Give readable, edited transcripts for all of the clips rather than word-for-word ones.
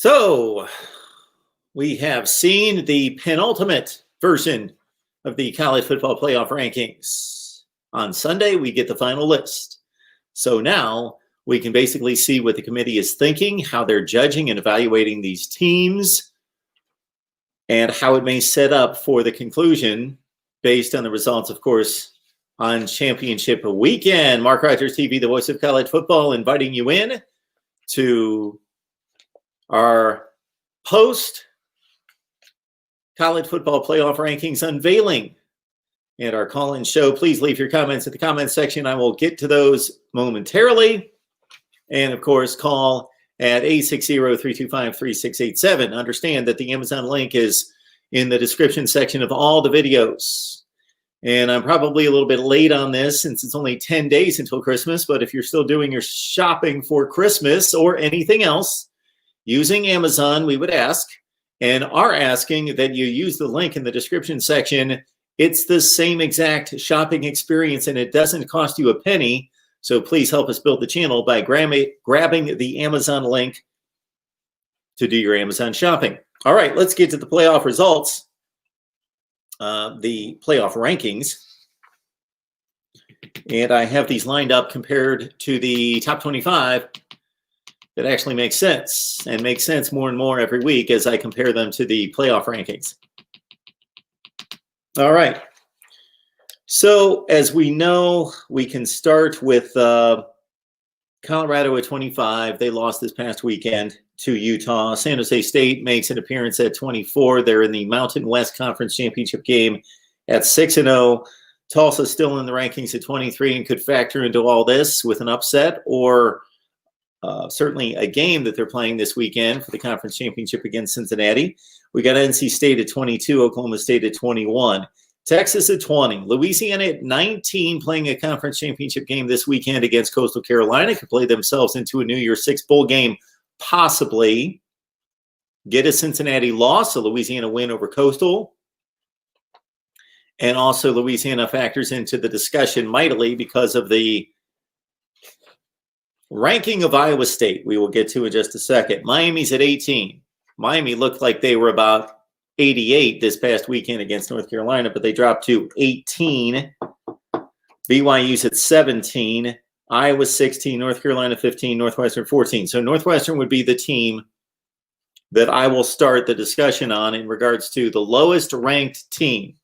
So we have seen the penultimate version of the college football playoff rankings. On Sunday, we get the final list. So now we can basically see what the committee is thinking, how they're judging and evaluating these teams, and how it may set up for the conclusion based on the results, of course, on championship weekend. MarkRogersTV, the voice of college football, inviting you in to our post college football playoff rankings unveiling and our call-in show. Please leave your comments in the comments section. I will get to those momentarily. And of course, call at 860-325-3687. Understand that the Amazon link is in the description section of all the videos. And I'm probably a little bit late on this since it's only 10 days until Christmas. But if you're still doing your shopping for Christmas or anything else using Amazon, we would ask and are asking that you use the link in the description section. It's the same exact shopping experience and it doesn't cost you a penny. So please help us build the channel by grabbing the Amazon link to do your Amazon shopping. All right, let's get to the playoff results, the playoff rankings. And I have these lined up compared to the top 25 that actually makes sense and makes sense more and more every week as I compare them to the playoff rankings. All right. So as we know, we can start with Colorado at 25. They lost this past weekend to Utah. San Jose State makes an appearance at 24. They're in the Mountain West Conference Championship game at 6-0. Tulsa still in the rankings at 23 and could factor into all this with an upset or certainly a game that they're playing this weekend for the conference championship against Cincinnati. We got NC State at 22, Oklahoma State at 21, Texas at 20, Louisiana at 19, playing a conference championship game this weekend against Coastal Carolina. Could play themselves into a New Year's Six bowl game, possibly get a Cincinnati loss, a Louisiana win over Coastal. And also Louisiana factors into the discussion mightily because of the ranking of Iowa State, we will get to in just a second. Miami's at 18. Miami looked like they were about 88 this past weekend against North Carolina, but they dropped to 18. BYU's at 17. Iowa 16. North Carolina 15. Northwestern 14. So Northwestern would be the team that I will start the discussion on in regards to the lowest ranked team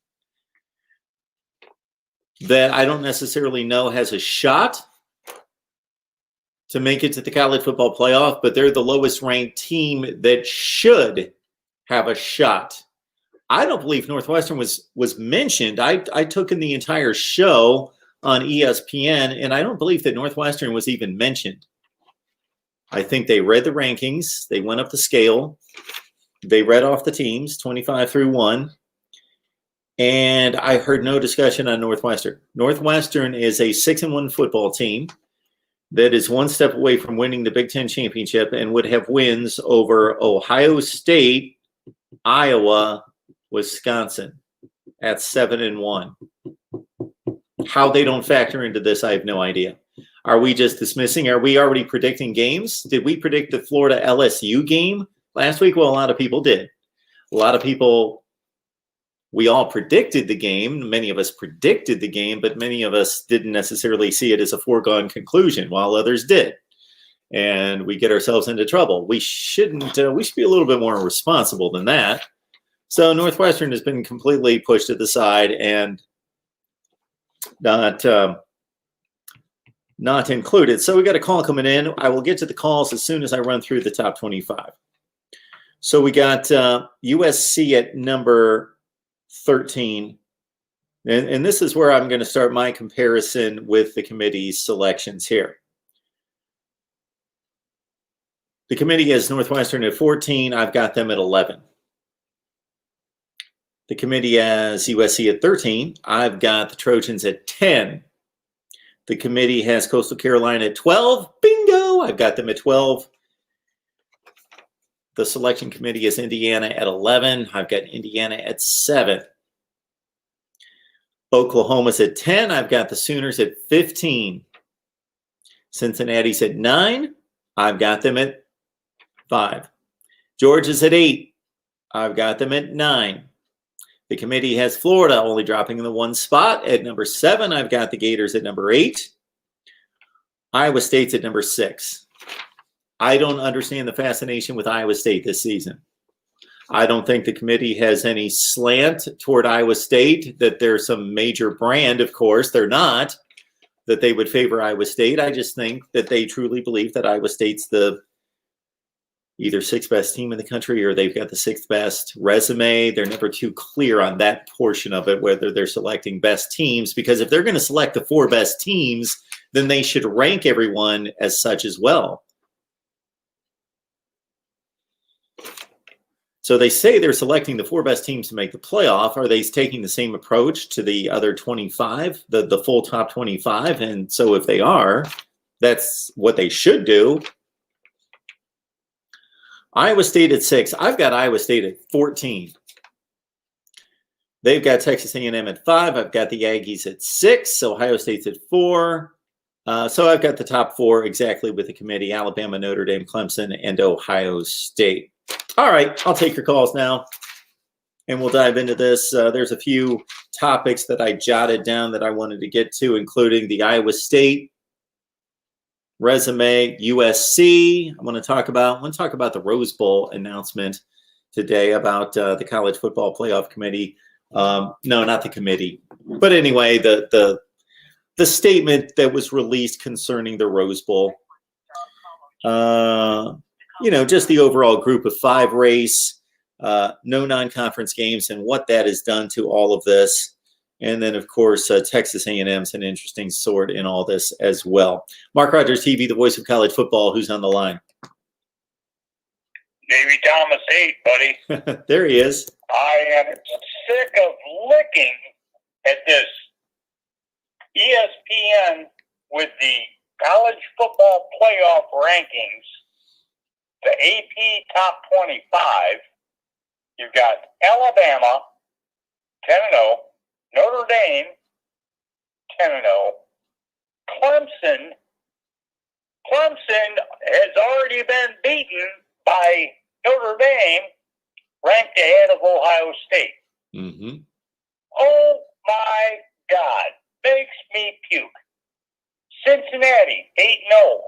that I don't necessarily know has a shot to make it to the college football playoff, but they're the lowest ranked team that should have a shot. I don't believe Northwestern was mentioned. I took in the entire show on ESPN, and I don't believe that Northwestern was even mentioned. I think they read the rankings. They went up the scale. They read off the teams, 25 through 1. And I heard no discussion on Northwestern. Northwestern is a 6-1 football team that is one step away from winning the Big Ten championship and would have wins over Ohio State, Iowa, Wisconsin at 7-1. How they don't factor into this, I have no idea. Are we just dismissing? Are we already predicting games? Did we predict the Florida LSU game last week? Well, a lot of people did. A lot of people, we all predicted the game. Many of us predicted the game, but many of us didn't necessarily see it as a foregone conclusion, while others did. And we get ourselves into trouble. We shouldn't. We should be a little bit more responsible than that. So Northwestern has been completely pushed to the side and not included. So we got a call coming in. I will get to the calls as soon as I run through the top 25. So we got USC at number 13. And this is where I'm going to start my comparison with the committee's selections here. The committee has Northwestern at 14. I've got them at 11. The committee has USC at 13. I've got the Trojans at 10. The committee has Coastal Carolina at 12. Bingo! I've got them at 12. The selection committee is Indiana at 11. I've got Indiana at 7. Oklahoma's at 10. I've got the Sooners at 15. Cincinnati's at 9. I've got them at 5. Georgia's at 8. I've got them at 9. The committee has Florida only dropping in the one spot at number 7. I've got the Gators at number 8. Iowa State's at number 6. I don't understand the fascination with Iowa State this season. I don't think the committee has any slant toward Iowa State, that they're some major brand. Of course, they're not, that they would favor Iowa State. I just think that they truly believe that Iowa State's the either 6th best team in the country, or they've got the 6th best resume. They're never too clear on that portion of it, whether they're selecting best teams, because if they're going to select the 4 best teams, then they should rank everyone as such as well. So they say they're selecting the 4 best teams to make the playoff. Are they taking the same approach to the other 25, the full top 25? And so if they are, that's what they should do. Iowa State at 6. I've got Iowa State at 14. They've got Texas A&M at 5. I've got the Aggies at 6. So Ohio State's at 4. So I've got the top 4 exactly with the committee: Alabama, Notre Dame, Clemson, and Ohio State. All right, I'll take your calls now, and we'll dive into this. There's a few topics that I jotted down that I wanted to get to, including the Iowa State resume, USC. I want to talk about the Rose Bowl announcement today about the College Football Playoff Committee. No, not the committee, but anyway, the statement that was released concerning the Rose Bowl. Just the overall group of 5 race, no non-conference games, and what that has done to all of this. And then, of course, Texas A&M's an interesting sort in all this as well. MarkRogersTV, the voice of college football, who's on the line? Davey Thomas 8, buddy. There he is. I am sick of looking at this ESPN with the college football playoff rankings, the AP top 25. You've got Alabama 10-0, Notre Dame 10-0, Clemson has already been beaten by Notre Dame, ranked ahead of Ohio State. Mm-hmm. Oh my God, makes me puke. Cincinnati 8-0,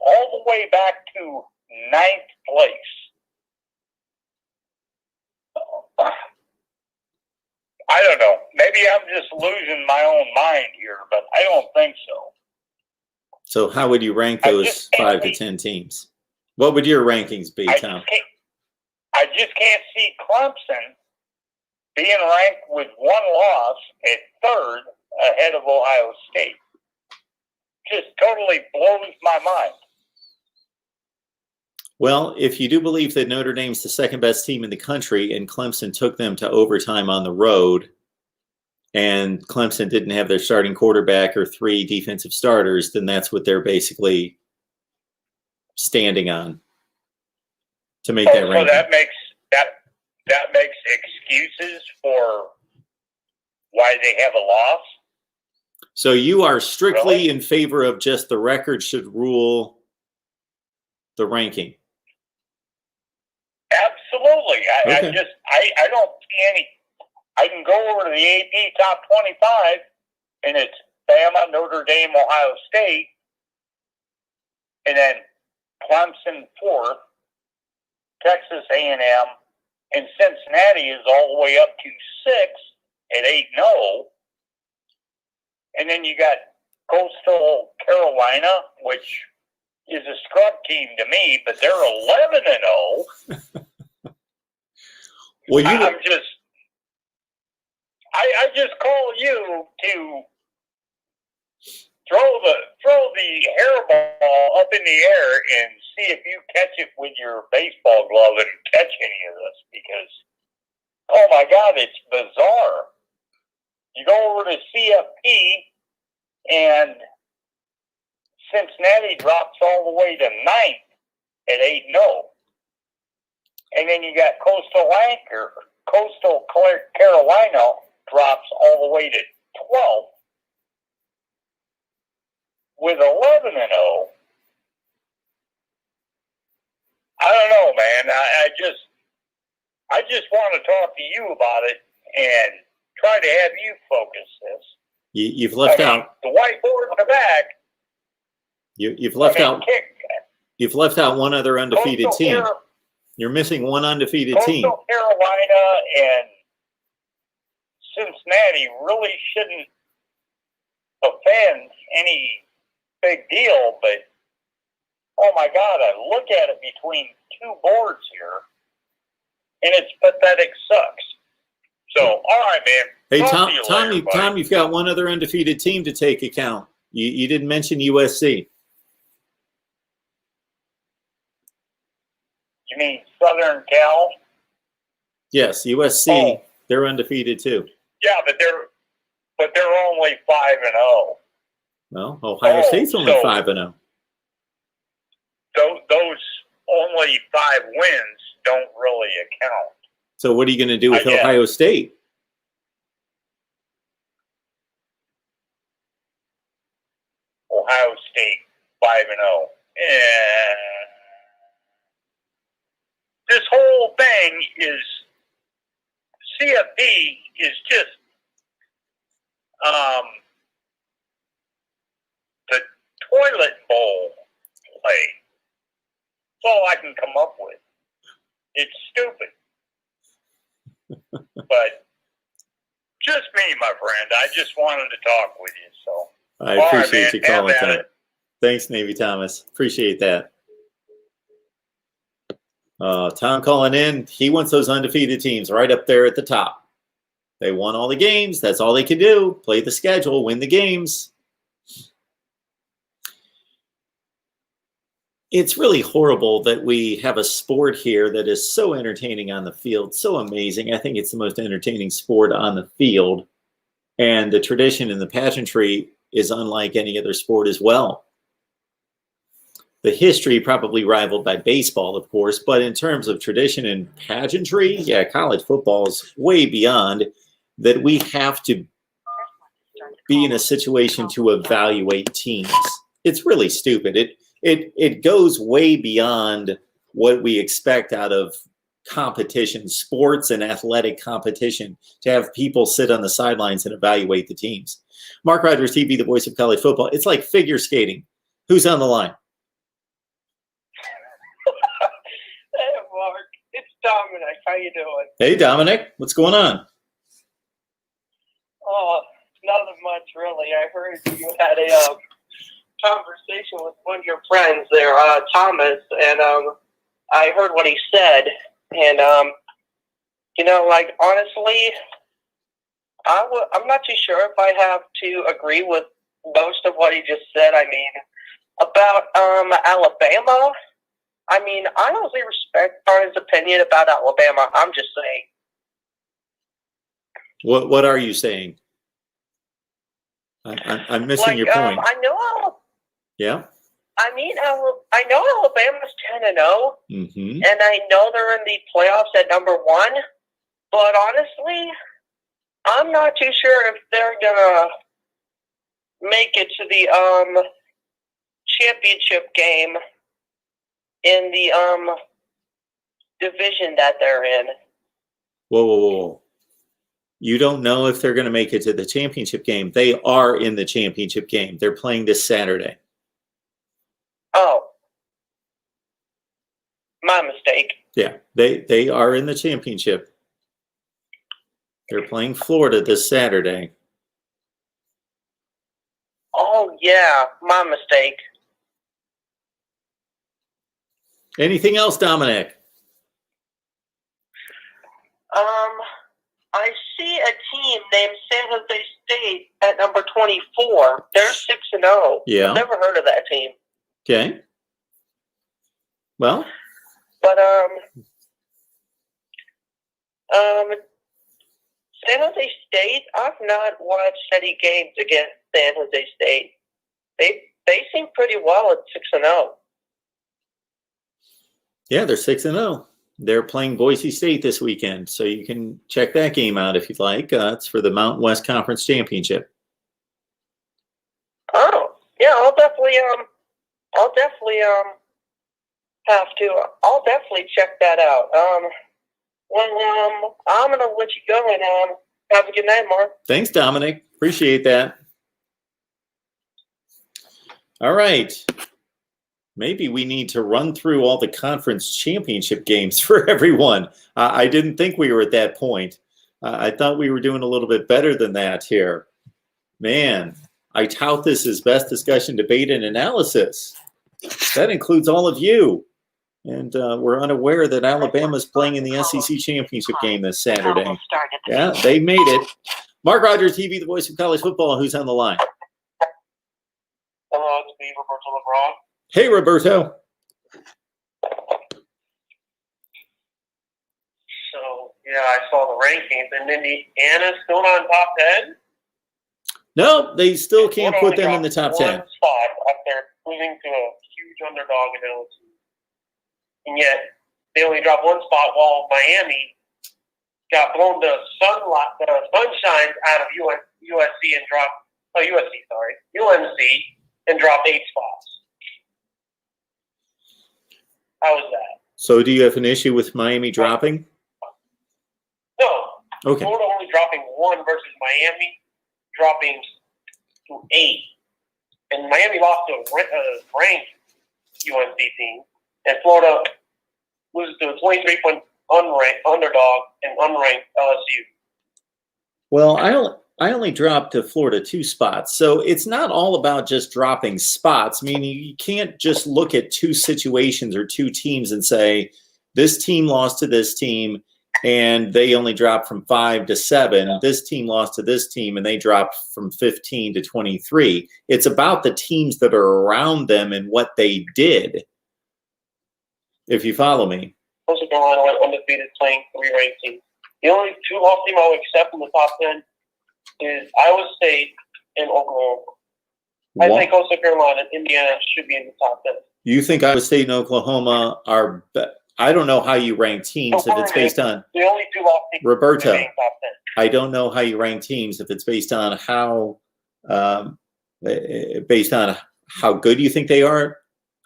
all the way back to 9th place. I don't know. Maybe I'm just losing my own mind here, but I don't think so. So how would you rank those 5 to 10 teams? What would your rankings be, Tom? I just can't see Clemson being ranked with 1 loss at 3rd ahead of Ohio State. Just totally blows my mind. Well, if you do believe that Notre Dame's the 2nd best team in the country and Clemson took them to overtime on the road, and Clemson didn't have their starting quarterback or 3 defensive starters, then that's what they're basically standing on to make that ranking. So that makes excuses for why they have a loss? So you are strictly in favor of just the record should rule the ranking? Absolutely. I don't see any. I can go over to the AP top 25, and it's Bama, Notre Dame, Ohio State, and then Clemson 4th, Texas A&M, and Cincinnati is all the way up to 6th at 8-0. And then you got Coastal Carolina, which is a scrub team to me, but they're 11-0. Well, I just call you to throw the hairball up in the air and see if you catch it with your baseball glove and catch any of this, because, oh my God, it's bizarre. You go over to CFP and Cincinnati drops all the way to 9th at 8-0. And then you got Coastal Carolina drops all the way to 12th with 11-0. I don't know, man. I just, I just want to talk to you about it and try to have you focus this. You've left out the whiteboard in the back. You've left out. You've left out one other undefeated team. You're missing one undefeated team. Coastal Carolina and Cincinnati really shouldn't offend any big deal, but oh my God, I look at it between two boards here, and it's pathetic. Sucks. So, all right, man. Hey, Tom, you've got one other undefeated team to take account. You didn't mention USC. You mean Southern Cal? Yes, USC. Oh. They're undefeated too. Yeah, but they're only 5-0. Well, Ohio State's only 5-0. Those only 5 wins don't really account. So what are you going to do with Ohio State? Ohio State 5-0. This whole thing is CFP is just the toilet bowl play. That's all I can come up with. It's stupid. But just me, my friend. I just wanted to talk with you. So I appreciate you calling, Tom. Thanks, Navy Thomas. Appreciate that. Tom calling in. He wants those undefeated teams right up there at the top. They won all the games. That's all they can do. Play the schedule, win the games. It's really horrible that we have a sport here that is so entertaining on the field, so amazing. I think it's the most entertaining sport on the field. And the tradition and the pageantry is unlike any other sport as well. The history probably rivaled by baseball, of course, but in terms of tradition and pageantry, yeah, college football is way beyond that. We have to be in a situation to evaluate teams. It's really stupid. It goes way beyond what we expect out of competition, sports and athletic competition, to have people sit on the sidelines and evaluate the teams. MarkRogersTV, the voice of college football. It's like figure skating. Who's on the line? Hey, Mark. It's Dominic. How you doing? Hey, Dominic. What's going on? Oh, nothing much, really. I heard you had a conversation with one of your friends there, Thomas, and I heard what he said. And, honestly, I'm not too sure if I have to agree with most of what he just said. I mean, about Alabama, I mean, I honestly respect his opinion about Alabama. I'm just saying. What are you saying? I'm missing your point. I know. Yeah. I mean, I know Alabama's 10-0, mm-hmm. and I know they're in the playoffs at number 1. But honestly, I'm not too sure if they're gonna make it to the championship game in the division that they're in. Whoa. You don't know if they're going to make it to the championship game. They are in the championship game. They're playing this Saturday. Oh. My mistake. Yeah, they are in the championship. They're playing Florida this Saturday. Oh, yeah, my mistake. Anything else, Dominic? I see a team named San Jose State at number 24. They're 6-0. Yeah. I've never heard of that team. Okay. Well. But San Jose State, I've not watched any games against San Jose State. They seem pretty well at 6-0. Yeah, they're 6-0. They're playing Boise State this weekend, so you can check that game out if you'd like. It's for the Mountain West Conference Championship. Oh, yeah, I'll definitely have to. I'll definitely check that out. Well, I'm gonna let you go and have a good night, Mark. Thanks, Dominic. Appreciate that. All right. Maybe we need to run through all the conference championship games for everyone. I didn't think we were at that point. I thought we were doing a little bit better than that here. Man, I tout this as best discussion, debate, and analysis. That includes all of you. And we're unaware that Alabama's playing in the SEC championship game this Saturday. Yeah, they made it. MarkRogersTV, the voice of college football. Who's on the line? Hello, it's me, Roberto LeBron. Hey, Roberto. So, yeah, I saw the rankings, and Indiana's still not in top 10? No, they still can't put them in the top 10. One spot after losing to a huge underdog in LSU. And yet, they only dropped one spot while Miami got blown to sunshine out of USC and dropped, UNC and dropped 8 spots. How was that? So do you have an issue with Miami dropping? No. Okay. Florida only dropping 1 versus Miami dropping to 8. And Miami lost to a ranked UNC team. And Florida loses to a 23-point underdog and unranked LSU. Well, I only dropped to Florida 2 spots. So it's not all about just dropping spots. Meaning you can't just look at 2 situations or 2 teams and say, this team lost to this team and they only dropped from 5 to 7. This team lost to this team and they dropped from 15 to 23. It's about the teams that are around them and what they did. If you follow me. North Carolina went undefeated playing 3 ranked teams. The only 2 lost team I would accept in the top 10 is Iowa State and Oklahoma. I think Coastal Carolina and Indiana should be in the top 10. You think Iowa State and Oklahoma are I don't know how you rank teams if it's based on the only 2 lost teams Roberto. top 10. I don't know how you rank teams if it's based on how good you think they are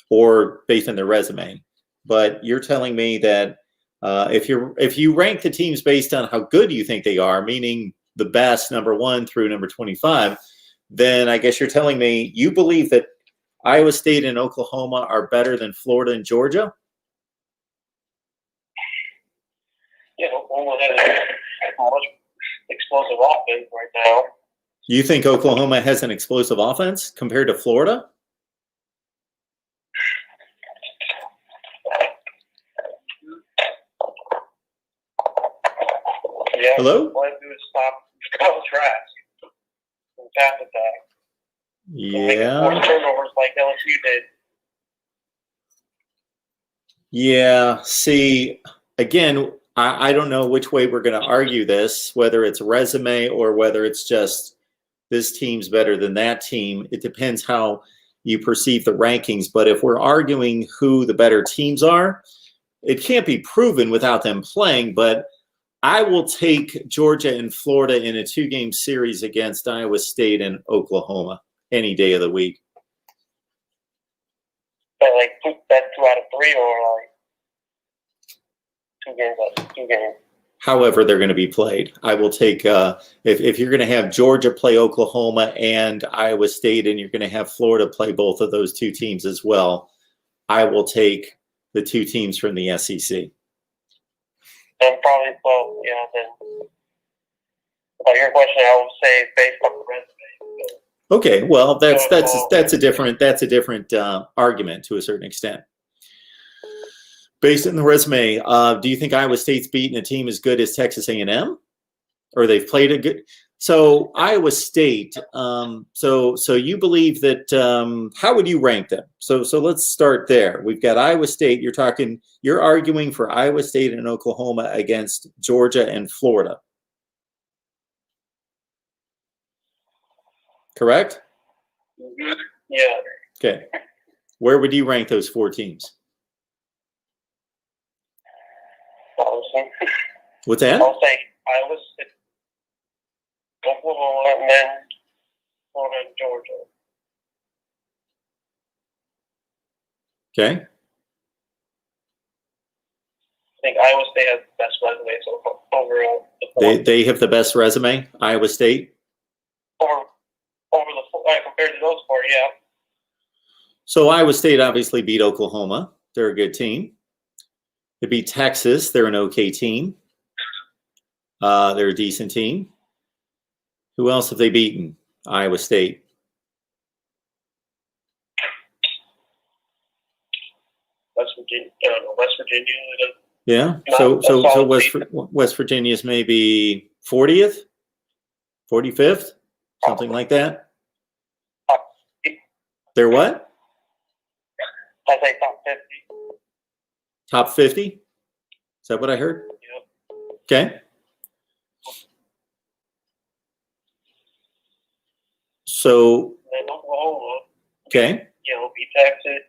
or based on their resume. But you're telling me that if you rank the teams based on how good you think they are, meaning the best number 1 through number 25, then I guess you're telling me you believe that Iowa State and Oklahoma are better than Florida and Georgia? Yeah, Oklahoma has a much explosive offense right now. You think Oklahoma has an explosive offense compared to Florida? Yeah. Hello? All I do is stop Trask and pass attack. Yeah. More turnovers like LSU did. Yeah. See, again, I don't know which way we're going to argue this, whether it's resume or whether it's just this team's better than that team. It depends how you perceive the rankings. But if we're arguing who the better teams are, it can't be proven without them playing. But I will take Georgia and Florida in a 2-game series against Iowa State and Oklahoma any day of the week. But like that 2 out of 3 or like 2 games out of 2 games. However they're going to be played. I will take if you're going to have Georgia play Oklahoma and Iowa State and you're going to have Florida play both of those 2 teams as well, I will take the 2 teams from the SEC. Then probably, well, yeah, then about your question, I would say based on the resume. Okay, well, that's a different argument to a certain extent. Based on the resume, do you think Iowa State's beaten a team as good as Texas A&M, or they've played a good? So Iowa State. So you believe that? How would you rank them? So let's start there. We've got Iowa State. You're arguing for Iowa State and Oklahoma against Georgia and Florida. Correct? Yeah. Okay. Where would you rank those 4 teams? What's that? I'll say Iowa State, Oklahoma, and then Florida and Georgia. Okay. think Iowa State has the best resume so far overall. They have the best resume, Iowa State? Over the compared to those four, yeah. So Iowa State obviously beat Oklahoma. They're a good team. They beat Texas. They're an okay team. They're a decent team. Who else have they beaten? Iowa State. West Virginia. Yeah. So West Virginia's maybe 40th, 45th, something like that. They're what? I say top 50. Top 50? Is that what I heard? Yep. Okay. So. And Oklahoma. Okay. Beat Texas.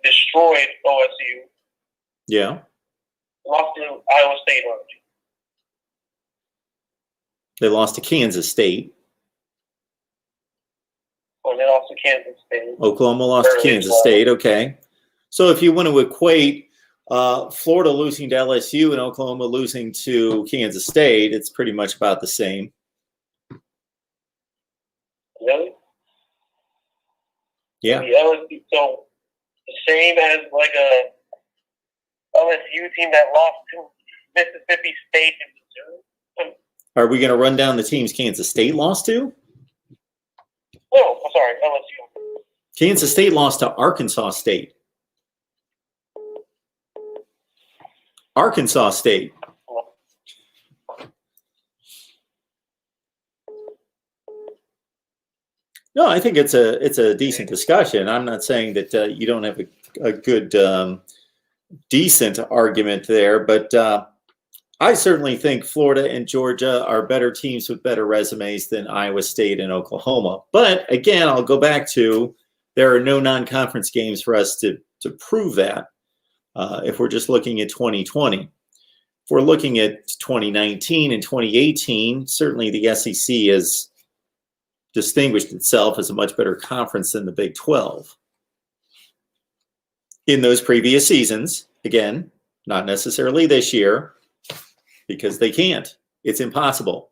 Destroyed OSU. Yeah. Lost to Iowa State. They lost to Kansas State. Well, they lost to Kansas State. Oklahoma lost to Kansas State. Okay. So if you want to equate Florida losing to LSU and Oklahoma losing to Kansas State, it's pretty much about the same. Really? Yeah. The LSU, so the same as like a LSU team that lost to Mississippi State and Missouri. Are we going to run down the teams Kansas State lost to? Oh, I'm sorry, LSU. Kansas State lost to Arkansas State. Arkansas State. No, I think it's a decent discussion. I'm not saying that you don't have a good, decent argument there, but I certainly think Florida and Georgia are better teams with better resumes than Iowa State and Oklahoma. But again, I'll go back to there are no non-conference games for us to prove that if we're just looking at 2020. If we're looking at 2019 and 2018, certainly the SEC has distinguished itself as a much better conference than the Big 12. In those previous seasons, again, not necessarily this year, because they can't. It's impossible.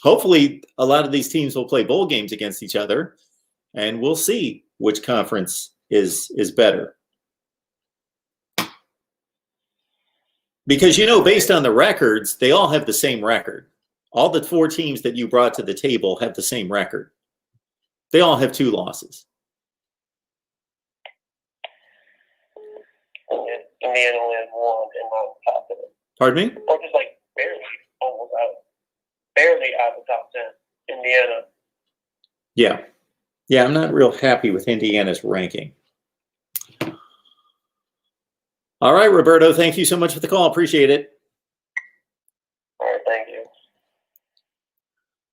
Hopefully, a lot of these teams will play bowl games against each other, and we'll see which conference is better. Because, based on the records, they all have the same record. All the four teams that you brought to the table have the same record. They all have 2 losses. Indiana only has 1 and not top 10. Pardon me? Or just like barely out of the top 10. Indiana. Yeah. Yeah, I'm not real happy with Indiana's ranking. All right, Roberto, thank you so much for the call. Appreciate it. All right, thank you.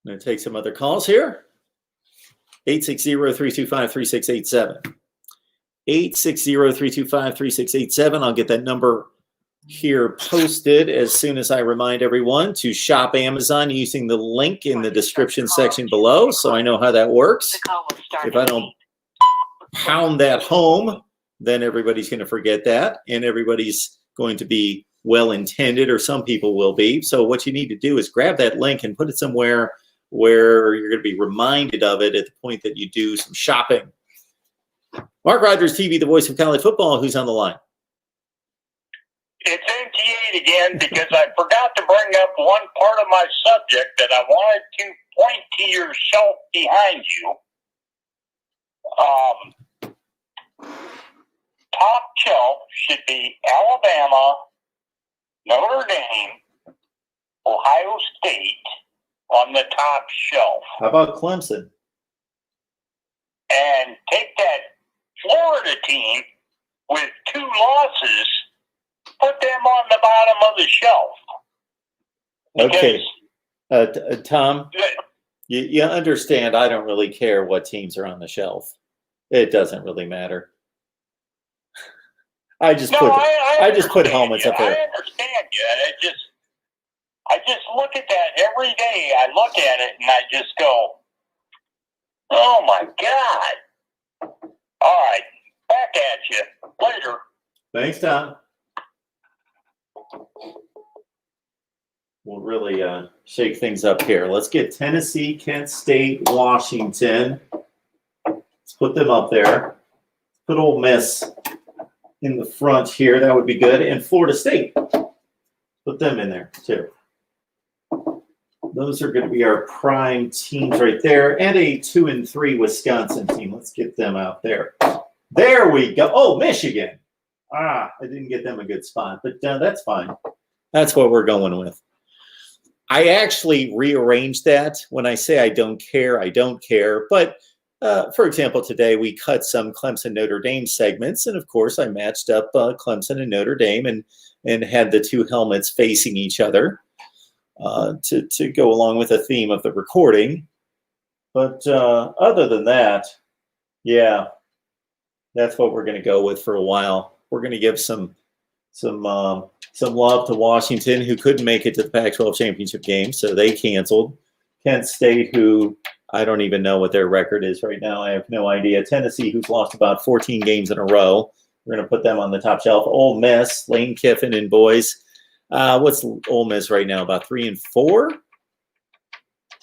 I'm going to take some other calls here. 860-325-3687. 860-325-3687. I'll get that number here posted as soon as I remind everyone to shop Amazon using the link in the description section below, so I know how that works. If I don't pound that home, then everybody's going to forget that, and everybody's going to be well-intended, or some people will be. So what you need to do is grab that link and put it somewhere where you're going to be reminded of it at the point that you do some shopping. MarkRogersTV, the voice of college football. Who's on the line? It's NT8 again, because I forgot to bring up one part of my subject that I wanted to point to your shelf behind you. Top shelf should be Alabama, Notre Dame, Ohio State on the top shelf. How about Clemson? And take that Florida team with 2 losses, put them on the bottom of the shelf. Okay. Tom, you understand I don't really care what teams are on the shelf. It doesn't really matter. I just put helmets up there. I understand you. I just look at that every day. I look at it and I just go, oh my God. All right. Back at you. Later. Thanks, Tom. will really shake things up here. Let's get Tennessee, Kent State, Washington. Let's put them up there. Put Ole Miss in the front here. That would be good. And Florida State. Put them in there too. Those are going to be our prime teams right there. And a 2-3 Wisconsin team. Let's get them out there. There we go. Oh, Michigan. I didn't get them a good spot, but that's fine. That's what we're going with. I actually rearranged that. When I say I don't care, I don't care. But, for example, today we cut some Clemson-Notre Dame segments. And, of course, I matched up Clemson and Notre Dame and had the two helmets facing each other to go along with the theme of the recording. But other than that, yeah, that's what we're going to go with for a while. We're going to give some love to Washington, who couldn't make it to the Pac-12 championship game, so they canceled. Kent State, who I don't even know what their record is right now. I have no idea. Tennessee, who's lost about 14 games in a row. We're going to put them on the top shelf. Ole Miss, Lane Kiffin and boys. What's Ole Miss right now? About 3-4? 3-4,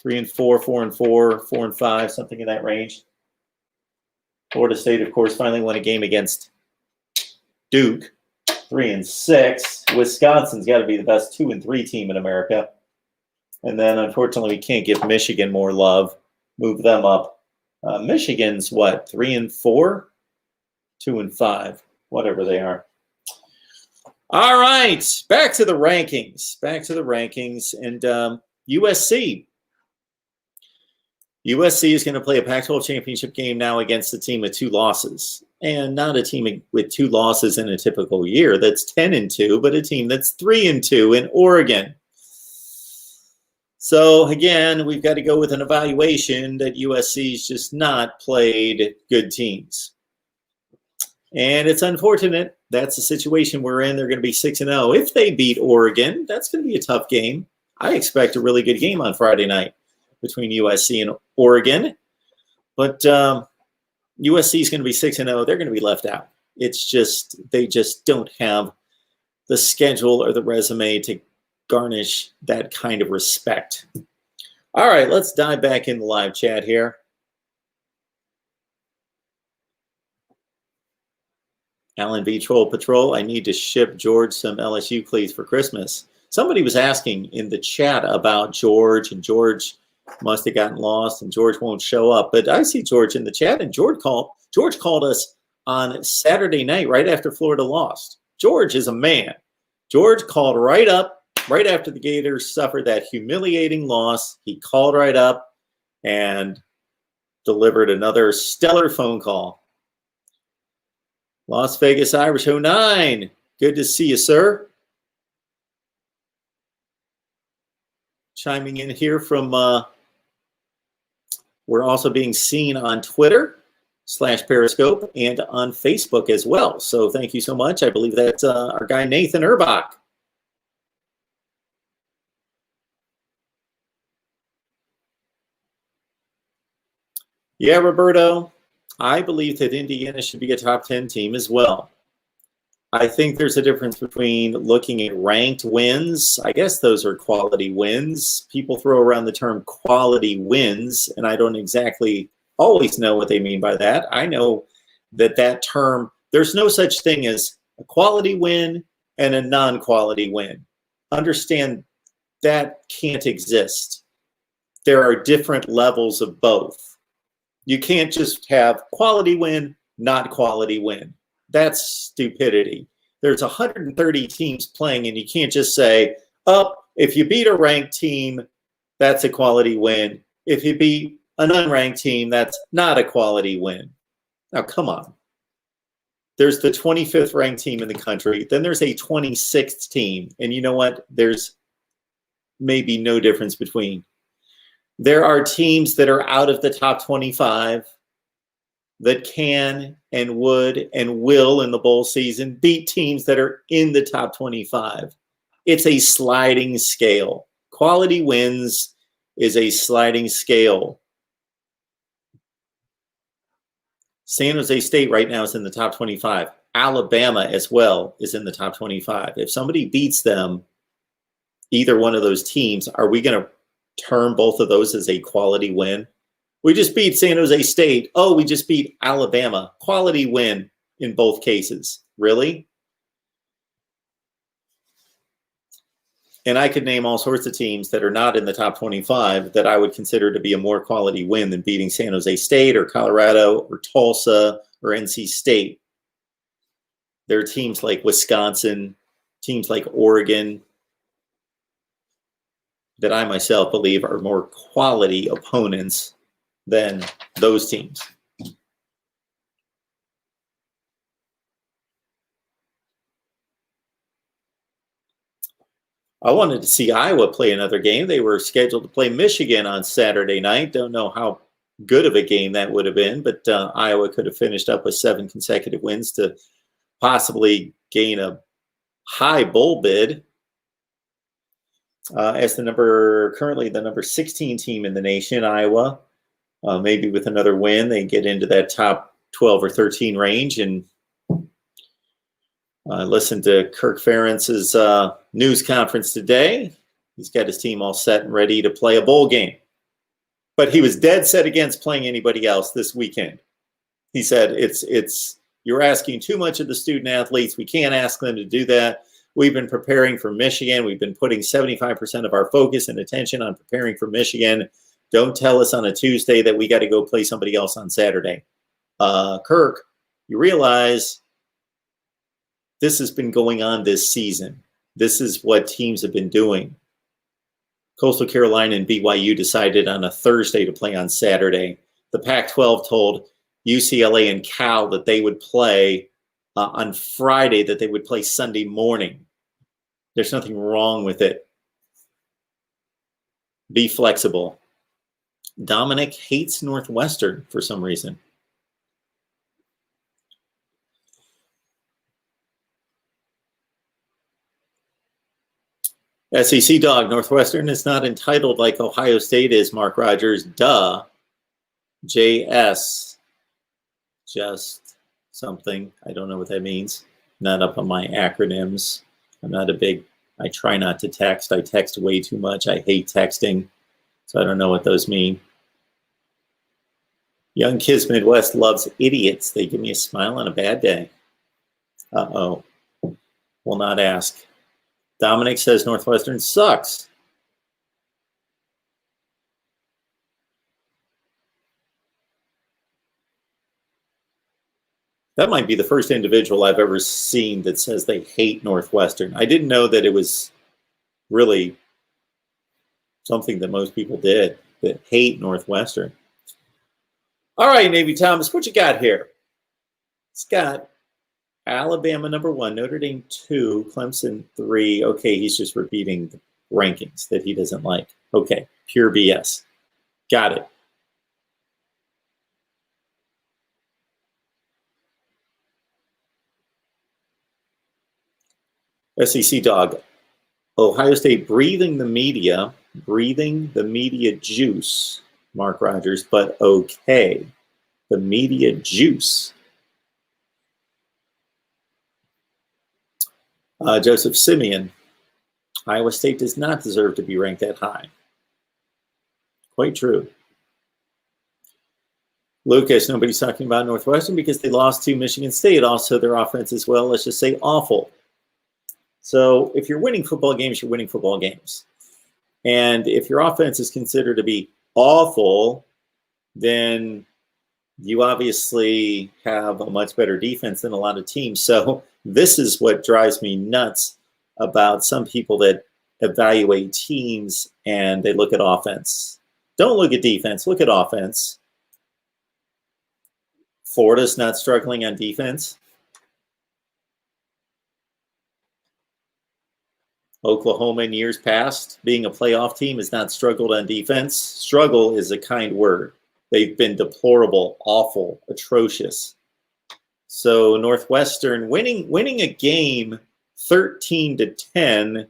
4-4, 4-5, something in that range. Florida State, of course, finally won a game against Duke. 3-6. Wisconsin's got to be the best 2-3 team in America. And then, unfortunately, we can't give Michigan more love. Move them up. Michigan's what? 3-4? 2-5. Whatever they are. All right. Back to the rankings. And USC. USC is going to play a Pac-12 championship game now against a team with 2 losses. And not a team with 2 losses in a typical year that's 10-2, but a team that's 3-2 in Oregon. So, again, we've got to go with an evaluation that USC's just not played good teams. And it's unfortunate. That's the situation we're in. They're going to be 6-0. If they beat Oregon, that's going to be a tough game. I expect a really good game on Friday night between USC and Oregon. But USC is going to be 6-0. They're going to be left out. It's just, they just don't have the schedule or the resume to garnish that kind of respect. All right, let's dive back in the live chat here. Alan V. Troll Patrol, I need to ship George some LSU cleats for Christmas. Somebody was asking in the chat about George, and George must have gotten lost, and George won't show up. But I see George in the chat, and George called us on Saturday night right after Florida lost. George is a man. George called right up right after the Gators suffered that humiliating loss. He called right up and delivered another stellar phone call. Las Vegas Irish 09. Good to see you, sir. Chiming in here from, we're also being seen on Twitter /Periscope and on Facebook as well. So thank you so much. I believe that's our guy, Nathan Erbach. Yeah, Roberto, I believe that Indiana should be a top 10 team as well. I think there's a difference between looking at ranked wins. I guess those are quality wins. People throw around the term quality wins, and I don't exactly always know what they mean by that. I know that that term, there's no such thing as a quality win and a non-quality win. Understand that can't exist. There are different levels of both. You can't just have quality win, not quality win. That's stupidity. There's 130 teams playing, and you can't just say, oh, if you beat a ranked team, that's a quality win. If you beat an unranked team, that's not a quality win. Now, come on. There's the 25th ranked team in the country. Then there's a 26th team. And you know what? There's maybe no difference between. There are teams that are out of the top 25 that can and would and will in the bowl season beat teams that are in the top 25. It's a sliding scale. Quality wins is a sliding scale. San Jose State right now is in the top 25. Alabama as well is in the top 25. If somebody beats them either one of those teams, are we going to term both of those as a quality win? We just beat San Jose State. Oh, we just beat Alabama. Quality win in both cases. Really? And I could name all sorts of teams that are not in the top 25 that I would consider to be a more quality win than beating San Jose State or Colorado or Tulsa or NC State. There are teams like Wisconsin, teams like Oregon, that I myself believe are more quality opponents than those teams. I wanted to see Iowa play another game. They were scheduled to play Michigan on Saturday night. Don't know how good of a game that would have been, but Iowa could have finished up with 7 consecutive wins to possibly gain a high bowl bid. As currently the number 16 team in the nation, Iowa, maybe with another win, they get into that top 12 or 13 range. And I listened to Kirk Ferentz's news conference today. He's got his team all set and ready to play a bowl game. But he was dead set against playing anybody else this weekend. He said, you're asking too much of the student athletes. We can't ask them to do that. We've been preparing for Michigan. We've been putting 75% of our focus and attention on preparing for Michigan. Don't tell us on a Tuesday that we got to go play somebody else on Saturday. Kirk, you realize this has been going on this season. This is what teams have been doing. Coastal Carolina and BYU decided on a Thursday to play on Saturday. The Pac-12 told UCLA and Cal that they would play on Friday, that they would play Sunday morning. There's nothing wrong with it. Be flexible. Dominic hates Northwestern for some reason. SEC dog, Northwestern is not entitled like Ohio State is, Mark Rogers. Duh. JS. Just something. I don't know what that means. Not up on my acronyms. I try not to text. I text way too much. I hate texting. So I don't know what those mean. Young Kids Midwest loves idiots. They give me a smile on a bad day. Uh-oh. Will not ask. Dominic says Northwestern sucks. That might be the first individual I've ever seen that says they hate Northwestern. I didn't know that it was really something that most people did, that hate Northwestern. All right, Navy Thomas, what you got here? It's got Alabama #1, Notre Dame 2, Clemson 3. Okay, he's just repeating the rankings that he doesn't like. Okay, pure BS. Got it. SEC dog. Ohio State breathing the media juice, Mark Rogers, but okay. The media juice. Joseph Simeon. Iowa State does not deserve to be ranked that high. Quite true. Lucas, nobody's talking about Northwestern because they lost to Michigan State. Also, their offense as well, let's just say awful. So if you're winning football games, you're winning football games. And if your offense is considered to be awful, then you obviously have a much better defense than a lot of teams. So this is what drives me nuts about some people that evaluate teams and they look at offense. Don't look at defense, look at offense. Florida's not struggling on defense. Oklahoma in years past, being a playoff team, has not struggled on defense. Struggle is a kind word. They've been deplorable, awful, atrocious. So Northwestern winning a game 13-10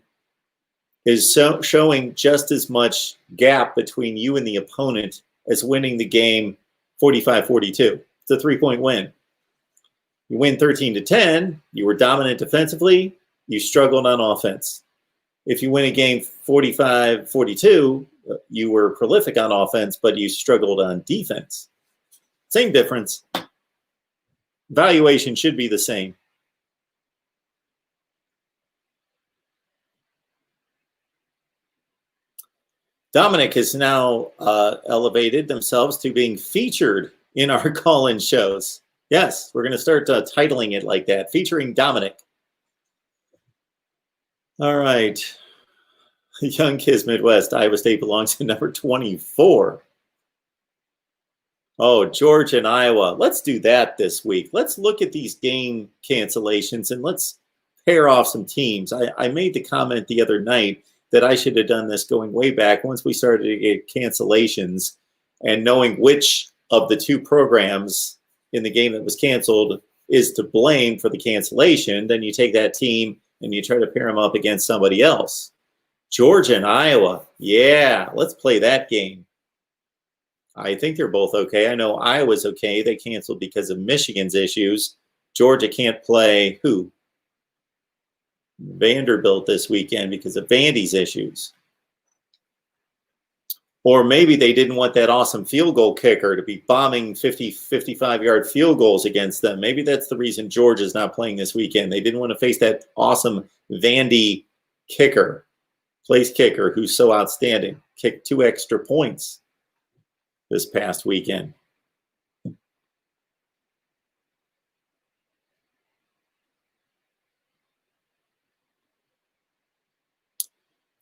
is showing just as much gap between you and the opponent as winning the game 45-42. It's a 3-point win. You win 13-10, you were dominant defensively, you struggled on offense. if you win a game 45-42, you were prolific on offense, but you struggled on defense. Same difference. Valuation should be the same. Dominic has now elevated themselves to being featured in our call-in shows. Yes, we're going to start titling it like that, featuring Dominic. All right. Young Kids Midwest, Iowa State belongs to number 24. Oh, Georgia and Iowa. Let's do that this week. Let's look at these game cancellations and let's pair off some teams. I made the comment the other night that I should have done this going way back once we started to get cancellations and knowing which of the two programs in the game that was canceled is to blame for the cancellation. Then you take that team and you try to pair them up against somebody else. Georgia and Iowa. Yeah, let's play that game. I think they're both okay. I know Iowa's okay. They canceled because of Michigan's issues. Georgia can't play who? Vanderbilt this weekend because of Vandy's issues. Or maybe they didn't want that awesome field goal kicker to be bombing 50, 55-yard field goals against them. Maybe that's the reason Georgia's not playing this weekend. They didn't want to face that awesome Vandy kicker, place kicker, who's so outstanding. Kicked 2 extra points this past weekend.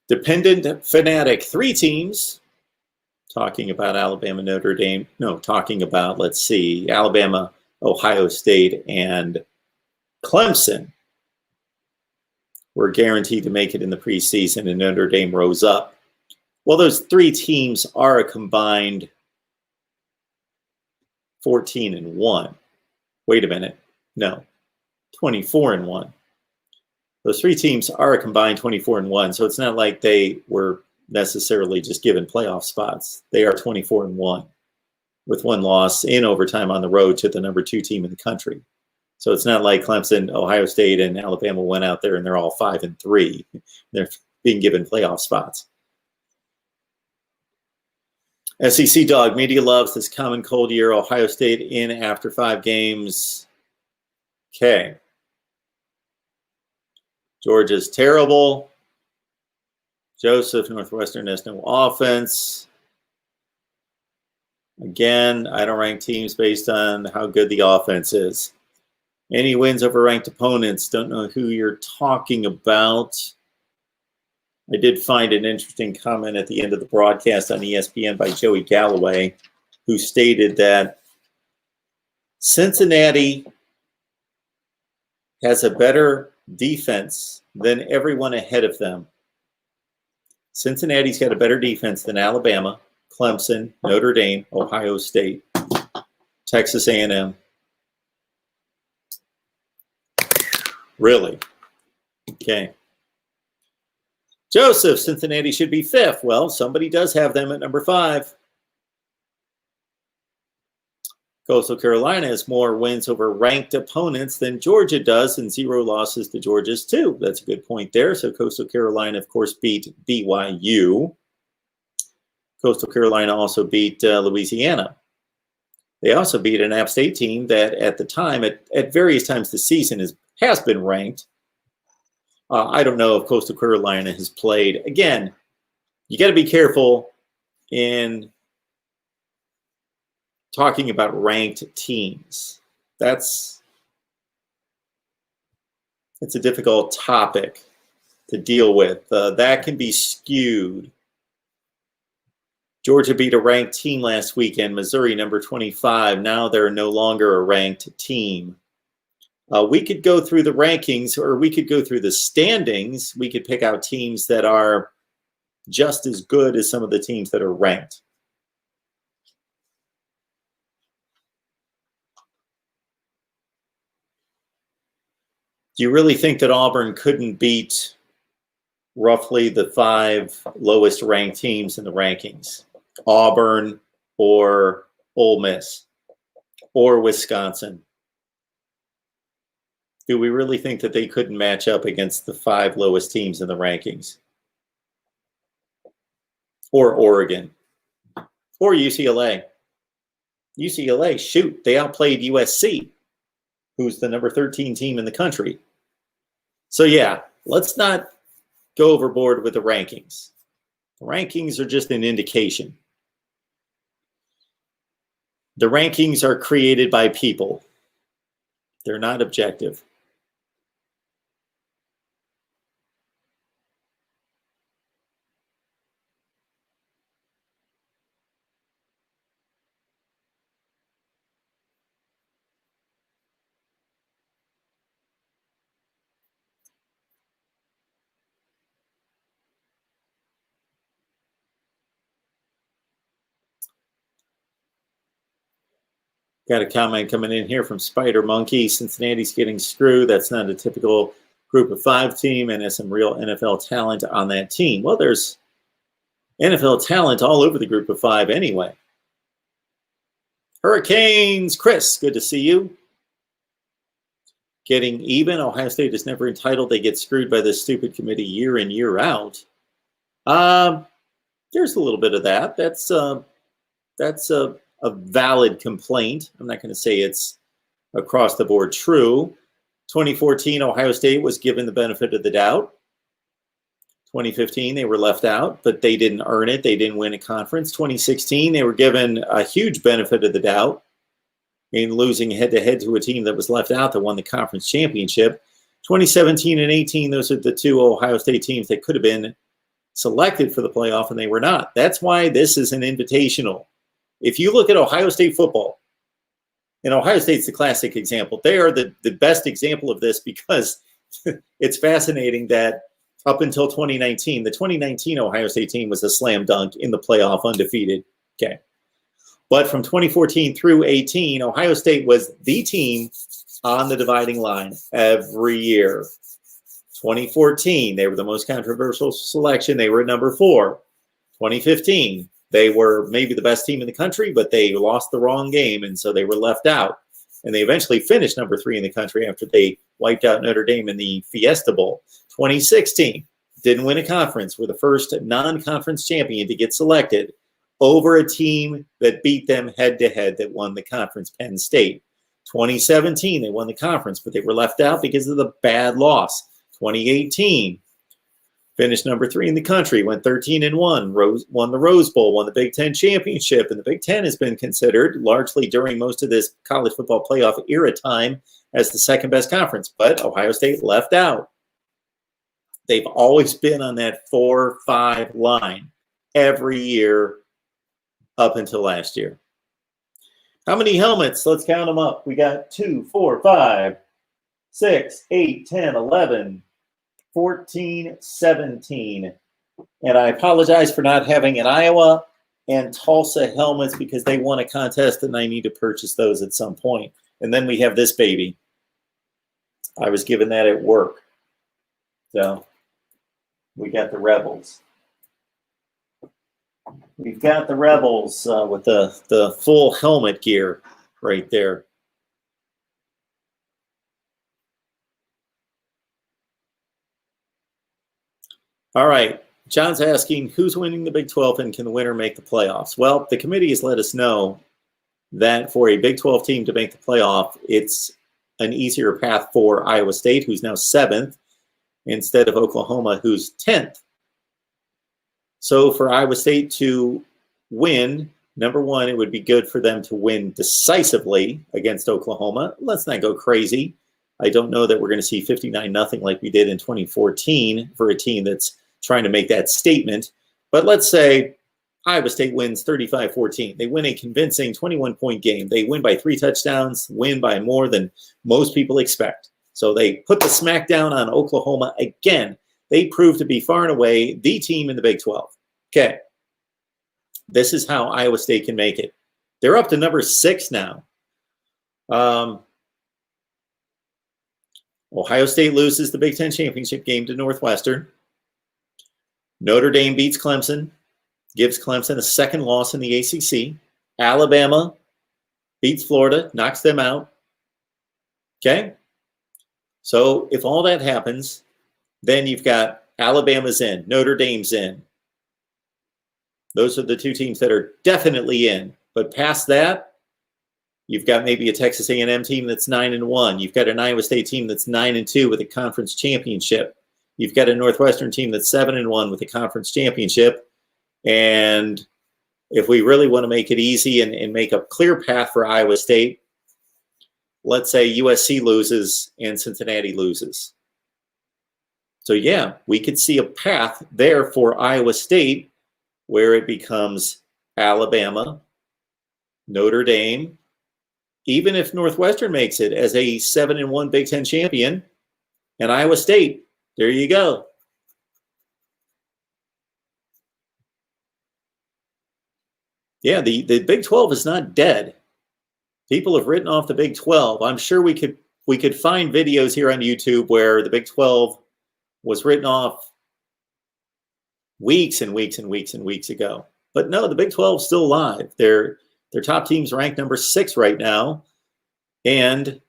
Dependent Fanatic, 3 teams talking about Alabama, Notre Dame. No, talking about, let's see, Alabama, Ohio State, and Clemson were guaranteed to make it in the preseason, and Notre Dame rose up. Well, those 3 teams are a combined 14-1. Wait a minute. No, 24-1. Those 3 teams are a combined 24-1, so it's not like they were necessarily just given playoff spots. They are 24-1 with 1 loss in overtime on the road to the number 2 team in the country. So it's not like Clemson, Ohio State, and Alabama went out there and they're all 5-3. They're being given playoff spots. SEC Dog Media loves this common cold year. Ohio State in after 5 games. Okay. Georgia's terrible. Joseph, Northwestern has no offense. Again, I don't rank teams based on how good the offense is. Any wins over ranked opponents? Don't know who you're talking about. I did find an interesting comment at the end of the broadcast on ESPN by Joey Galloway, who stated that Cincinnati has a better defense than everyone ahead of them. Cincinnati's got a better defense than Alabama, Clemson, Notre Dame, Ohio State, Texas A&M. Really? Okay. Joseph, Cincinnati should be 5th. Well, somebody does have them at number 5. Coastal Carolina has more wins over ranked opponents than Georgia does and 0 losses to Georgia's 2. That's a good point there. So Coastal Carolina, of course, beat BYU. Coastal Carolina also beat Louisiana. They also beat an App State team that at the time, at various times this season, has been ranked. I don't know if Coastal Carolina has played. Again, you got to be careful in talking about ranked teams. It's a difficult topic to deal with. That can be skewed. Georgia beat a ranked team last weekend, Missouri, number 25. Now they're no longer a ranked team. We could go through the rankings, or we could go through the standings. We could pick out teams that are just as good as some of the teams that are ranked. Do you really think that Auburn couldn't beat roughly the 5 lowest ranked teams in the rankings? Auburn or Ole Miss or Wisconsin? Do we really think that they couldn't match up against the 5 lowest teams in the rankings? or Oregon or UCLA. UCLA, shoot, they outplayed USC, who's the number 13 team in the country. So yeah, let's not go overboard with the rankings. The rankings are just an indication. The rankings are created by people. They're not objective. Got a comment coming in here from Spider Monkey. Cincinnati's getting screwed. That's not a typical group of 5 team and has some real NFL talent on that team. Well, there's NFL talent all over the group of 5 anyway. Hurricanes, Chris, good to see you. Getting even. Ohio State is never entitled. They get screwed by this stupid committee year in, year out. There's a little bit of that. That's a valid complaint. I'm not going to say it's across the board true. 2014, Ohio State was given the benefit of the doubt. 2015, they were left out, but they didn't earn it. They didn't win a conference. 2016, they were given a huge benefit of the doubt in losing head-to-head to a team that was left out that won the conference championship. 2017 and 18, those are the 2 Ohio State teams that could have been selected for the playoff, and they were not. That's why this is an invitational. If you look at Ohio State football, and Ohio State's the classic example, they are the best example of this because it's fascinating that up until 2019, the 2019 Ohio State team was a slam dunk in the playoff, undefeated. Okay. But from 2014 through 18, Ohio State was the team on the dividing line every year. 2014, they were the most controversial selection. They were at number 4. 2015, they were maybe the best team in the country, but they lost the wrong game, and so they were left out. And they eventually finished number 3 in the country after they wiped out Notre Dame in the Fiesta Bowl. 2016, didn't win a conference, were the first non-conference champion to get selected over a team that beat them head-to-head that won the conference, Penn State. 2017, they won the conference, but they were left out because of the bad loss. 2018, finished number 3 in the country, went 13-1, won the Rose Bowl, won the Big Ten championship, and the Big Ten has been considered largely during most of this college football playoff era time as the second best conference, but Ohio State left out. They've always been on that 4-5 line every year up until last year. How many helmets? Let's count them up. We got 2, 4, 5, 6, 8, 10, 11, 14, 17. And I apologize for not having an Iowa and Tulsa helmets because they won a contest and I need to purchase those at some point. And then we have this baby. I was given that at work. So we got the Rebels. We've got the Rebels with the full helmet gear right there. All right. John's asking, who's winning the Big 12 and can the winner make the playoffs? Well, the committee has let us know that for a Big 12 team to make the playoff, it's an easier path for Iowa State, who's now 7th, instead of Oklahoma, who's 10th. So for Iowa State to win, number one, it would be good for them to win decisively against Oklahoma. Let's not go crazy. I don't know that we're going to see 59-0 like we did in 2014 for a team that's trying to make that statement. But let's say Iowa State wins 35-14. They win a convincing 21-point game. They win by 3 touchdowns, win by more than most people expect. So they put the smackdown on Oklahoma again. They prove to be far and away the team in the Big 12. Okay. This is how Iowa State can make it. They're up to number 6 now. Ohio State loses the Big Ten championship game to Northwestern. Notre Dame beats Clemson, gives Clemson a second loss in the ACC. Alabama beats Florida, knocks them out. Okay? So if all that happens, then you've got Alabama's in, Notre Dame's in. Those are the two teams that are definitely in. But past that, you've got maybe a Texas A&M team that's 9-1. You've got an Iowa State team that's 9-2 with a conference championship. You've got a Northwestern team that's 7-1 with a conference championship. And if we really want to make it easy and make a clear path for Iowa State, let's say USC loses and Cincinnati loses. So yeah, we could see a path there for Iowa State where it becomes Alabama, Notre Dame, even if Northwestern makes it as a 7-1 Big Ten champion, and Iowa State. There you go. Yeah, the Big 12 is not dead. People have written off the Big 12. I'm sure we could find videos here on YouTube where the Big 12 was written off weeks and weeks and weeks and weeks ago. But no, the Big 12 is still alive. Their top team's ranked number 6 right now. And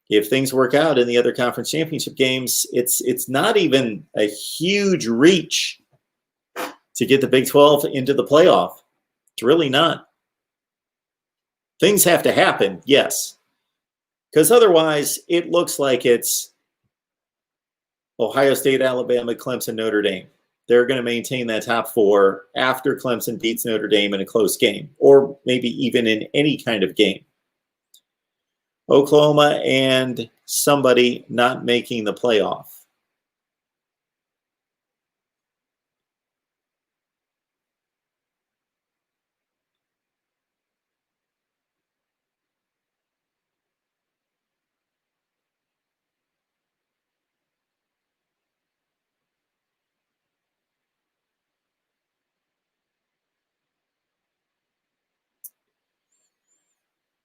if things work out in the other conference championship games, it's not even a huge reach to get the Big 12 into the playoff. It's really not. Things have to happen, yes. Because otherwise, it looks like it's Ohio State, Alabama, Clemson, Notre Dame. They're going to maintain that top 4 after Clemson beats Notre Dame in a close game, or maybe even in any kind of game. Oklahoma and somebody not making the playoff.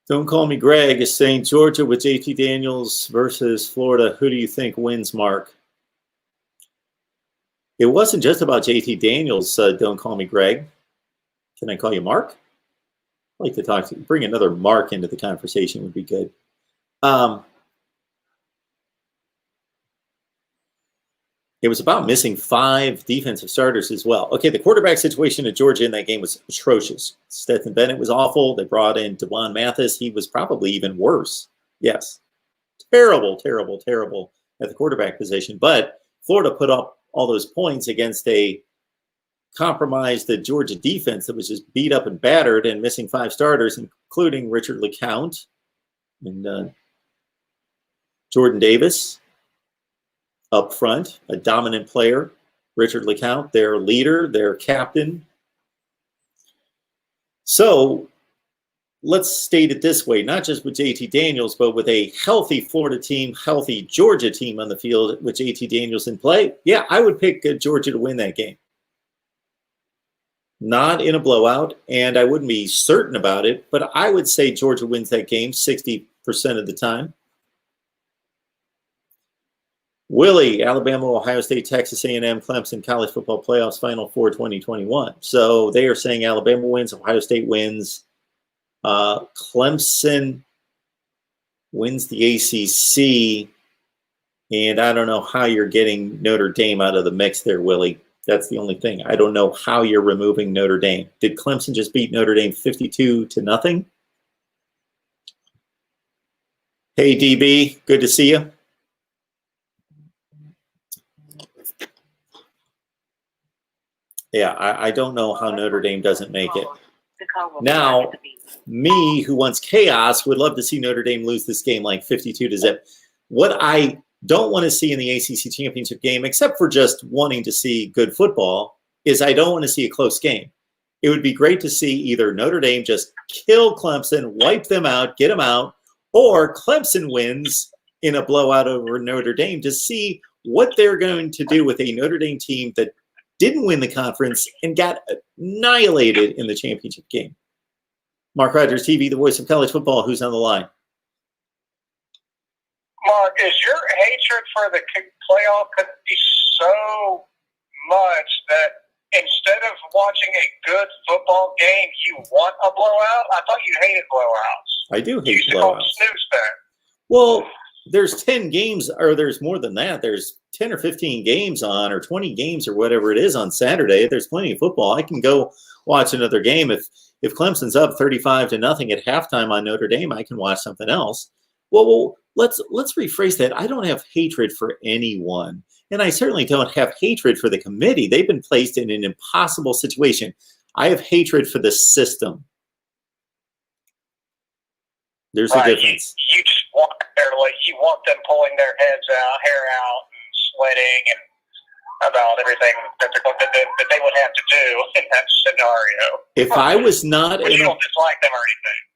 Don't Call Me Greg is saying Georgia with JT Daniels versus Florida. Who do you think wins, Mark? It wasn't just about JT Daniels, Don't Call Me Greg. Can I call you Mark? I'd like to talk to you. Bring another Mark into the conversation would be good. It was about missing 5 defensive starters as well. Okay, the quarterback situation at Georgia in that game was atrocious. Stetson Bennett was awful. They brought in DeJuan Mathis. He was probably even worse. Yes. Terrible, terrible, terrible at the quarterback position. But Florida put up all those points against a compromised Georgia defense that was just beat up and battered and missing 5 starters, including Richard LeCounte and Jordan Davis. Up front, a dominant player, Richard LeCounte, their leader, their captain. So let's state it this way, not just with JT Daniels, but with a healthy Florida team, healthy Georgia team on the field with JT Daniels in play. Yeah, I would pick Georgia to win that game. Not in a blowout, and I wouldn't be certain about it, but I would say Georgia wins that game 60% of the time. Willie, Alabama, Ohio State, Texas A&M, Clemson, College Football Playoffs, Final Four 2021. So they are saying Alabama wins, Ohio State wins, Clemson wins the ACC, and I don't know how you're getting Notre Dame out of the mix there, Willie. That's the only thing. I don't know how you're removing Notre Dame. Did Clemson just beat Notre Dame 52-0? Hey, DB, good to see you. Yeah, I don't know how Notre Dame doesn't make it. Now, me, who wants chaos, would love to see Notre Dame lose this game like 52-0. What I don't want to see in the ACC championship game, except for just wanting to see good football, is I don't want to see a close game. It would be great to see either Notre Dame just kill Clemson, wipe them out, get them out, or Clemson wins in a blowout over Notre Dame to see what they're going to do with a Notre Dame team that didn't win the conference and got annihilated in the championship game. MarkRogersTV, the voice of college football. Who's on the line? Mark, is your hatred for the playoff could be so much that instead of watching a good football game, you want a blowout? I thought you hated blowouts. I do hate you used to blowouts. call them snooze then. Well, there's 10 games, or there's more than that. There's 10 or 15 games on, or 20 games, or whatever it is on Saturday. There's plenty of football. I can go watch another game. If Clemson's up 35-0 at halftime on Notre Dame, I can watch something else. Well, let's rephrase that. I don't have hatred for anyone, and I certainly don't have hatred for the committee. They've been placed in an impossible situation. I have hatred for the system. There's a difference. You just want you want them pulling their heads out, hair out, and sweating, and about everything that they would have to do in that scenario. If I was not, you don't dislike them or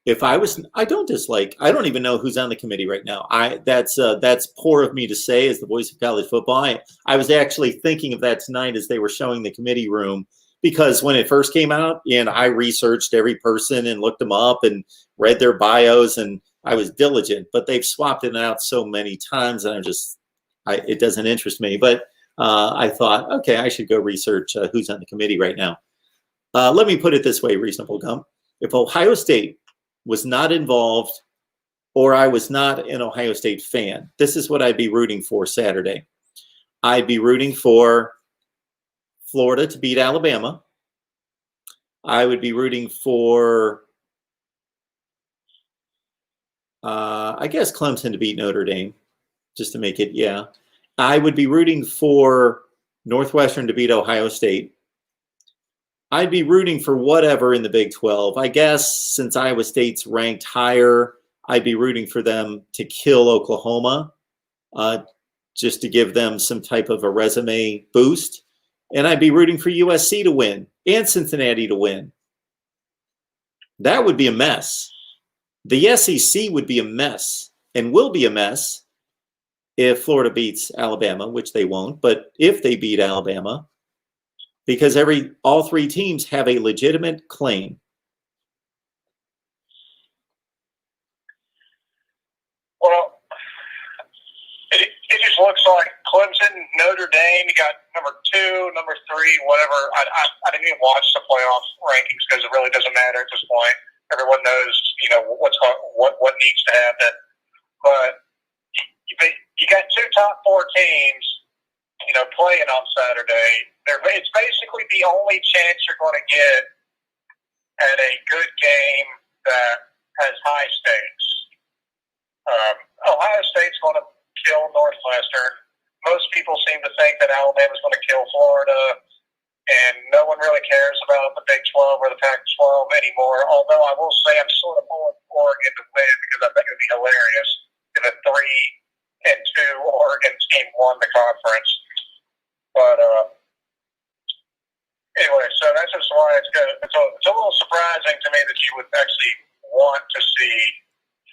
anything. I don't dislike. I don't even know who's on the committee right now. That's poor of me to say as the voice of college football. I was actually thinking of that tonight as they were showing the committee room, because when it first came out, and I researched every person and looked them up and read their bios, and I was diligent, but they've swapped it out so many times, and it doesn't interest me. But I thought, okay, I should go research who's on the committee right now. Let me put it this way, Reasonable Gump. If Ohio State was not involved, or I was not an Ohio State fan, this is what I'd be rooting for Saturday. I'd be rooting for Florida to beat Alabama. I would be rooting for, I guess, Clemson to beat Notre Dame, just to make it, yeah. I would be rooting for Northwestern to beat Ohio State. I'd be rooting for whatever in the Big 12. I guess since Iowa State's ranked higher, I'd be rooting for them to kill Oklahoma, just to give them some type of a resume boost. And I'd be rooting for USC to win and Cincinnati to win. That would be a mess. The SEC would be a mess, and will be a mess if Florida beats Alabama, which they won't, but if they beat Alabama, because all three teams have a legitimate claim. Well, it just looks like Clemson, Notre Dame, you got number 2, number 3, whatever. I didn't even watch the playoff rankings because it really doesn't matter at this point. Everyone knows, what needs to happen. But you got 2 top 4 teams, playing on Saturday. It's basically the only chance you're going to get at a good game that has high stakes. Ohio State's going to kill Northwestern. Most people seem to think that Alabama's going to kill Florida, and no one really cares about the Big 12 or the Pac-12 anymore, although I will say I'm sort of pulling Oregon to win because I think it would be hilarious if a 3-2 Oregon team won the conference. But anyway, so that's just why it's good. It's a little surprising to me that you would actually want to see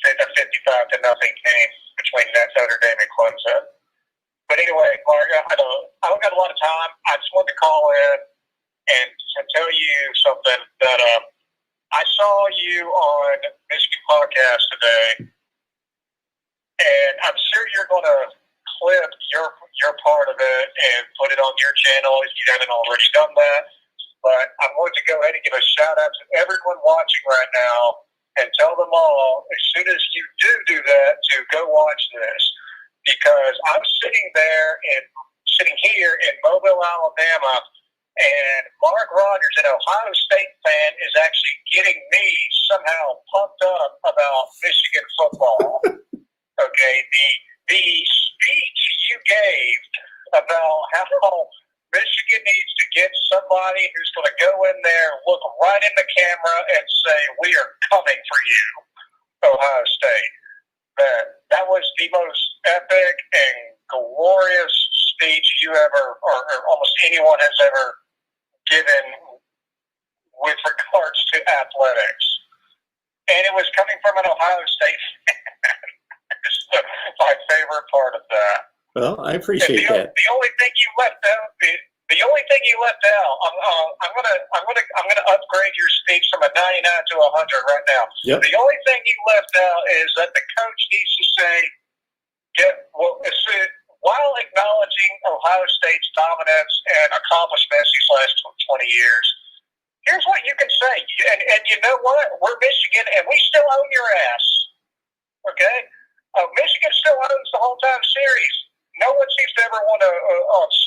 a 55-0 game between Notre Dame and Clemson. But anyway, Mark, I don't got a lot of time. I just wanted to call in and to tell you something that I saw you on Michigan Podcast today, and I'm sure you're going to clip your part of it and put it on your channel if you haven't already done that. But I'm going to go ahead and give a shout out to everyone watching right now and tell them all, as soon as you do that, to go watch this. Because I'm sitting here in Mobile, Alabama, and Mark Rogers, an Ohio State fan, is actually getting me somehow pumped up about Michigan football. Okay, the speech you gave about how Michigan needs to get somebody who's going to go in there, look right in the camera, and say, "We are coming for you, Ohio State." That was the most epic and glorious speech you ever, or almost anyone has ever given with regards to athletics. And it was coming from an Ohio State fan. It's my favorite part of that. Well, I appreciate that. The only thing you left out, I'm gonna upgrade your speech from a 99 to 100 right now. Yep. The only thing you left out is that the coach needs to say, while acknowledging Ohio State's dominance and accomplishments these last 20 years, here's what you can say. And you know what? We're Michigan, and we still own your ass. Okay? Michigan still owns series. No one seems to ever want to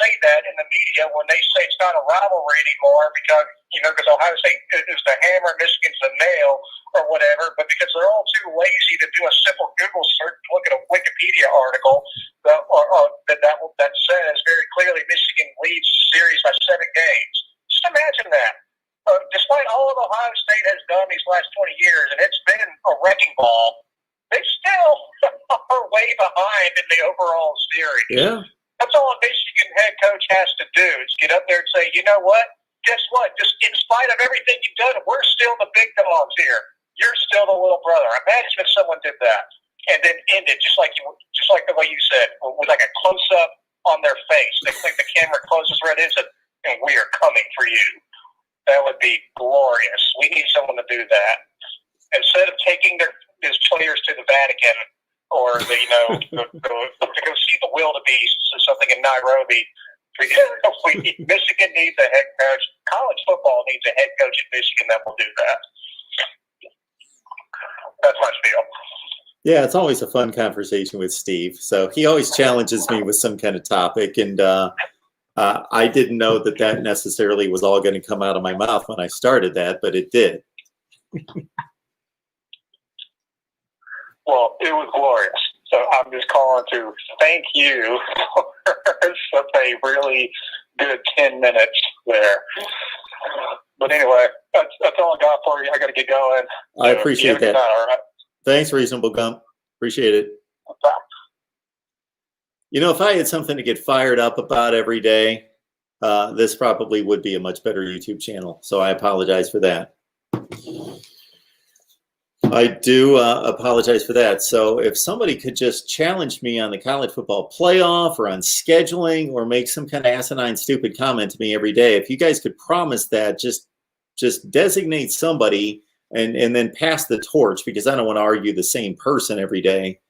say that in the media when they say it's not a rivalry anymore because Ohio State is the hammer, Michigan's the nail, or whatever. But because they're all too lazy to do a simple Google search, look at a Wikipedia article that says very clearly Michigan leads the series by 7 games. Just imagine that. Despite all of Ohio State has done these last 20 years, and it's been a wrecking ball, they still are way behind in the overall series. Yeah. That's all a Michigan head coach has to do is get up there and say, you know what? Guess what? Just in spite of everything you've done, we're still the big dogs here. You're still the little brother. Imagine if someone did that and then end it just like the way you said, with like a close up on their face. They think the camera closes right in and we are coming for you. That would be glorious. We need someone to do that instead of taking his players to the Vatican or to go see the wildebeests or something in Nairobi. Michigan needs a head coach. College football needs a head coach in Michigan that will do that. That's my spiel. Yeah, it's always a fun conversation with Steve. So he always challenges me with some kind of topic, and I didn't know that necessarily was all going to come out of my mouth when I started that, but it did. Well, it was glorious. So I'm just calling to thank you for such a really good 10 minutes there. But anyway, that's all I got for you. I got to get going. I appreciate that. All right. Thanks, Reasonable Gump. Appreciate it. Okay. If I had something to get fired up about every day, this probably would be a much better YouTube channel. So I apologize for that. I do apologize for that. So if somebody could just challenge me on the college football playoff or on scheduling or make some kind of asinine, stupid comment to me every day, if you guys could promise that, just designate somebody and then pass the torch, because I don't want to argue the same person every day.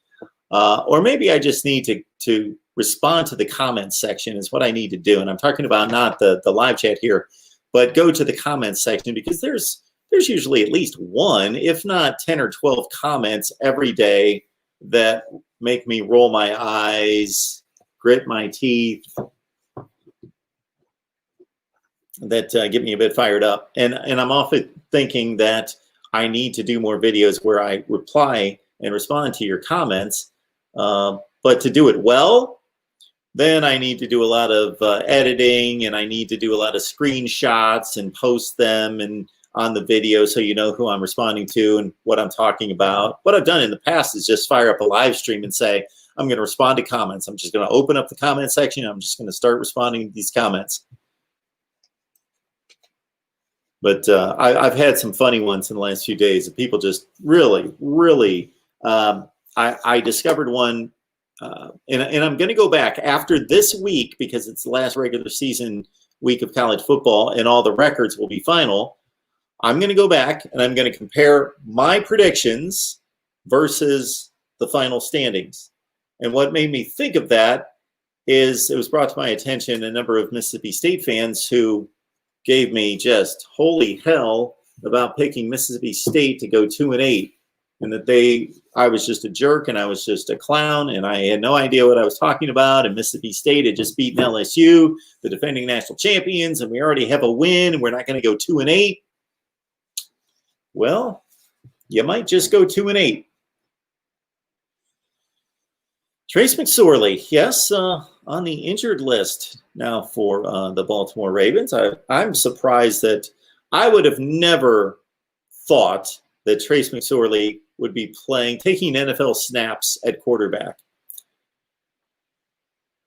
Or maybe I just need to respond to the comments section is what I need to do. And I'm talking about not the live chat here, but go to the comments section, because there's usually at least one, if not 10 or 12 comments every day that make me roll my eyes, grit my teeth, that get me a bit fired up. And I'm often thinking that I need to do more videos where I reply and respond to your comments. But to do it well, then I need to do a lot of editing, and I need to do a lot of screenshots and post them and on the video so you know who I'm responding to and what I'm talking about. What I've done in the past is just fire up a live stream and say, I'm going to respond to comments. I'm just going to open up the comment section. I'm just going to start responding to these comments. But I've had some funny ones in the last few days of people just really, I discovered one, and I'm going to go back after this week because it's the last regular season week of college football and all the records will be final. I'm going to go back and I'm going to compare my predictions versus the final standings. And what made me think of that is it was brought to my attention a number of Mississippi State fans who gave me just holy hell about picking Mississippi State to go 2-8, and that I was just a jerk and I was just a clown and I had no idea what I was talking about. And Mississippi State had just beaten LSU, the defending national champions, and we already have a win and we're not going to go 2-8. Well, you might just go 2-8. Trace McSorley, yes, on the injured list now for the Baltimore Ravens. I'm surprised that I would have never thought that Trace McSorley would be taking NFL snaps at quarterback.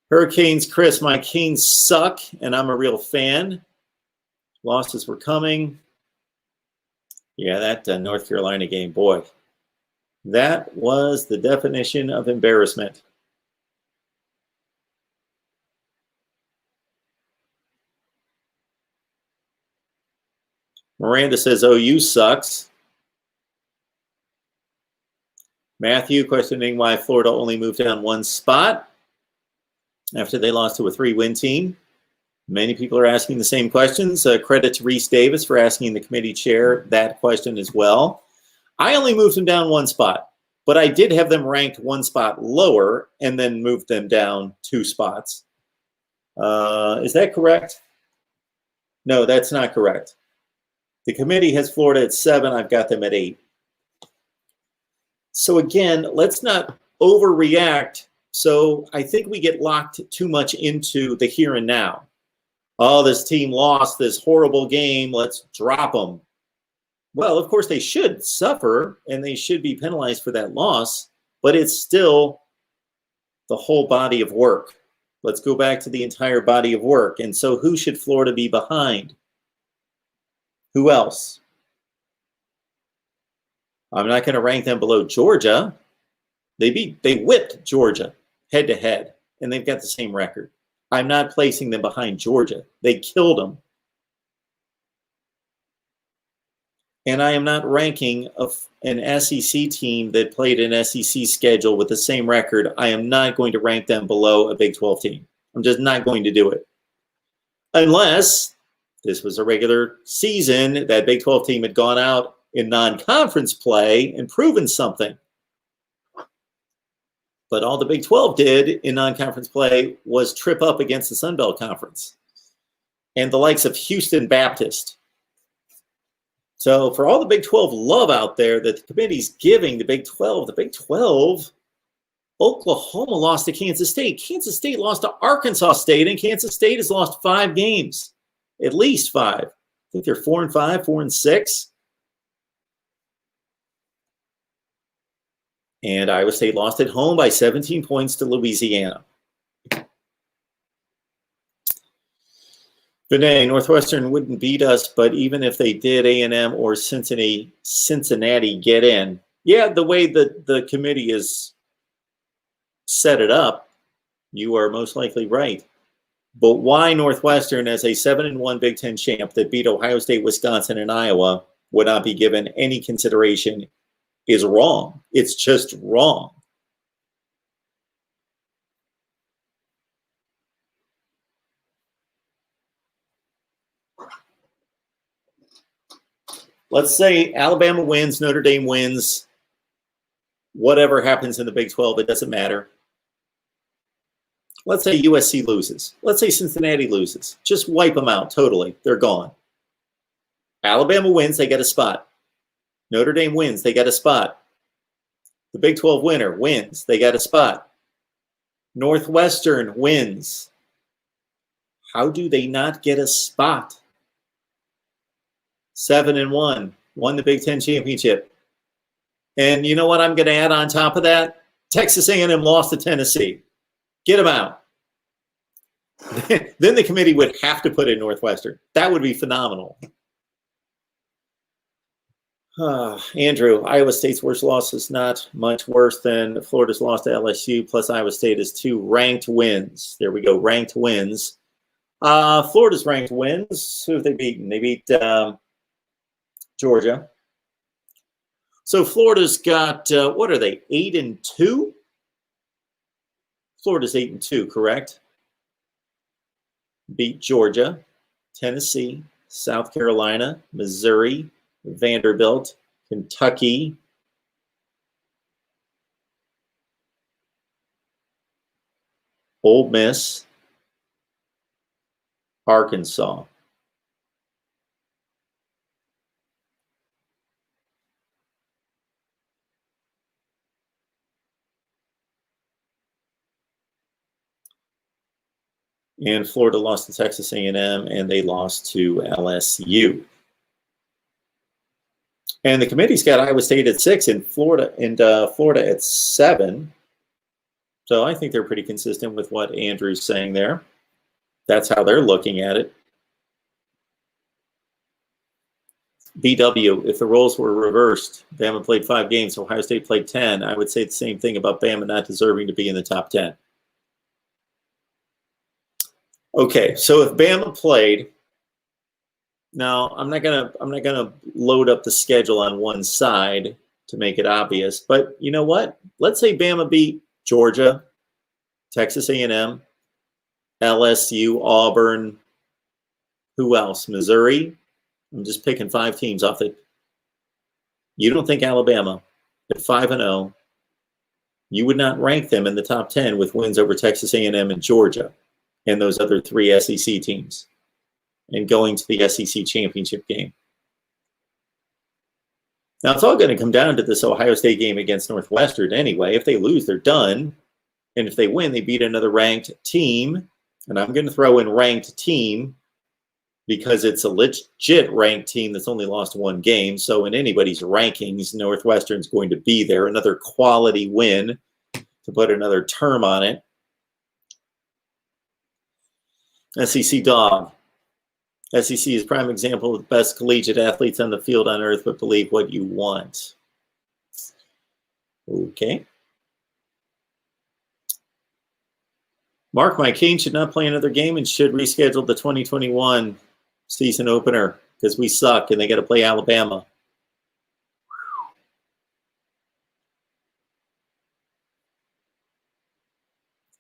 Hurricanes, Chris, my Canes suck, and I'm a real fan. Losses were coming. Yeah, that North Carolina game, boy, that was the definition of embarrassment. Miranda says, OU sucks. Matthew questioning why Florida only moved down one spot after they lost to a 3-win team. Many people are asking the same questions. Credit to Reese Davis for asking the committee chair that question as well. I only moved him down one spot. But I did have them ranked one spot lower and then moved them down 2 spots. Is that correct? No, that's not correct. The committee has Florida at 7. I've got them at 8. So again, let's not overreact. So I think we get locked too much into the here and now. Oh, this team lost this horrible game. Let's drop them. Well, of course, they should suffer and they should be penalized for that loss, but it's still the whole body of work. Let's go back to the entire body of work. And so who should Florida be behind? Who else? I'm not going to rank them below Georgia. They whipped Georgia head to head, and they've got the same record. I'm not placing them behind Georgia. They killed them. And I am not ranking an SEC team that played an SEC schedule with the same record. I am not going to rank them below a Big 12 team. I'm just not going to do it. Unless this was a regular season, that Big 12 team had gone out in non-conference play and proven something. But all the Big 12 did in non-conference play was trip up against the Sun Belt Conference and the likes of Houston Baptist. So for all the Big 12 love out there that the committee's giving the Big 12, Oklahoma lost to Kansas State. Kansas State lost to Arkansas State, and Kansas State has lost 5 games, at least 5. I think they're 4-5, 4-6. And Iowa State lost at home by 17 points to Louisiana. Vinay, Northwestern wouldn't beat us, but even if they did, A&M or Cincinnati get in. Yeah, the way that the committee is set it up, you are most likely right. But why Northwestern, as a 7-1 Big Ten champ that beat Ohio State, Wisconsin, and Iowa, would not be given any consideration is wrong. It's just wrong. Let's say Alabama wins, Notre Dame wins, whatever happens in the Big 12, it doesn't matter. Let's say USC loses. Let's say Cincinnati loses. Just wipe them out totally. They're gone. Alabama wins, they get a spot. Notre Dame wins, they get a spot. The Big 12 winner wins, they got a spot. Northwestern wins. How do they not get a spot? 7-1, won the Big Ten championship. And you know what I'm going to add on top of that? Texas A&M lost to Tennessee. Get them out. Then the committee would have to put in Northwestern. That would be phenomenal. Andrew, Iowa State's worst loss is not much worse than Florida's loss to LSU, plus Iowa State is 2 ranked wins. There we go, ranked wins. Florida's ranked wins. Who have they beaten? They beat Georgia. So Florida's got, what are they, 8-2? Florida's 8-2, correct? Beat Georgia, Tennessee, South Carolina, Missouri, Vanderbilt, Kentucky, Ole Miss, Arkansas. And Florida lost to Texas A&M, and they lost to LSU. And the committee's got Iowa State at 6 and Florida at 7. So I think they're pretty consistent with what Andrew's saying there. That's how they're looking at it. BW, if the roles were reversed, Bama played 5 games, Ohio State played 10, I would say the same thing about Bama not deserving to be in the top 10. Okay, so if Bama played, now I'm not gonna load up the schedule on one side to make it obvious, but you know what? Let's say Bama beat Georgia, Texas A&M, LSU, Auburn, who else? Missouri. I'm just picking 5 teams off the. You don't think Alabama at 5-0 You would not rank them in the top 10 with wins over Texas A&M and Georgia and those other 3 SEC teams and going to the SEC championship game. Now, it's all going to come down to this Ohio State game against Northwestern anyway. If they lose, they're done. And if they win, they beat another ranked team. And I'm going to throw in ranked team because it's a legit ranked team that's only lost 1 game. So in anybody's rankings, Northwestern's going to be there. Another quality win, to put another term on it. SEC dog. SEC is prime example of the best collegiate athletes on the field on earth, but believe what you want. Okay. Mark, my Canes should not play another game and should reschedule the 2021 season opener because we suck and they got to play Alabama.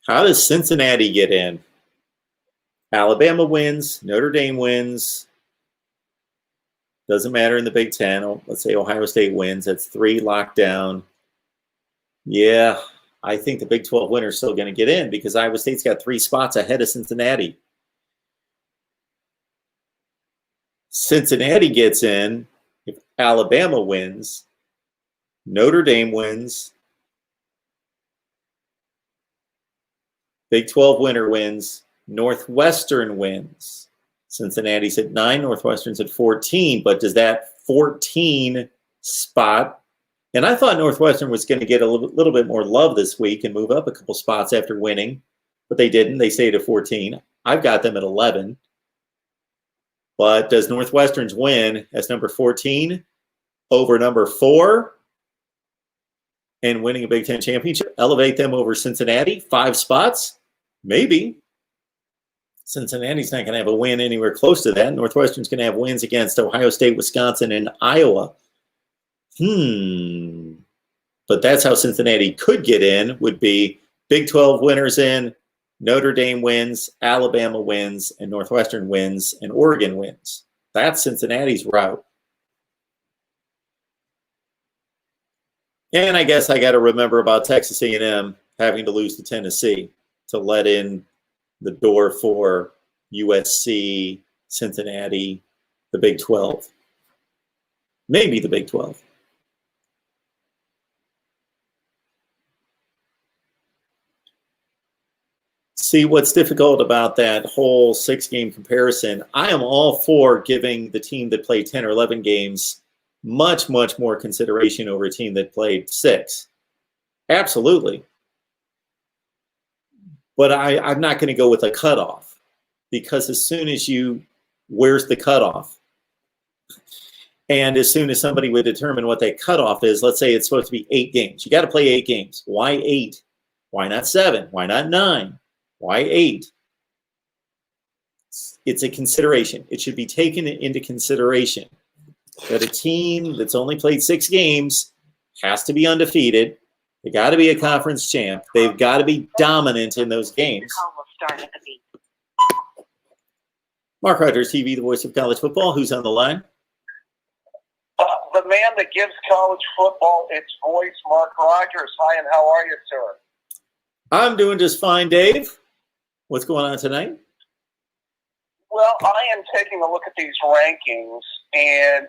How does Cincinnati get in? Alabama wins, Notre Dame wins. Doesn't matter in the Big Ten. Let's say Ohio State wins. That's 3 locked down. Yeah, I think the Big 12 winner is still going to get in because Iowa State's got 3 spots ahead of Cincinnati. Cincinnati gets in if Alabama wins, Notre Dame wins, Big 12 winner wins, Northwestern wins. Cincinnati's at 9, Northwestern's at 14, but does that 14 spot, and I thought Northwestern was going to get a little bit more love this week and move up a couple spots after winning, but they didn't. They stayed at 14. I've got them at 11. But does Northwestern's win as number 14 over number 4 and winning a Big Ten championship elevate them over Cincinnati 5 spots? Maybe. Cincinnati's not going to have a win anywhere close to that. Northwestern's going to have wins against Ohio State, Wisconsin, and Iowa. But that's how Cincinnati could get in, would be Big 12 winners in, Notre Dame wins, Alabama wins, and Northwestern wins, and Oregon wins. That's Cincinnati's route. And I guess I got to remember about Texas A&M having to lose to Tennessee to let in the door for USC, Cincinnati, the Big 12. Maybe the Big 12. See, what's difficult about that whole 6-game comparison, I am all for giving the team that played 10 or 11 games much, much more consideration over a team that played 6. Absolutely. But I'm not going to go with a cutoff because as soon as where's the cutoff? And as soon as somebody would determine what that cutoff is, let's say it's supposed to be 8 games. You got to play 8 games. Why 8? Why not 7? Why not 9? Why 8? It's a consideration. It should be taken into consideration that a team that's only played 6 games has to be undefeated. They got to be a conference champ. They've got to be dominant in those games. MarkRogersTV, the voice of college football. Who's on the line? The man that gives college football its voice, Mark Rogers. Hi, and how are you, sir? I'm doing just fine, Dave. What's going on tonight? Well, I am taking a look at these rankings, and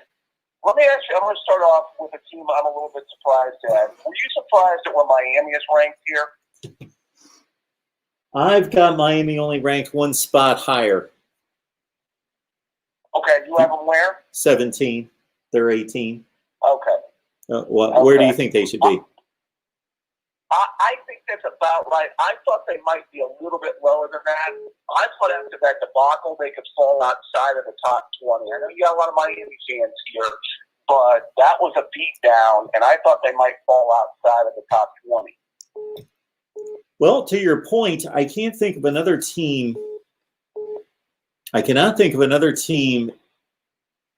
let me ask you, I'm going to start off with a team I'm a little bit surprised at. Were you surprised at where Miami is ranked here? I've got Miami only ranked 1 spot higher. Okay, you have them where? 17. They're 18. Okay. Where do you think they should be? I think that's about right. I thought they might be a little bit lower than that. I thought after that debacle they could fall outside of the top 20. I know you got a lot of Miami fans here, but that was a beatdown, and I thought they might fall outside of the top 20. Well, to your point, I can't think of another team. I cannot think of another team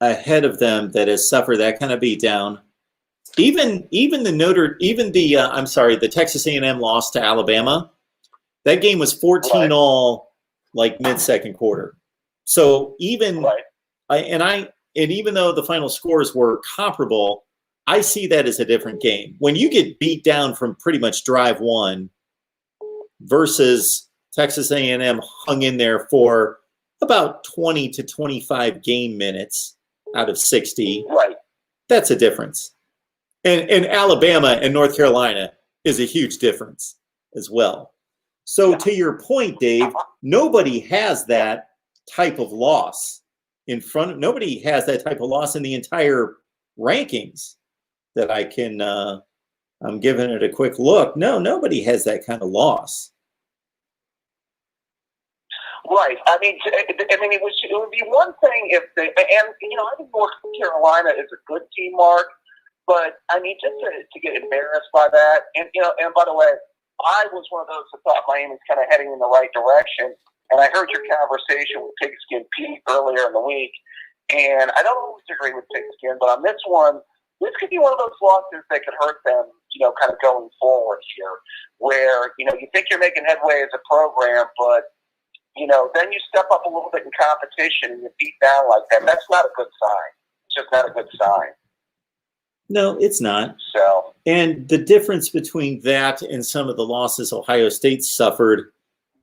ahead of them that has suffered that kind of beatdown. Even the Texas A&M loss to Alabama, that game was 14-all, like mid-second quarter. So even even though the final scores were comparable, I see that as a different game. When you get beat down from pretty much drive one versus Texas A&M hung in there for about 20 to 25 game minutes out of 60, Right. that's a difference. And Alabama and North Carolina is a huge difference as well. So to your point, Dave, nobody has that type of loss nobody has that type of loss in the entire rankings that I can, I'm giving it a quick look. No, nobody has that kind of loss. Right. I mean, it would be one thing if I think North Carolina is a good team, Mark, but I mean, just to get embarrassed by that, and by the way, I was one of those who thought Miami's kind of heading in the right direction, and I heard your conversation with Pigskin Pete earlier in the week, and I don't always agree with Pigskin, but on this one, this could be one of those losses that could hurt them, kind of going forward here, where, you think you're making headway as a program, but then you step up a little bit in competition and you beat down like that. That's not a good sign. It's just not a good sign. No, it's not. So, and the difference between that and some of the losses Ohio State suffered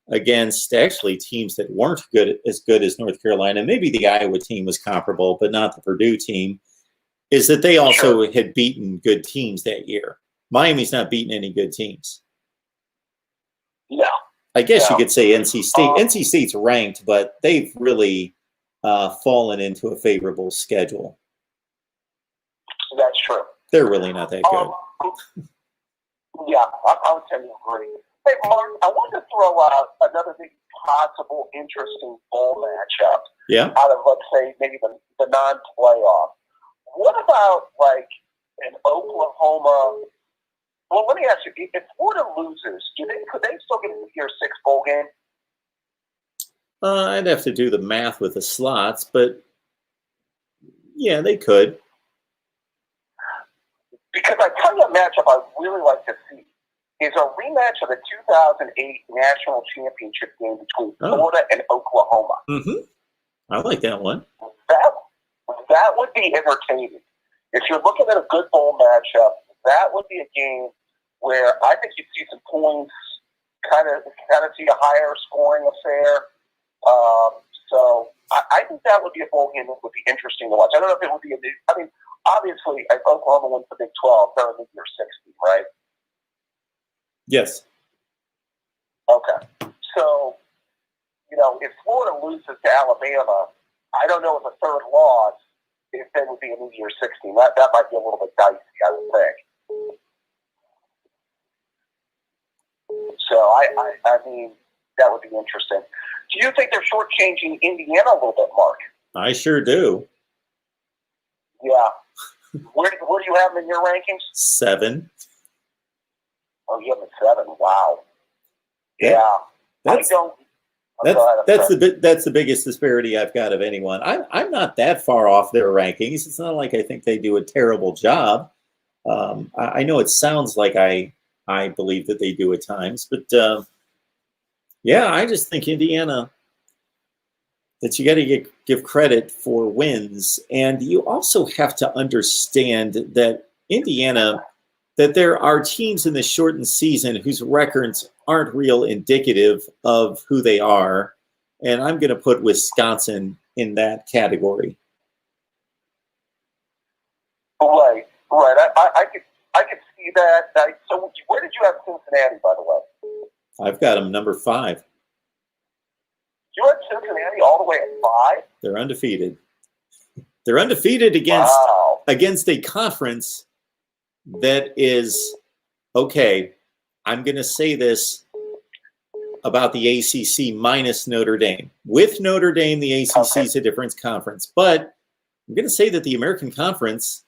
against actually teams that weren't as good as North Carolina, maybe the Iowa team was comparable, but not the Purdue team, is that they also had beaten good teams that year. Miami's not beaten any good teams. No. I guess you could say NC State. NC State's ranked, but they've really fallen into a favorable schedule. That's true. They're really not that good. Yeah, I would tend to agree. Hey, Mark, I wanted to throw out another big possible interesting bowl matchup. Yeah. Out of, let's say, maybe the non-playoff. What about, like, an Oklahoma? Well, let me ask you, if Florida loses, could they still get into your sixth bowl game? I'd have to do the math with the slots, but yeah, they could. Because I tell you a matchup I'd really like to see is a rematch of the 2008 National Championship game between Florida and Oklahoma. Mm-hmm. I like that one. That would be entertaining. If you're looking at a good bowl matchup, that would be a game where I think you'd see some points, kind of see a higher scoring affair. So I think that would be a bowl game that would be interesting to watch. I don't know if it would be obviously, if Oklahoma wins the Big 12, they're in the year 60, right? Yes. Okay. So, if Florida loses to Alabama, I don't know if a third loss, if they would be in the year 60. That might be a little bit dicey, I would think. So, I mean, that would be interesting. Do you think they're shortchanging Indiana a little bit, Mark? I sure do. Yeah. Where do you have them in your rankings? 7. Oh, you have them at 7. Wow. Yeah. That's the biggest disparity I've got of anyone. I'm not that far off their rankings. It's not like I think they do a terrible job. I know it sounds like I believe that they do at times, but yeah, I just think Indiana, that you got to give credit for wins. And you also have to understand that Indiana, that there are teams in the shortened season whose records aren't real indicative of who they are. And I'm going to put Wisconsin in that category. Right. I could see that. So where did you have Cincinnati, by the way? I've got them number 5. You had Cincinnati all the way at 5? They're undefeated. They're undefeated against a conference that is, okay, I'm going to say this about the ACC minus Notre Dame. With Notre Dame, the ACC is a different conference. But I'm going to say that the American Conference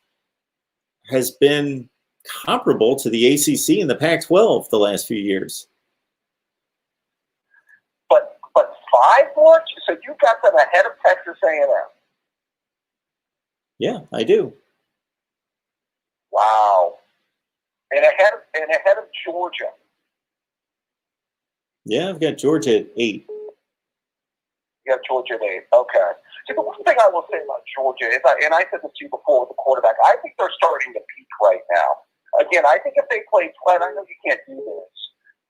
has been comparable to the ACC and the Pac-12 the last few years. But 5 more? So you got them ahead of Texas A&M? Yeah, I do. Wow. And ahead of Georgia. Yeah, I've got Georgia at 8. You got Georgia at 8. Okay. See, the one thing I will say about Georgia is, and I said this to you before with the quarterback, I think they're starting to peak right now. Again, I think if they play, and I know you can't do this,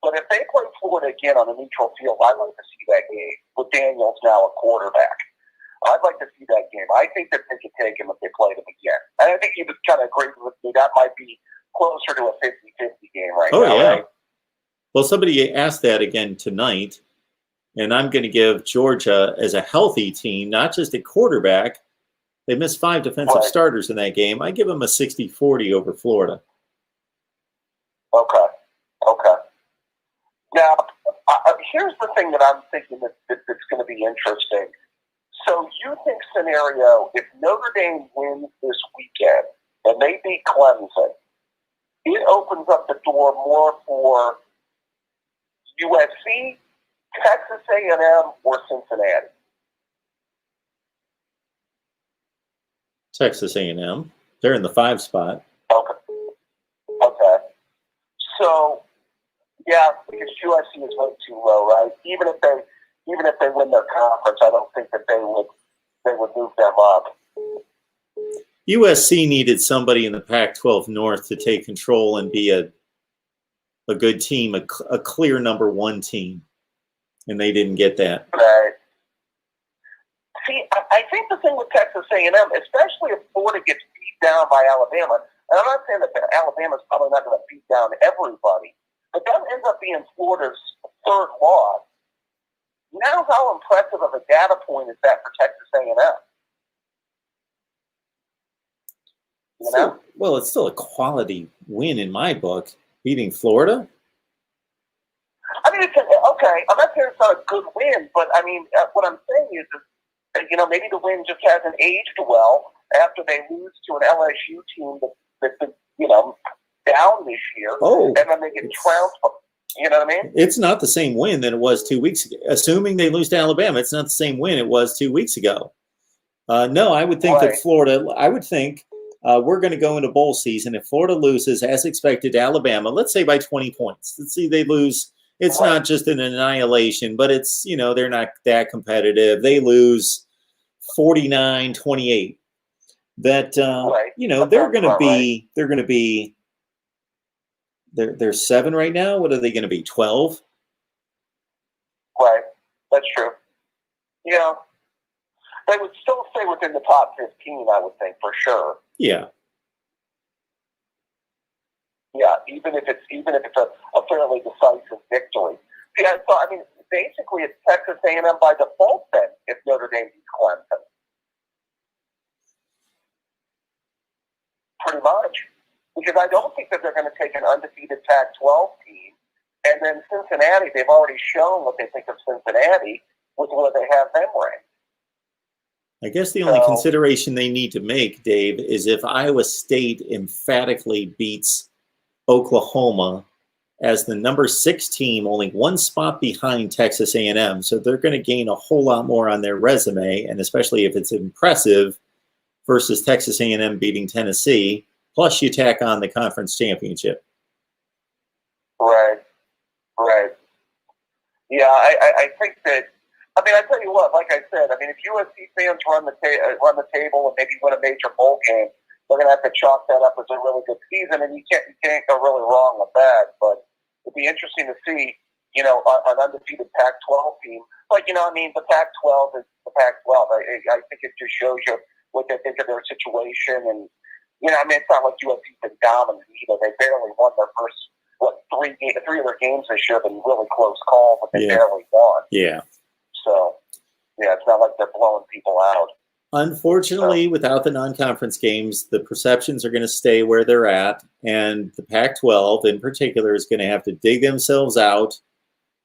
but if they play Florida again on a neutral field, I'd like to see that game with Daniels now a quarterback. I'd like to see that game. I think that they could take him if they played him again. And I think you would kind of agree with me. That might be closer to a 50-50 game right now. Oh, yeah. Right? Well, somebody asked that again tonight, and I'm going to give Georgia as a healthy team, not just at quarterback. They missed 5 defensive starters in that game. I give them a 60-40 over Florida. Okay. Now, here's the thing that I'm thinking that's going to be interesting. So you think scenario, if Notre Dame wins this weekend and they beat Clemson, it opens up the door more for USC, Texas A&M, or Cincinnati? Texas A&M. They're in the 5 spot. Okay. So, yeah, because USC is way too low, right? Even if they win their conference, I don't think that they would move them up. USC needed somebody in the Pac-12 North to take control and be a good team, a clear number 1 team, and they didn't get that. Right. See, I think the thing with Texas A&M, especially if Florida gets beat down by Alabama, and I'm not saying that Alabama's probably not going to beat down everybody, but that ends up being Florida's 3rd loss. Now, how impressive of a data point is that for Texas A&M? You know? Well, it's still a quality win in my book, beating Florida. I mean, okay, I'm not saying it's not a good win, but I mean, what I'm saying is that, maybe the win just hasn't aged well after they lose to an LSU team that's been, down this year, and then they get trounced. You know what I mean? It's not the same win that it was 2 weeks ago. Assuming they lose to Alabama, it's not the same win it was 2 weeks ago. No, I would think that Florida, we're going to go into bowl season. If Florida loses, as expected, to Alabama, let's say by 20 points. Let's see, they lose. It's not just an annihilation, but it's, they're not that competitive. They lose 49-28. That, they're going to be, they're 7 right now. What are they going to be, 12? Right. That's true. Yeah. They would still stay within the top 15, I would think, for sure. Yeah. Yeah, even if it's a fairly decisive victory. Yeah, so I mean, basically, it's Texas A&M by default then if Notre Dame beats Clemson. Pretty much, because I don't think that they're going to take an undefeated Pac-12 team, and then Cincinnati. They've already shown what they think of Cincinnati with where they have them ranked. I guess the only consideration they need to make, Dave, is if Iowa State emphatically beats Oklahoma as the number 6 team, only 1 spot behind Texas A&M. So they're going to gain a whole lot more on their resume, and especially if it's impressive versus Texas A&M beating Tennessee, plus you tack on the conference championship. Right. Yeah, I think that. I mean, I tell you what. Like I said, I mean, if USC fans run the table and maybe win a major bowl game, they're going to have to chalk that up as a really good season, and you can't go really wrong with that. But it'd be interesting to see, an undefeated Pac-12 team. Like, the Pac-12 is the Pac-12. I think it just shows you what they think of their situation, and it's not like USC's been dominant either. They barely won their first 3 of their games this year have been really close calls, but they barely won. Yeah. So, it's not like they're blowing people out. Unfortunately, without the non-conference games, the perceptions are going to stay where they're at, and the Pac-12 in particular is going to have to dig themselves out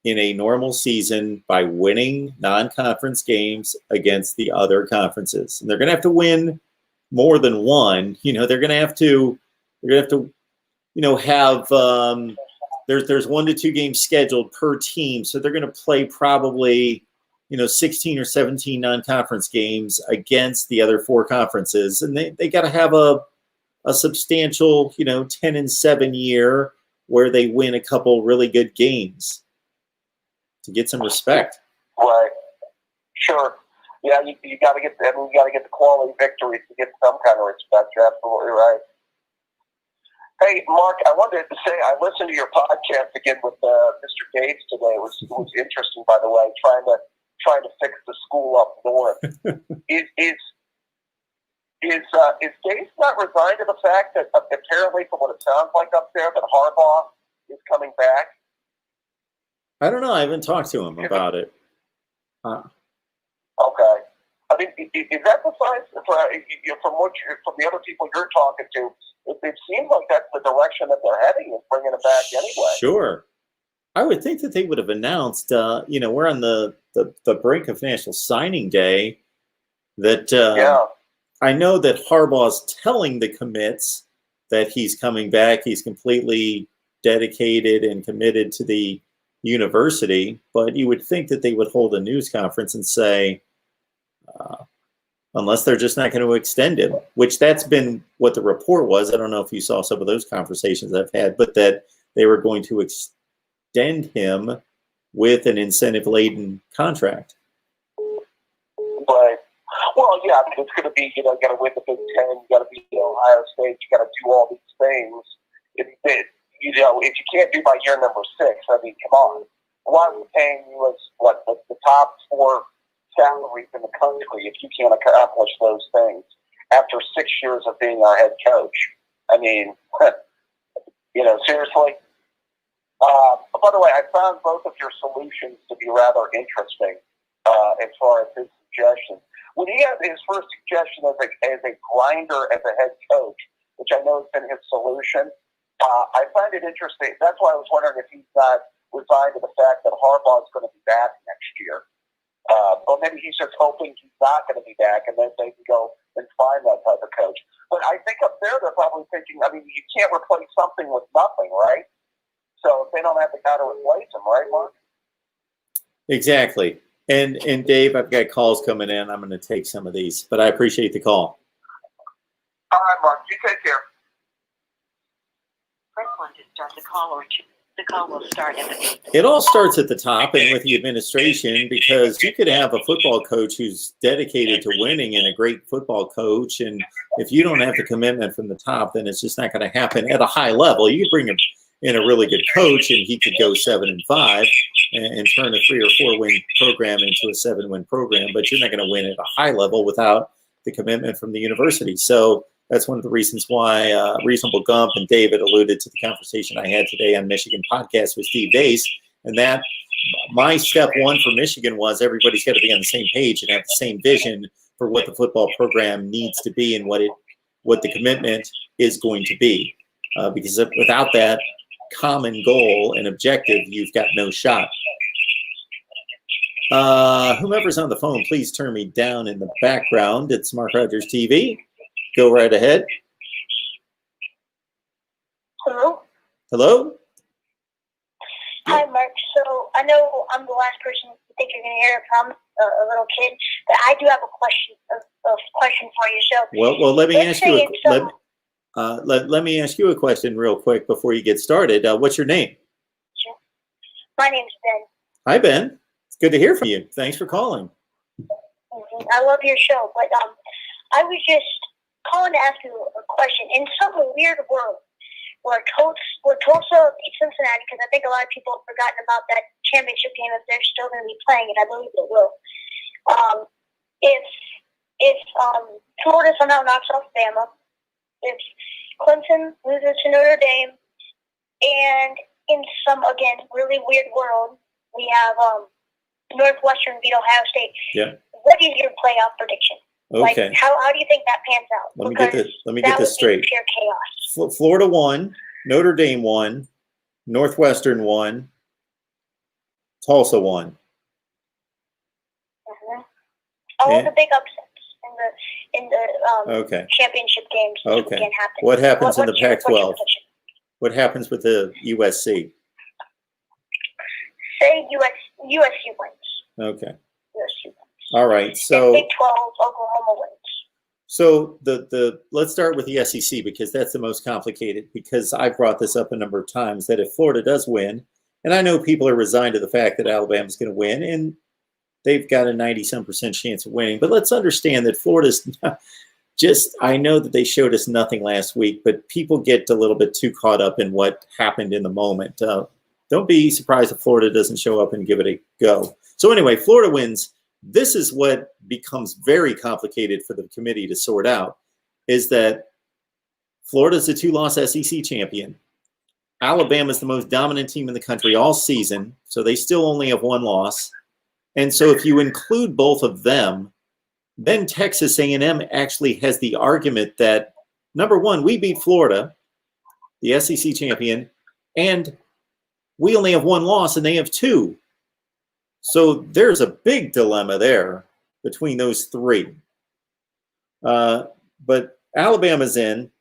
in a normal season by winning non-conference games against the other conferences. And they're going to have to win more than one. They're going to have to have there's 1 to 2 games scheduled per team. So they're going to play probably 16 or 17 non-conference games against the other 4 conferences. And they got to have a substantial, 10-7 year where they win a couple really good games to get some respect. Right. Sure. Yeah, you got to get. I mean, you got to get the quality victories to get some kind of respect. You're absolutely right. Hey, Mark, I wanted to say I listened to your podcast again with Mr. Gates today. It was interesting, by the way, trying to fix the school up north. Is Gates not resigned to the fact that apparently, from what it sounds like up there, that Harbaugh is coming back? I don't know. I haven't talked to him about it. Okay. I mean, is that the sign from the other people you're talking to? It seems like that's the direction that they're heading, is bringing it back anyway. Sure. I would think that they would have announced, we're on the brink of National Signing Day, that I know that Harbaugh's telling the commits that he's coming back. He's completely dedicated and committed to the university, but you would think that they would hold a news conference and say, unless they're just not going to extend him, which that's been what the report was. I don't know if you saw some of those conversations I've had, but that they were going to extend him with an incentive-laden contract. Right. Well, yeah, I mean, it's going to be, you got to win the Big Ten, you got to beat Ohio State, you got to do all these things. If you can't do by year number 6, I mean, come on. Why are we paying you as, the top 4 salaries in the country if you can't accomplish those things after 6 years of being our head coach? I mean, seriously. By the way, I found both of your solutions to be rather interesting as far as his suggestions. When he had his first suggestion as a grinder as a head coach, which I know has been his solution, I find it interesting. That's why I was wondering if he's not resigned to the fact that Harbaugh is going to be back next year. Or maybe he's just hoping he's not going to be back, and then they can go and find that type of coach. But I think up there they're probably thinking, I mean, you can't replace something with nothing, right? So if they don't have the guy to replace him, right, Mark? Exactly. And Dave, I've got calls coming in. I'm going to take some of these, but I appreciate the call. All right, Mark. You take care. Press 1 to start the call, or the call will start at the... It all starts at the top and with the administration, because you could have a football coach who's dedicated to winning and a great football coach, and if you don't have the commitment from the top, then it's just not going to happen at a high level. You could bring in a really good coach, and he could go 7-5 and turn a 3 or 4 win program into a 7-win program, but you're not going to win at a high level without the commitment from the university. So that's one of the reasons why Reasonable Gump and David alluded to the conversation I had today on Michigan Podcast with Steve Dace, and that my step one for Michigan was everybody's got to be on the same page and have the same vision for what the football program needs to be and what the commitment is going to be. Because without that common goal and objective, you've got no shot. Whomever's on the phone, please turn me down in the background. It's Mark Rogers TV. Go right ahead. Hello? Hello? Hi, Mark. So I know I'm the last person you think you're going to hear from, a little kid, but I do have a question for you. So, well, let me ask you. Let me ask you a question real quick before you get started. What's your name? Sure. My name's Ben. Hi, Ben. It's good to hear from you. Thanks for calling. I love your show, but I was just calling to ask you a question. In some weird world where Tulsa beat Cincinnati, because I think a lot of people have forgotten about that championship game if they're still going to be playing it. I believe they will. If Florida somehow knocks off Bama, if Clemson loses to Notre Dame, and in some, again, really weird world, we have Northwestern beat Ohio State. Yeah. What is your playoff prediction? Okay. Like, how do you think that pans out? Let me get this straight. Pure chaos. Florida won, Notre Dame won, Northwestern won, Tulsa won. Mm-hmm. All the big upsets in the championship games can happen. What happens in the Pac-12? What happens with the USC? Say USC wins. Okay. USC wins. All right. So Big 12, Oklahoma wins. So let's start with the SEC, because that's the most complicated, because I've brought this up a number of times that if Florida does win, and I know people are resigned to the fact that Alabama's going to win, and they've got a 90-some% chance of winning. But let's understand that Florida's just, I know that they showed us nothing last week, but people get a little bit too caught up in what happened in the moment. Don't be surprised if Florida doesn't show up and give it a go. So anyway, Florida wins. This is what becomes very complicated for the committee to sort out, is that Florida's a 2-loss SEC champion. Alabama's the most dominant team in the country all season, so they still only have 1 loss. And so if you include both of them, then Texas A&M actually has the argument that, number one, we beat Florida, the SEC champion, and we only have 1 loss and they have 2. So there's a big dilemma there between those 3. But Alabama's in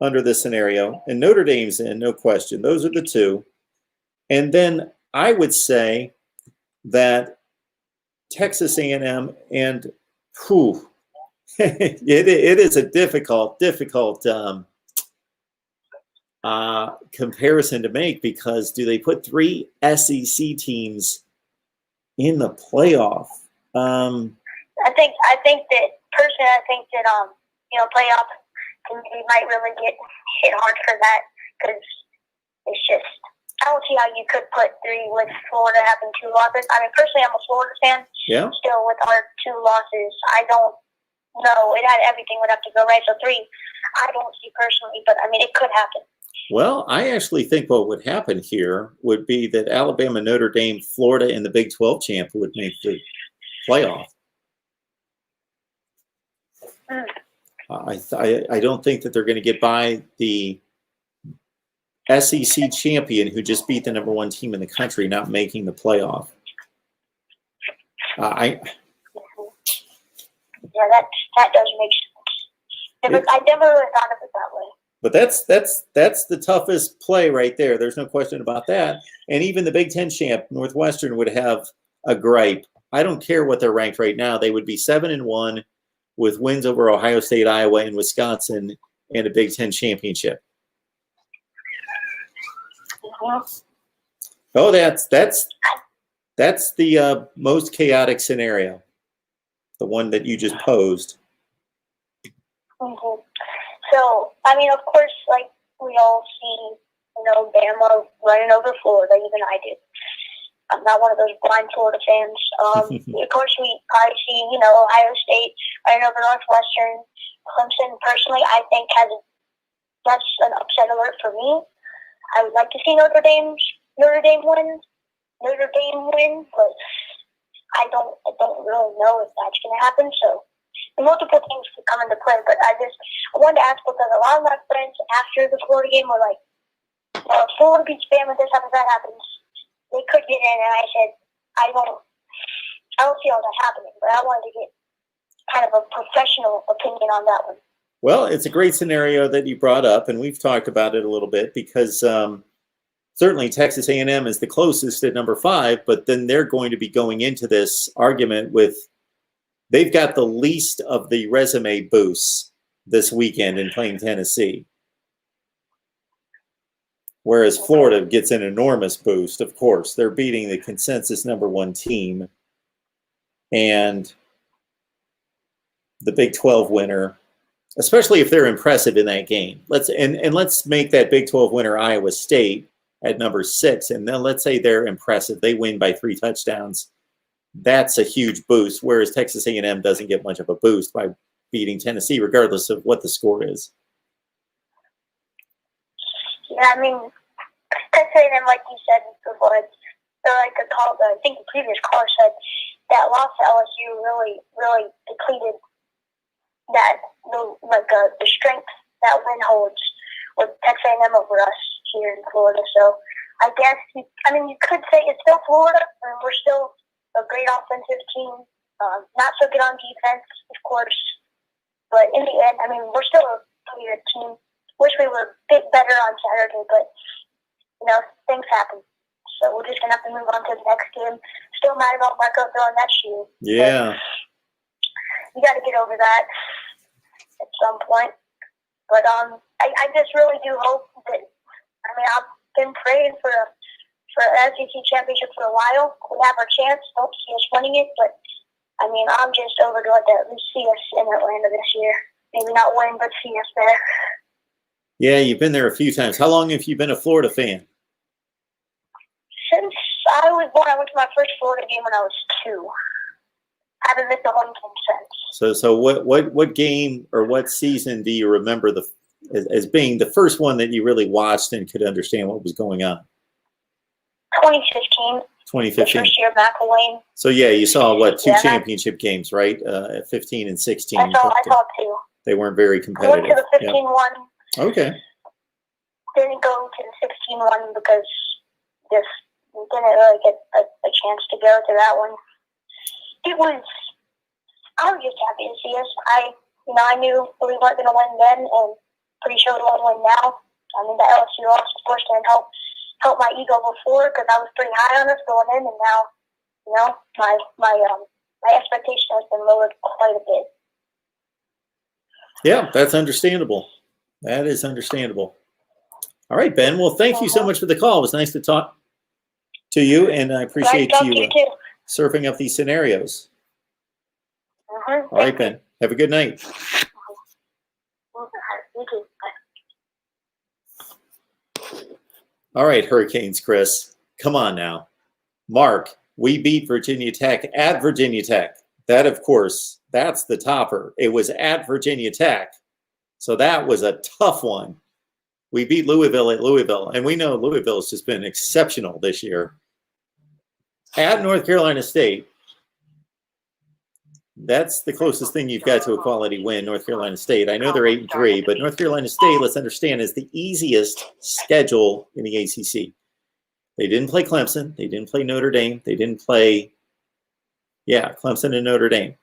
under this scenario, and Notre Dame's in, no question. Those are the 2. And then I would say that Texas A&M and it is a difficult comparison to make, because do they put 3 SEC teams in the playoff? I think that personally, playoff committee might really get hit hard for that, because it's just, I don't see how you could put 3 with Florida having 2 losses. I mean, personally, I'm a Florida fan. Yeah. Still, with our 2 losses, I don't know. Everything would have to go right. So 3, I don't see personally, but I mean, it could happen. Well, I actually think what would happen here would be that Alabama, Notre Dame, Florida, and the Big 12 champ would make the playoff. I don't think that they're going to get by the SEC champion who just beat the number 1 team in the country not making the playoff. Yeah, that does make sense. I never really thought of it that way. But that's the toughest play right there. There's no question about that. And even the Big Ten champ, Northwestern, would have a gripe. I don't care what they're ranked right now. They would be 7-1 with wins over Ohio State, Iowa, and Wisconsin, and a Big Ten championship. Oh, that's the most chaotic scenario, the one that you just posed. Mm-hmm. So, I mean, of course, like we all see, Bama running over Florida. Even I do. I'm not one of those blind Florida fans. Of course, we probably see, Ohio State running over Northwestern. Clemson, personally, I think that's an upset alert for me. I would like to see Notre Dame win, but I don't really know if that's going to happen. So multiple things could come into play. But I wanted to ask, because a lot of my friends after the Florida game were like, if Florida beats Bama, this happens, that happens, they could get in. And I said, I don't see all that happening. But I wanted to get kind of a professional opinion on that one. Well, it's a great scenario that you brought up, and we've talked about it a little bit, because certainly Texas A&M is the closest at number 5, but then they're going to be going into this argument with, they've got the least of the resume boosts this weekend in playing Tennessee. Whereas Florida gets an enormous boost, of course. They're beating the consensus number 1 team and the Big 12 winner, especially if they're impressive in that game. Let's make that Big 12 winner Iowa State at number 6, and then let's say they're impressive. They win by 3 touchdowns. That's a huge boost, whereas Texas A&M doesn't get much of a boost by beating Tennessee, regardless of what the score is. Yeah, I mean, Texas A&M, like you said before, they're like I think the previous caller said that loss to LSU really, really depleted the strength that win holds with Texas A&M over us here in Florida. So I guess you could say it's still Florida, and we're still a great offensive team. Not so good on defense, of course, but in the end, we're still a pretty good team. Wish we were a bit better on Saturday, but things happen. So we're just gonna have to move on to the next game. Still mad about Marco throwing that shoe. Yeah. You got to get over that at some point. But I just really do hope that. I've been praying for a for SEC championship for a while. We have our chance. Don't see us winning it, but I mean, I'm just overjoyed that we see us in Atlanta this year. Maybe not win, but see us there. Yeah, you've been there a few times. How long have you been a Florida fan? Since I was born, I went to my first Florida game when I was 2. I haven't missed a home game since. So what game or what season do you remember as being the first one that you really watched and could understand what was going on? 2015. 2015. The first year of McElwain. So yeah, you saw two Yeah, championship games, right? 15 and 16. I saw 2. They weren't very I competitive. went to the 15 one. Okay. Didn't go to the 16 one because just didn't really get a chance to go to that one. I was just happy to see us. I knew we weren't going to win then, and pretty sure we won't win now. I mean, the LSU loss, of course, didn't help my ego before because I was pretty high on us going in, and now, you know, my expectation has been lowered quite a bit. Yeah, that's understandable. That is understandable. All right, Ben. Well, thank you so much for the call. It was nice to talk to you, and I appreciate you surfing up these scenarios. All right, Ben. Have a good night. You too. All right, Hurricanes, Chris. Come on now. Mark, we beat Virginia Tech at Virginia Tech. That, of course, that's the topper. It was at Virginia Tech. So that was a tough one. We beat Louisville at Louisville, and we know Louisville has just been exceptional this year. At North Carolina State, that's the closest thing you've got to a quality win, North Carolina State. I know they're 8-3, but North Carolina State, let's understand, is the easiest schedule in the ACC. They didn't play Clemson. They didn't play Notre Dame. They didn't play, Clemson and Notre Dame.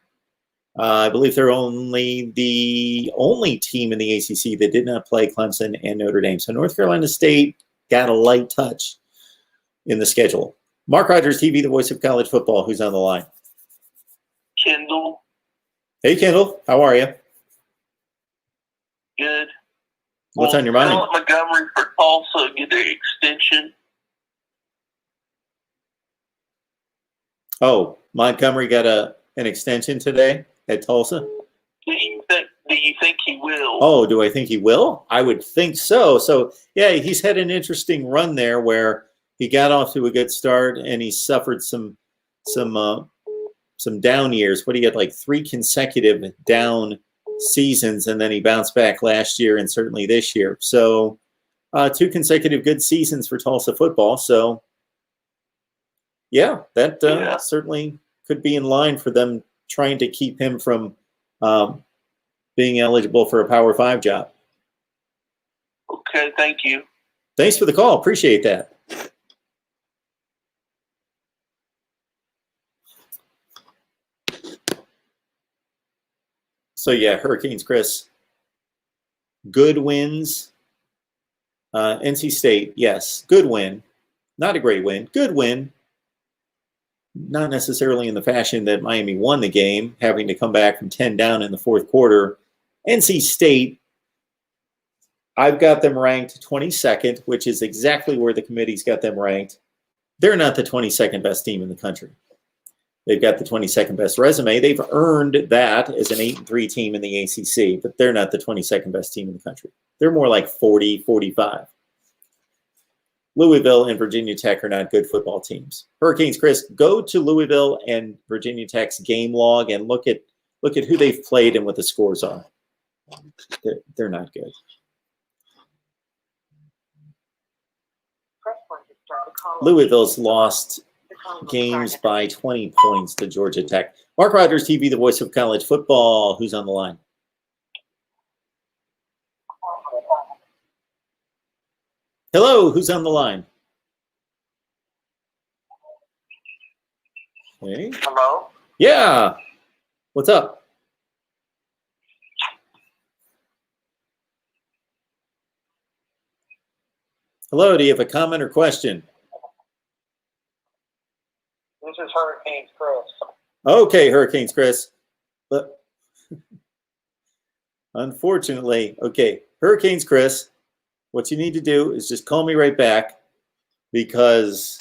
I believe they're the only team in the ACC that did not play Clemson and Notre Dame. So North Carolina State got a light touch in the schedule. MarkRogersTV, the voice of college football. Who's on the line? Kendall. Hey, Kendall. How are you? Good. What's on your mind? Montgomery for Tulsa get an extension. Oh, Montgomery got an extension today at Tulsa? Do you think he will? Oh, do I think he will? I would think so. So, yeah, he's had an interesting run there where he got off to a good start and he suffered some down years. What, he had like 3 consecutive down seasons, and then he bounced back last year and certainly this year. So 2 consecutive good seasons for Tulsa football. So, yeah, that certainly could be in line for them trying to keep him from being eligible for a Power 5 job. Okay, thank you. Thanks for the call. Appreciate that. So, yeah, Hurricanes, Chris. Good wins. NC State, yes, good win. Not a great win. Good win. Not necessarily in the fashion that Miami won the game, having to come back from 10 down in the fourth quarter. NC State, I've got them ranked 22nd, which is exactly where the committee's got them ranked. They're not the 22nd best team in the country. They've got the 22nd best resume. They've earned that as an 8-3 team in the ACC, but they're not the 22nd best team in the country. They're more like 40, 45. Louisville and Virginia Tech are not good football teams. Hurricanes, Chris, go to Louisville and Virginia Tech's game log and look at who they've played and what the scores are. They're not good. Louisville's lost games by 20 points to Georgia Tech. MarkRogersTV, the voice of college football. Who's on the line? Hello, who's on the line? Hey. Hello? Yeah. What's up? Hello, do you have a comment or question? This is Hurricanes Chris. Okay, Hurricanes, Chris. But unfortunately, okay, Hurricanes, Chris, what you need to do is just call me right back. because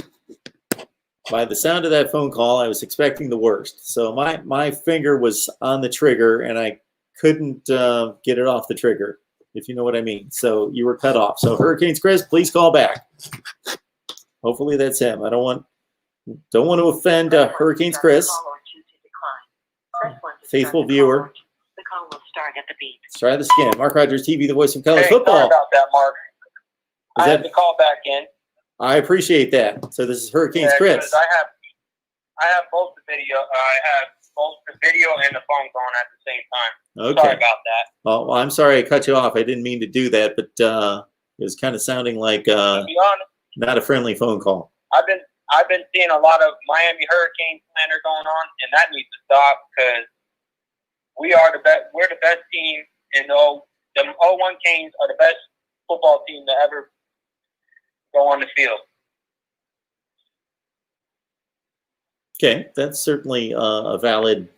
by the sound of that phone call, I was expecting the worst. So my finger was on the trigger, and I couldn't get it off the trigger, if you know what I mean. So you were cut off. So Hurricanes Chris, please call back. Hopefully that's him. I don't want to offend Hurricanes Chris, faithful viewer. The call will start at the beep. Let's try this again. Mark Rogers TV, the voice of college football. Sorry about that, Mark. Is I had that- to call back in. I appreciate that. So this is Hurricanes Yeah, Chris. 'cause I have both the video. I have both the video and the phone going at the same time. Okay. Sorry about that. Well, I'm sorry I cut you off. I didn't mean to do that, but it was kind of sounding like To be honest, not a friendly phone call. I've been seeing a lot of Miami Hurricanes slander going on, and that needs to stop because we are the best. We're the best team, and the 01 Canes are the best football team to ever go on the field. Okay, that's certainly a valid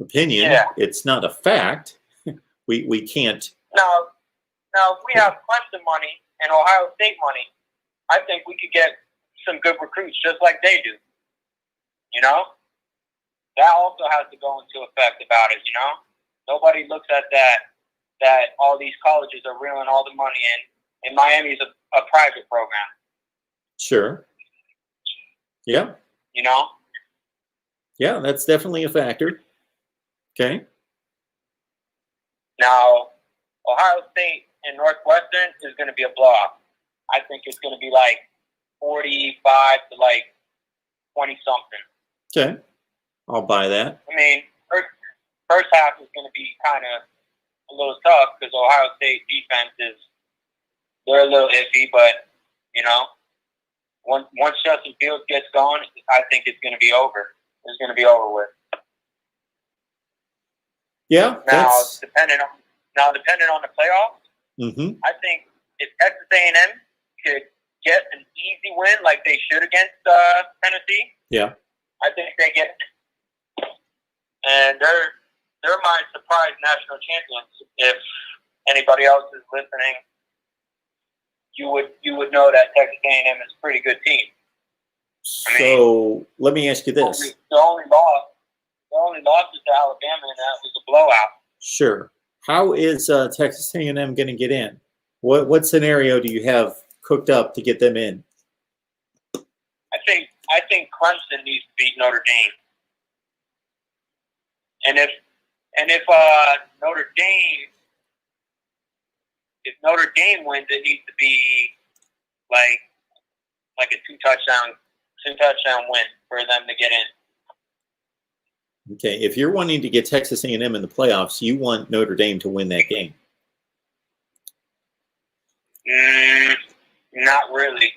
opinion. Yeah. It's not a fact. We can't. Now, if we have Clemson money and Ohio State money, I think we could get some good recruits just like they do. You know? That also has to go into effect about it, you know? Nobody looks at that all these colleges are reeling all the money in, and Miami's a private program, Sure. Yeah. you know? Yeah, that's definitely a factor. Okay. Now, Ohio State and Northwestern is going to be a blowout. I think it's going to be like 45 to like 20-something. Okay. I'll buy that. I mean, first half is going to be kind of a little tough because Ohio State defense they're a little iffy, but, you know, once Justin Fields gets going, I think it's going to be over. It's going to be over with. Yeah. Now, That's, depending on the playoffs, mm-hmm. I think if Texas A&M could get an easy win like they should against Tennessee, Yeah. I think they get it. And they're my surprise national champions. If anybody else is listening, you would know that Texas A&M is a pretty good team. So let me ask you this. The only loss is to Alabama, and that was a blowout. Sure. How is Texas A&M going to get in? What scenario do you have cooked up to get them in? I think Clemson needs to beat Notre Dame. And if Notre Dame wins, it needs to be like a two touchdown win for them to get in. Okay, if you're wanting to get Texas A&M in the playoffs, you want Notre Dame to win that game. Not really.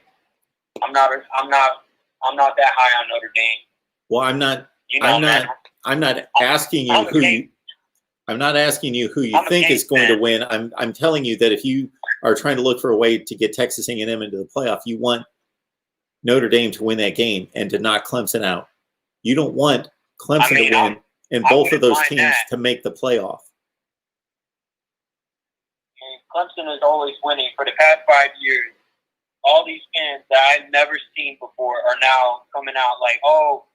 I'm not that high on Notre Dame. Well, I'm not asking you I'm not asking you who you think is going to win. I'm telling you that if you are trying to look for a way to get Texas A&M into the playoff, you want Notre Dame to win that game and to knock Clemson out. You don't want Clemson to win and both of those teams to make the playoff. Clemson is always winning for the past 5 years. All these fans that I've never seen before are now coming out like, oh,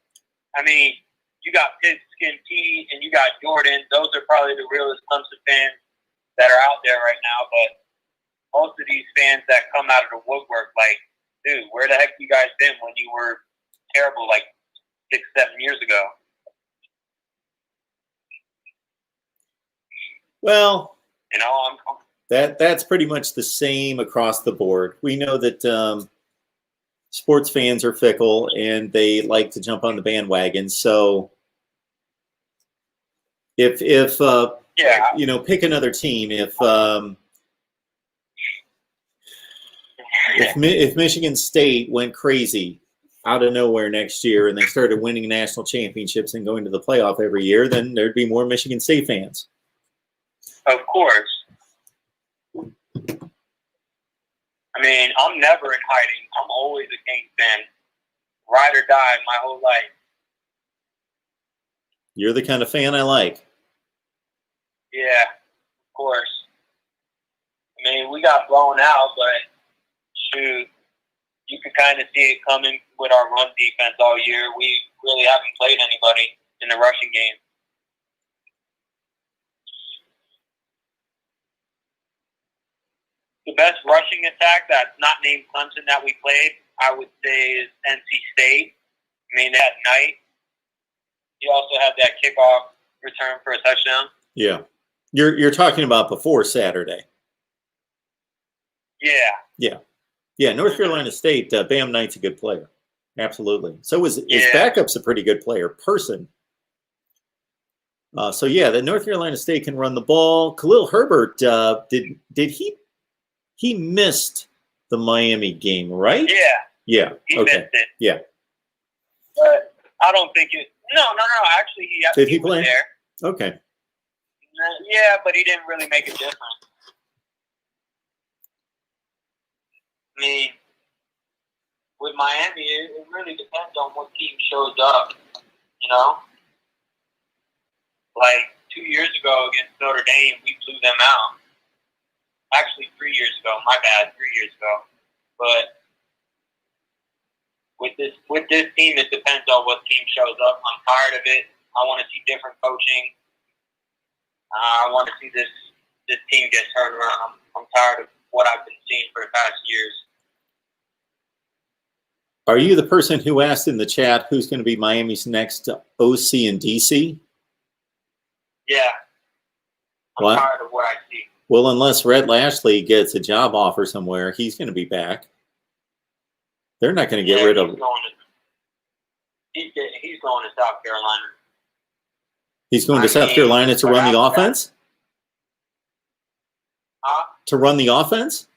I mean, you got Pigskin T and you got Jordan. Those are probably the realest Clemson fans that are out there right now. But most of these fans that come out of the woodwork, like, dude, where the heck you guys been when you were terrible like 6-7 years ago? Well, you know, that's pretty much the same across the board. We know that sports fans are fickle and they like to jump on the bandwagon. So if you know, pick another team. If Michigan State went crazy out of nowhere next year and they started winning national championships and going to the playoff every year, then there'd be more Michigan State fans. Of course. I mean, I'm never in hiding. I'm always a Kings fan. Ride or die my whole life. You're the kind of fan I like. Yeah, of course. I mean, we got blown out, but shoot, you can kind of see it coming with our run defense all year. We really haven't played anybody in the rushing game. The best rushing attack that's not named Clemson that we played, I would say, is NC State. I mean, that night. You also had that kickoff return for a touchdown. Yeah. You're talking about before Saturday. Yeah. Yeah, North Carolina State, Bam Knight's a good player. Absolutely. So his backup's a pretty good player. Person. So, yeah, the North Carolina State can run the ball. Khalil Herbert, did he missed the Miami game, right? Yeah. He Okay. missed it. Yeah. But I don't think it. No. Actually, Did he was play? there. Okay. Yeah, but he didn't really make a difference. I mean, with Miami, it really depends on what team shows up, you know? Like 2 years ago against Notre Dame, we blew them out. Actually, 3 years ago. My bad, 3 years ago. But with this team, it depends on what team shows up. I'm tired of it. I want to see different coaching. I want to see this team get turned around. I'm tired of what I've been seeing for the past years. Are you the person who asked in the chat who's going to be Miami's next OC and DC? Yeah. I'm tired of what I see. Well, unless Rhett Lashley gets a job offer somewhere, he's going to be back. They're not going to get rid of him. He's going to South Carolina. He's going to South Carolina to run the offense? To run the offense?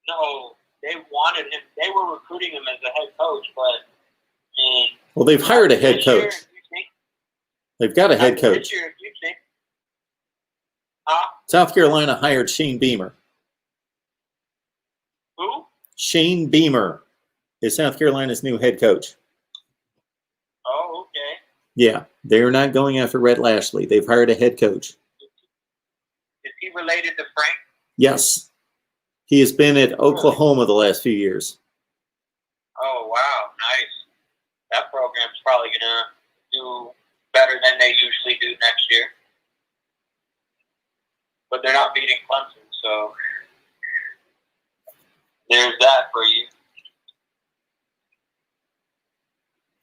No, they wanted him. They were recruiting him as a head coach, but I mean, well, they've hired a head coach. They've got a head coach. South Carolina hired Shane Beamer. Who? Shane Beamer is South Carolina's new head coach. Oh, okay. Yeah, they're not going after Rhett Lashley. They've hired a head coach. Is he related to Frank? Yes. He has been at Oklahoma the last few years. Oh, wow. Nice. That program's probably going to do better than they usually do next year. But they're not beating Clemson, so there's that for you.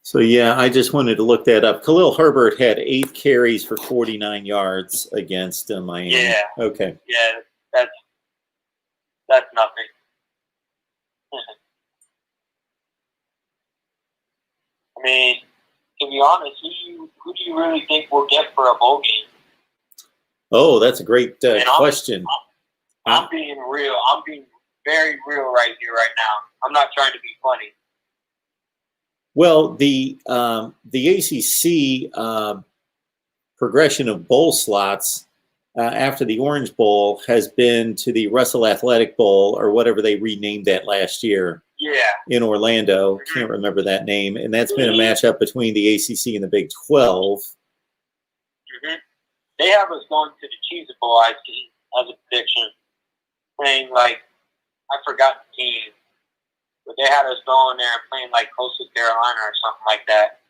So, yeah, I just wanted to look that up. Khalil Herbert had 8 carries for 49 yards against Miami. Yeah. Okay. Yeah, that's nothing. I mean, to be honest, who do you really think we'll get for a bowl game? Oh, that's a great question. I'm being real. I'm being very real right here, right now. I'm not trying to be funny. Well, the ACC progression of bowl slots after the Orange Bowl has been to the Russell Athletic Bowl, or whatever they renamed that last year. Yeah. In Orlando. Mm-hmm. Can't remember that name. And that's been a matchup between the ACC and the Big 12. Mm-hmm. They have us going to the Cheez It Bowl, I see, as a prediction. Playing I forgot the team. But they had us going there and playing Coastal Carolina or something like that.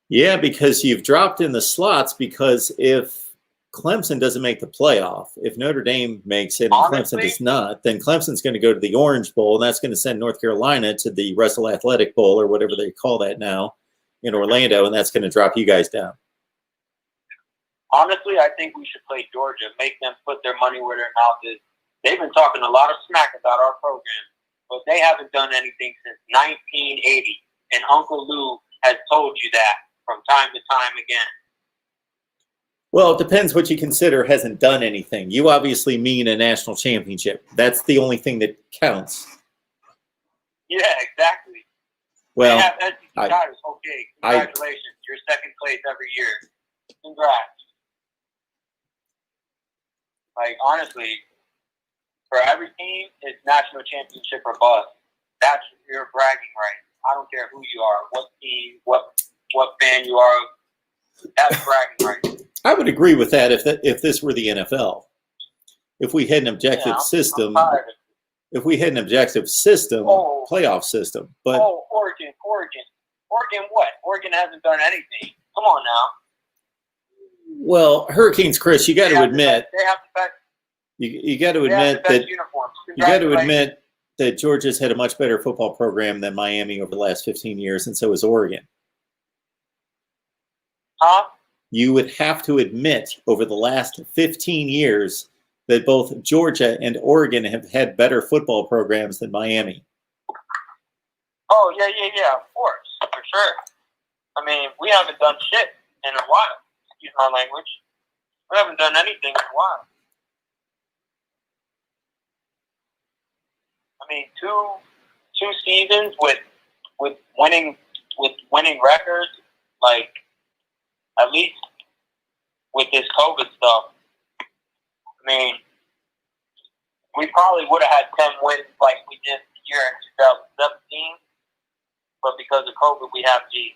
Yeah, because you've dropped in the slots, because if Clemson doesn't make the playoff, if Notre Dame makes it and Clemson does not, then Clemson's going to go to the Orange Bowl, and that's going to send North Carolina to the Russell Athletic Bowl, or whatever they call that now, in Orlando, and that's going to drop you guys down. Honestly, I think we should play Georgia, make them put their money where their mouth is. They've been talking a lot of smack about our program, but they haven't done anything since 1980, and Uncle Lou has told you that from time to time again. Well, it depends what you consider hasn't done anything. You obviously mean a national championship. That's the only thing that counts. Yeah, exactly. Well, they have SEC titles. Okay, congratulations. You're second place every year. Congrats. Honestly, for every team, it's national championship or bust. That's your bragging right. I don't care who you are, what team, what fan you are. That's bragging right. I would agree with that if this were the NFL. If we had an objective system, if we had an objective system, playoff system. But Oregon what? Oregon hasn't done anything. Come on now. Well, Hurricanes, Chris, you got to admit they have the best. You got to admit that uniforms. You got to admit that Georgia's had a much better football program than Miami over the last 15 years, and so has Oregon. Huh? You would have to admit over the last 15 years that both Georgia and Oregon have had better football programs than Miami. Oh, yeah, of course, for sure. I mean, we haven't done shit in a while. Excuse my language. We haven't done anything in a while. I mean, two seasons with winning records, like at least with this COVID stuff. I mean, we probably would have had 10 wins like we did the year in 2017, but because of COVID, we have G.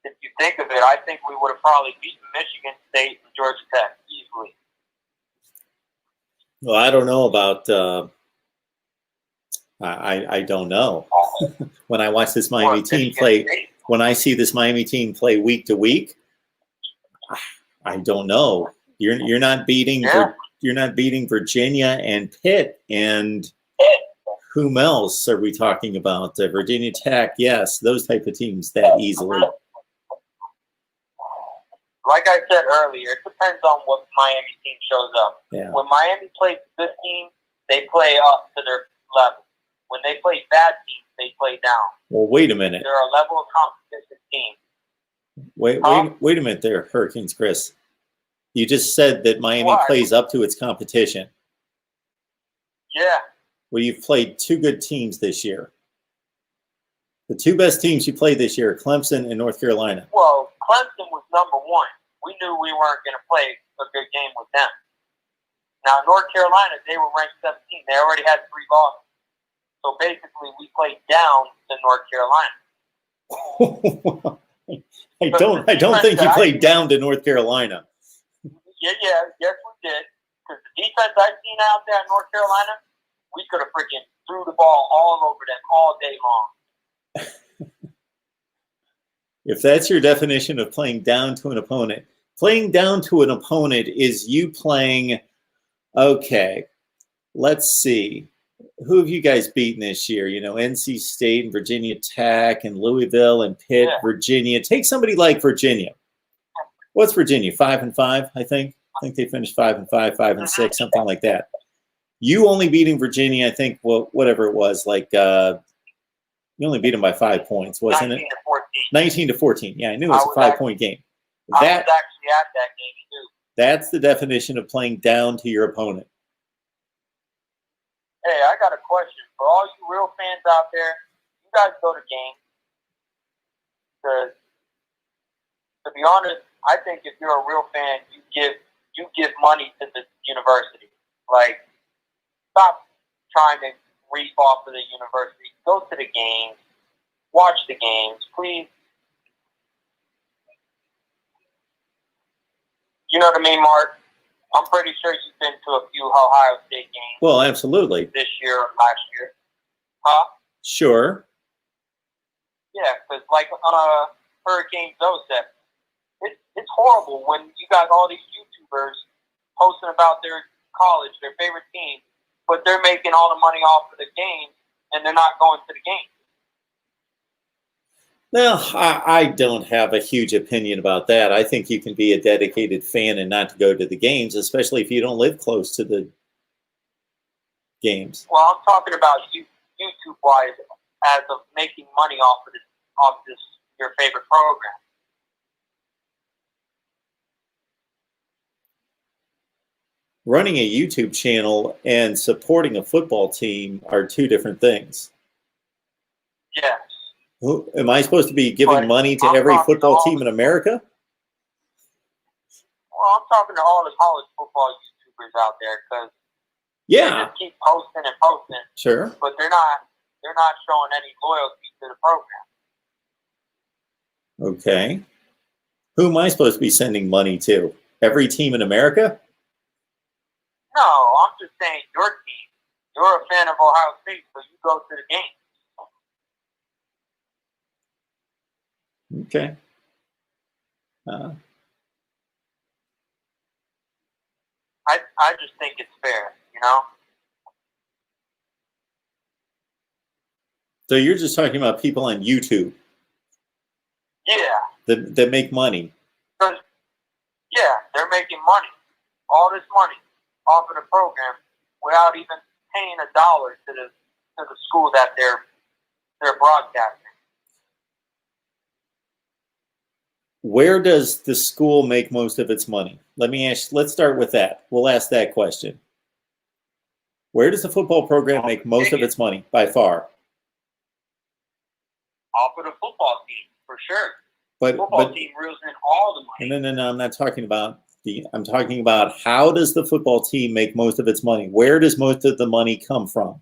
If you think of it, I think we would have probably beaten Michigan State and Georgia Tech easily. Well, I don't know about. I don't know. When I watch this Miami team play, when I see this Miami team play week to week, I don't know. You're not beating you're not beating Virginia and Pitt and whom else are we talking about? Virginia Tech, yes, those type of teams that easily. Like I said earlier, it depends on what Miami team shows up. Yeah. When Miami plays a good team, they play up to their level. When they play bad teams, they play down. Well, wait a minute. They're a level of competition team. Wait a minute there, Hurricanes, Chris. You just said that Miami plays up to its competition. Yeah. Well, you've played two good teams this year. The two best teams you played this year, Clemson and North Carolina. Well, Clemson was number one. We knew we weren't going to play a good game with them. Now, North Carolina, they were ranked 17. They already had 3 losses. So basically, we played down to North Carolina. I don't think you played down to North Carolina. Yes, we did. Because the defense I've seen out there in North Carolina, we could have freaking threw the ball all over them all day long. If that's your definition of playing down to an opponent is you playing, okay, let's see. Who have you guys beaten this year? You know, NC State and Virginia Tech and Louisville and Pitt, Virginia. Take somebody like Virginia. What's Virginia? 5-5, I think. I think they finished 5-5, 5-6, something like that. You only beating Virginia, I think, well, whatever it was, like you only beat them by 5 points, wasn't it? 19-14. Yeah, I knew it was a 5-point game. I was actually at that game too. That's the definition of playing down to your opponent. Hey, I got a question for all you real fans out there. You guys go to games. Because, to be honest, I think if you're a real fan, you give money to the university. Like, stop trying to reap off of the university. Go to the games. Watch the games, please. You know what I mean, Mark? I'm pretty sure you've been to a few Ohio State games. Well, absolutely. This year or last year. Huh? Sure. Yeah, because like Hurricane Joseph, it's horrible when you got all these YouTubers posting about their college, their favorite team, but they're making all the money off of the game, and they're not going to the game. Well, I don't have a huge opinion about that. I think you can be a dedicated fan and not to go to the games, especially if you don't live close to the games. Well, I'm talking about YouTube-wise as of making money off this your favorite program. Running a YouTube channel and supporting a football team are two different things. Yes. Am I supposed to be giving money to every football team in America? Well, I'm talking to all the college football YouTubers out there because they just keep posting and posting. Sure. But they're not showing any loyalty to the program. Okay. Who am I supposed to be sending money to? Every team in America? No, I'm just saying your team. You're a fan of Ohio State, so you go to the game. Okay. I just think it's fair, you know? So you're just talking about people on YouTube Yeah. that make money. Yeah, they're making money. All this money off of the program without even paying $1 to the school that they're broadcasting. Where does the school make most of its money? Let's start with that. We'll ask that question. Where does the football program make most of its money by far? Off of the football team, for sure. But the football team reels in all the money. No, I'm not talking about I'm talking about how does the football team make most of its money? Where does most of the money come from?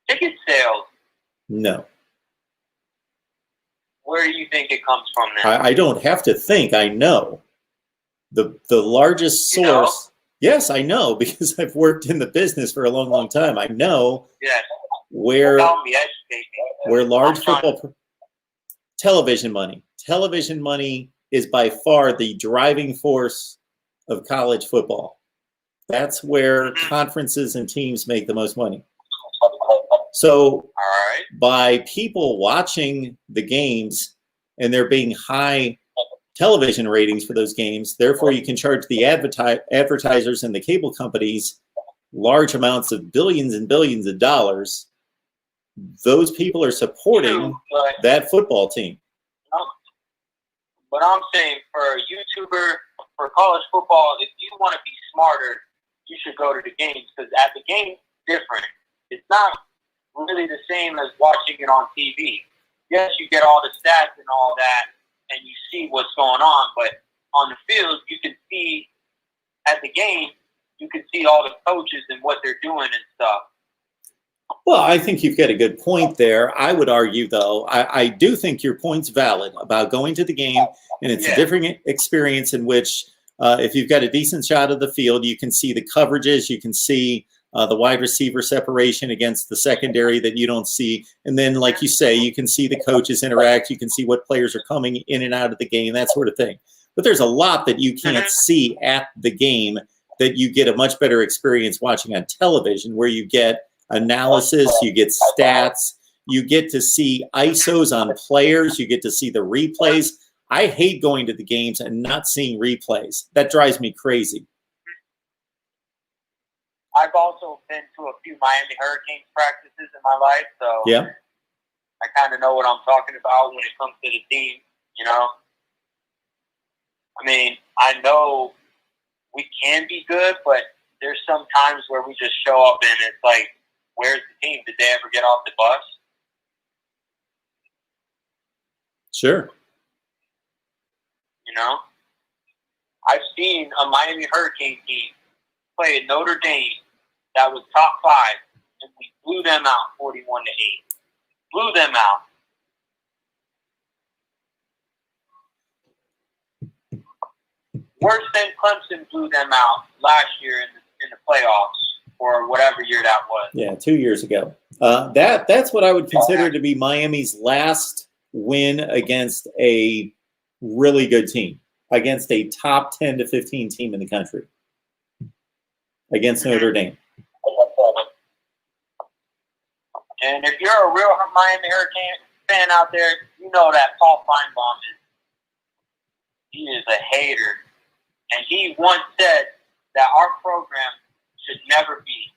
Ticket sales. No. Where do you think it comes from then? I don't have to think. I know. The largest source. You know? Yes, I know, because I've worked in the business for a long, long time. I know where large football television money. Television money is by far the driving force of college football. That's where conferences and teams make the most money. So by people watching the games and there being high television ratings for those games, therefore you can charge the advertisers and the cable companies large amounts of billions and billions of dollars. Those people are supporting that football team. But I'm saying for a YouTuber, for college football, if you want to be smarter, you should go to the games, because at the game, it's different. It's not really the same as watching it on TV. Yes, you get all the stats and all that, and you see what's going on, but on the field, you can see, at the game, you can see all the coaches and what they're doing and stuff. Well, I think you've got a good point there. I would argue, though, I do think your point's valid about going to the game, and it's a different experience in which if you've got a decent shot of the field, you can see the coverages, you can see the wide receiver separation against the secondary that you don't see. And then, like you say, you can see the coaches interact, you can see what players are coming in and out of the game, that sort of thing. But there's a lot that you can't see at the game that you get a much better experience watching on television, where you get analysis, you get stats, you get to see ISOs on players, you get to see the replays. I hate going to the games and not seeing replays. That drives me crazy. I've also been to a few Miami Hurricanes practices in my life, so yeah, I kind of know what I'm talking about when it comes to the team, you know? I mean, I know we can be good, but there's some times where we just show up and it's like, where's the team? Did they ever get off the bus? Sure. You know? I've seen a Miami Hurricane team play at Notre Dame that was top 5, and we blew them out 41-8. Blew them out. Worse than Clemson blew them out last year in the playoffs, or whatever year that was. Yeah, 2 years ago. That's what I would consider to be Miami's last win against a really good team, against a top 10 to 15 team in the country, against Notre Dame. And if you're a real Miami Hurricane fan out there, you know that Paul Feinbaum is a hater. And he once said that our program should never be.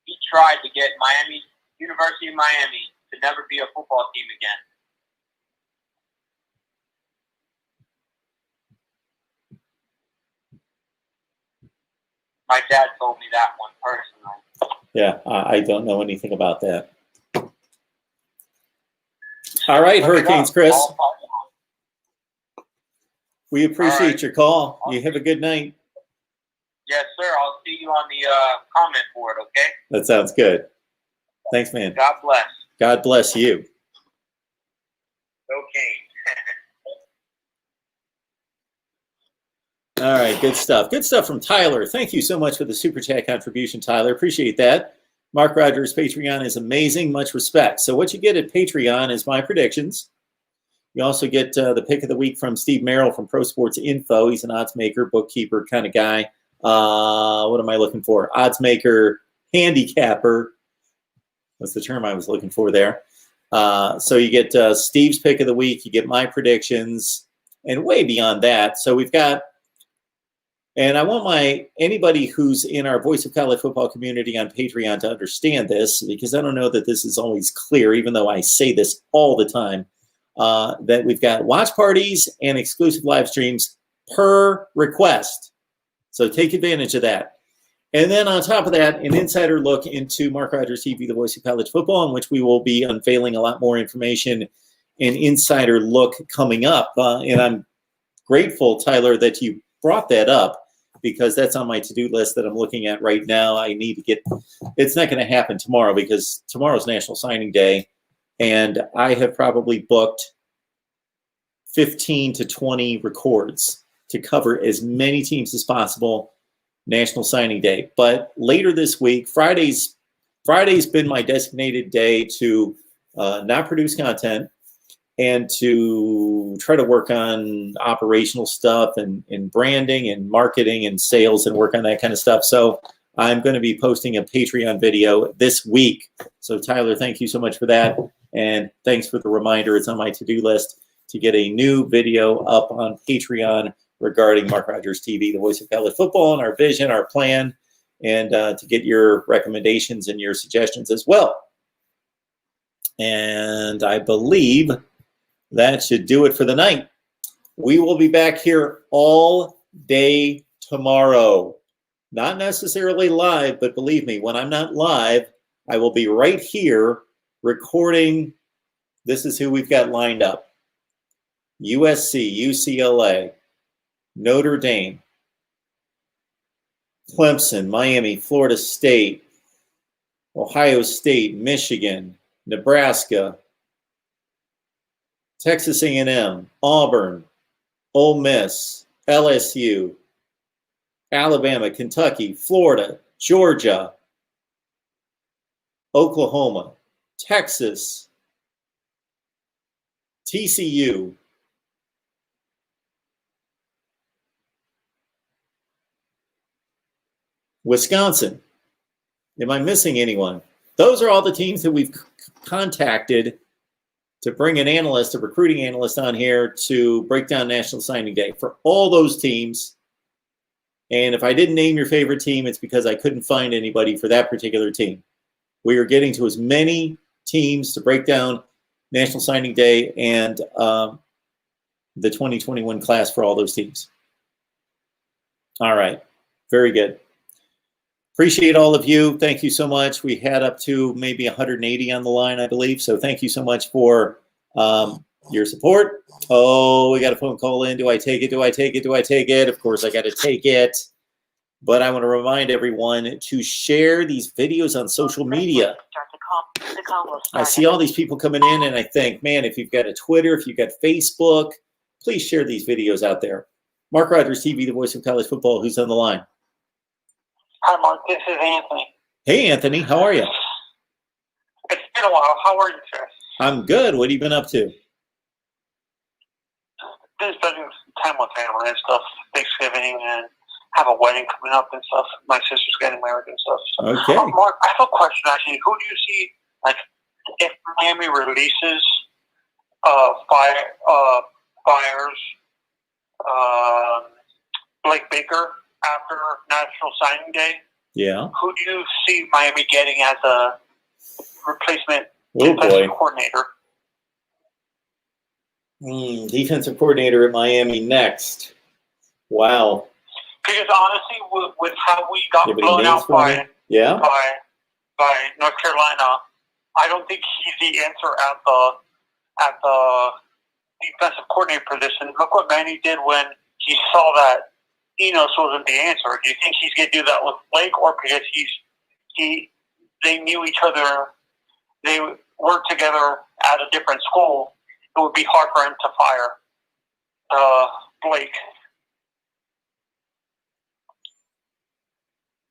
He tried to get University of Miami to never be a football team again. My dad told me that one personally. Yeah, I don't know anything about that. All right, Hurricanes, Chris. We appreciate your call. You have a good night. Yes, sir. I'll see you on the comment board, okay? That sounds good. Thanks, man. God bless. God bless you. Okay. All right, good stuff. Good stuff from Tyler. Thank you so much for the Super Chat contribution, Tyler. Appreciate that. Mark Rogers' Patreon is amazing. Much respect. So what you get at Patreon is my predictions. You also get the pick of the week from Steve Merrill from Pro Sports Info. He's an odds maker, bookkeeper kind of guy. What am I looking for? Odds maker, handicapper. That's the term I was looking for there. So you get Steve's pick of the week. You get my predictions. And way beyond that. So we've got, and I want anybody who's in our Voice of College Football community on Patreon to understand this, because I don't know that this is always clear, even though I say this all the time, that we've got watch parties and exclusive live streams per request. So take advantage of that. And then on top of that, an insider look into Mark Rogers TV, the Voice of College Football, in which we will be unveiling a lot more information, an insider look coming up. And I'm grateful, Tyler, that you brought that up, because that's on my to-do list that I'm looking at right now. I need to get, it's not going to happen tomorrow because tomorrow's National Signing Day. And I have probably booked 15 to 20 records to cover as many teams as possible National Signing Day. But later this week, Friday's been my designated day to not produce content and to try to work on operational stuff and branding and marketing and sales and work on that kind of stuff. So I'm going to be posting a Patreon video this week. So Tyler, thank you so much for that. And thanks for the reminder. It's on my to-do list to get a new video up on Patreon regarding Mark Rogers TV, the Voice of College Football, and our vision, our plan, and to get your recommendations and your suggestions as well. And I believe that should do it for the night. We will be back here all day tomorrow. Not necessarily live, but believe me, when I'm not live, I will be right here recording. This is who we've got lined up. USC, UCLA, Notre Dame, Clemson, Miami, Florida State, Ohio State, Michigan, Nebraska, Texas A&M, Auburn, Ole Miss, LSU, Alabama, Kentucky, Florida, Georgia, Oklahoma, Texas, TCU, Wisconsin. Am I missing anyone? Those are all the teams that we've contacted to bring an analyst, a recruiting analyst on here to break down National Signing Day for all those teams. And if I didn't name your favorite team, it's because I couldn't find anybody for that particular team. We are getting to as many teams to break down National Signing Day and the 2021 class for all those teams. All right. Very good. Appreciate all of you. Thank you so much. We had up to maybe 180 on the line, I believe. So thank you so much for your support. Oh, we got a phone call in. Do I take it? Do I take it? Do I take it? Of course, I got to take it. But I want to remind everyone to share these videos on social media. I see all these people coming in, and I think, man, if you've got a Twitter, if you've got Facebook, please share these videos out there. Mark Rogers TV, the Voice of College Football. Who's on the line? Hi, Mark. This is Anthony. Hey, Anthony. How are you? It's been a while. How are you, sir? I'm good. What have you been up to? Been spending time with family and stuff. Thanksgiving and have a wedding coming up and stuff. My sister's getting married and stuff. So. Okay. Mark, I have a question actually. Who do you see, like, if Miami releases fires Blake Baker after National Signing Day? Yeah. Who do you see Miami getting as a replacement defensive coordinator? Defensive coordinator at Miami next. Wow. Because honestly, with how we got blown out by North Carolina, I don't think he's the answer at the defensive coordinator position. Look what Manny did when he saw that Enos wasn't the answer. Do you think he's going to do that with Blake, or because they knew each other, they worked together at a different school, it would be hard for him to fire Blake?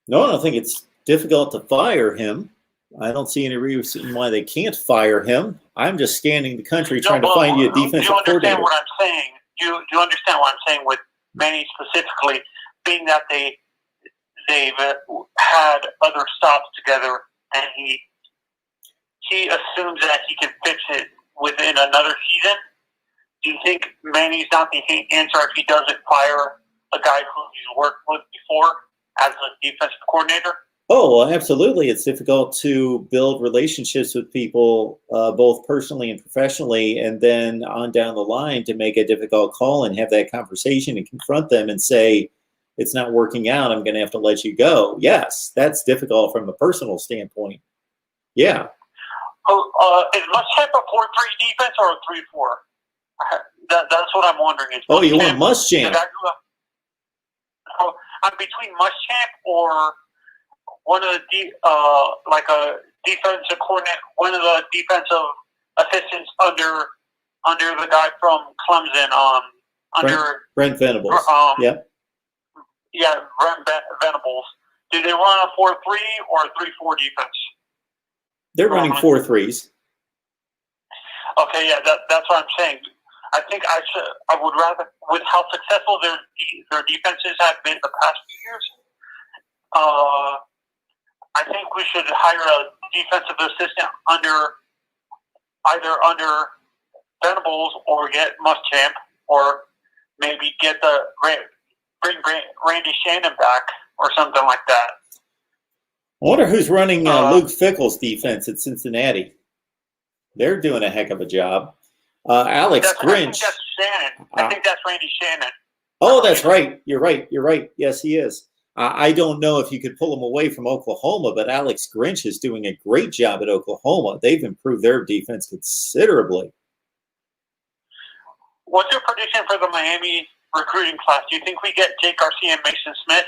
No, I don't think it's difficult to fire him. I don't see any reason why they can't fire him. I'm just scanning the country trying to find you a defensive coordinator. Do you understand what I'm saying? Do you understand what I'm saying with Manny specifically, being that they've had other stops together, and he assumes that he can fix it within another season? Do you think Manny's not the answer if he doesn't fire a guy who he's worked with before as a defensive coordinator? Oh, well, absolutely. It's difficult to build relationships with people, both personally and professionally, and then on down the line to make a difficult call and have that conversation and confront them and say, it's not working out, I'm going to have to let you go. Yes, that's difficult from a personal standpoint. Yeah. Is Muschamp a 4-3 defense or a 3-4? That's what I'm wondering. Oh, you want Muschamp? I'm between Muschamp or one of the like a defensive coordinator, one of the defensive assistants under the guy from Clemson, under Brent Venables. Yep. Yeah, Brent Venables. Do they run a 4-3 or a 3-4 defense? They're running 4-3s. Okay, yeah, that's what I'm saying. I think I would rather, with how successful their defenses have been the past few years, I think we should hire a defensive assistant either under Venables or get Muschamp, or maybe bring Randy Shannon back or something like that. I wonder who's running Luke Fickell's defense at Cincinnati. They're doing a heck of a job. Alex Grinch. I think that's Randy Shannon. Oh, that's right. You're right. Yes, he is. I don't know if you could pull him away from Oklahoma, but Alex Grinch is doing a great job at Oklahoma. They've improved their defense considerably. What's your prediction for the Miami recruiting class? Do you think we get Jake Garcia and Mason Smith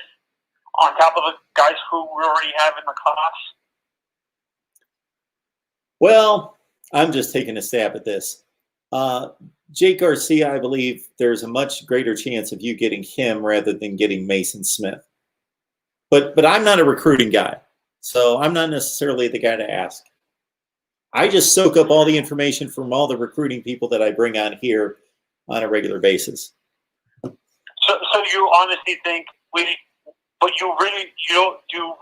on top of the guys who we already have in the class? Well, I'm just taking a stab at this. Jake Garcia, I believe there's a much greater chance of you getting him rather than getting Mason Smith. But I'm not a recruiting guy, so I'm not necessarily the guy to ask. I just soak up all the information from all the recruiting people that I bring on here on a regular basis. So you honestly think you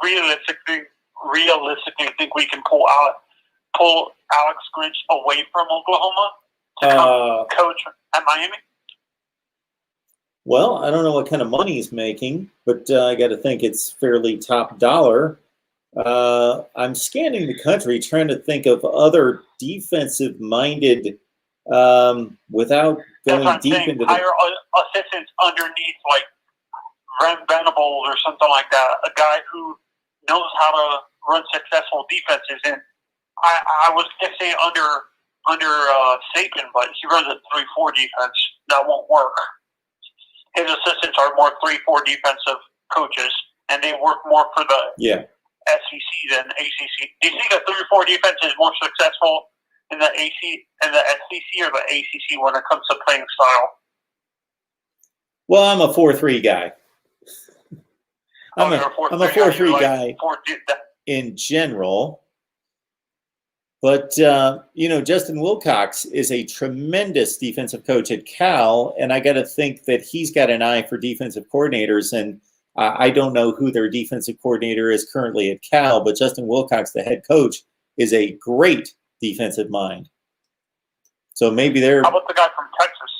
realistically think we can pull Alex Grinch away from Oklahoma to come coach at Miami? Well, I don't know what kind of money he's making, but I got to think it's fairly top dollar. I'm scanning the country trying to think of other defensive-minded without going deep into the... Hire assistants underneath, like Brent Venables or something like that, a guy who knows how to run successful defenses. And I was going to say under Saban, but he runs a 3-4 defense. That won't work. His assistants are more 3-4 defensive coaches, and they work more for the SEC than ACC. Do you think a 3-4 defense is more successful in the SEC or the ACC when it comes to playing style? Well, I'm a 4-3 guy. I'm a 4-3 guy in general. But, Justin Wilcox is a tremendous defensive coach at Cal, and I got to think that he's got an eye for defensive coordinators. And I don't know who their defensive coordinator is currently at Cal, but Justin Wilcox, the head coach, is a great defensive mind. So maybe they're... How about the guy from Texas?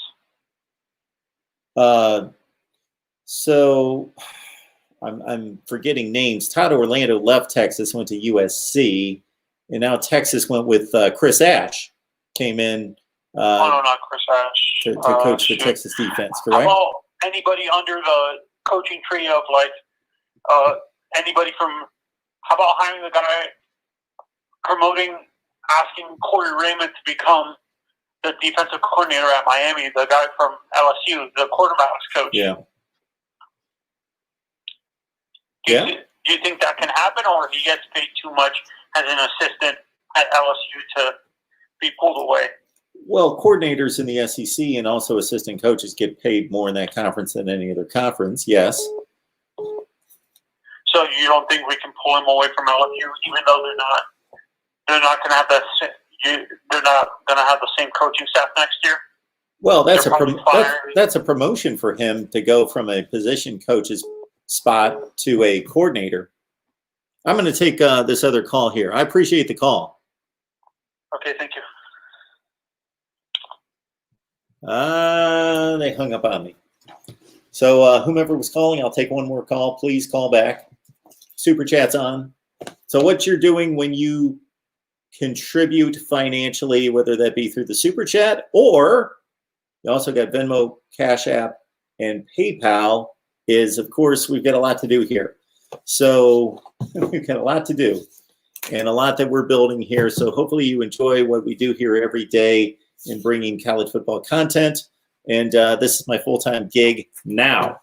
So I'm forgetting names. Todd Orlando left Texas, went to USC. And now Texas went with Chris Ash, came in not Chris Ash. to coach the Texas defense, correct? How about anybody under the coaching tree of anybody from, how about hiring the guy asking Corey Raymond to become the defensive coordinator at Miami, the guy from LSU, the quarterbacks coach? Yeah. Do you think that can happen, or he gets paid too much as an assistant at LSU to be pulled away? Well, coordinators in the SEC and also assistant coaches get paid more in that conference than any other conference, yes. So you don't think we can pull him away from LSU, even though they're not going to have they're not going to have the same coaching staff next year? Well, that's a promotion for him to go from a position coach's spot to a coordinator. I'm going to take this other call here. I appreciate the call. Okay, thank you. They hung up on me. So whomever was calling, I'll take one more call. Please call back. Super Chat's on. So what you're doing when you contribute financially, whether that be through the Super Chat or you also got Venmo, Cash App, and PayPal, is, of course, we've got a lot to do here. So we've got a lot to do and a lot that we're building here. So hopefully you enjoy what we do here every day in bringing college football content. And this is my full-time gig now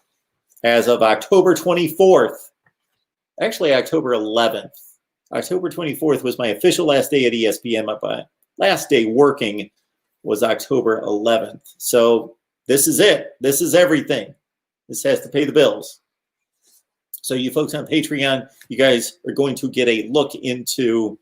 as of October 24th. Actually, October 11th. October 24th was my official last day at ESPN. My last day working was October 11th. So this is it. This is everything. This has to pay the bills. So you folks on Patreon, you guys are going to get a look into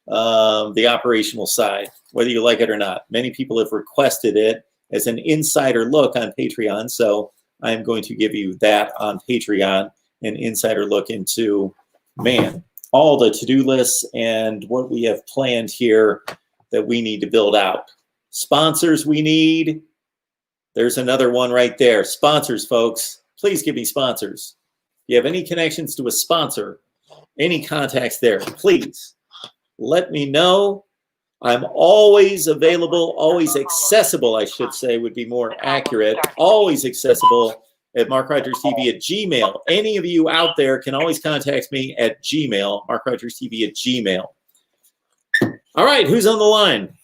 the operational side, whether you like it or not. Many people have requested it as an insider look on Patreon. So I'm going to give you that on Patreon, an insider look into, man, all the to-do lists and what we have planned here that we need to build out. Sponsors we need. There's another one right there. Sponsors, folks. Please give me sponsors. If you have any connections to a sponsor, any contacts there, please let me know. I'm always available, always accessible, I should say, would be more accurate. Always accessible at MarkRogersTV at Gmail. Any of you out there can always contact me at Gmail, MarkRogersTV at Gmail. All right, who's on the line?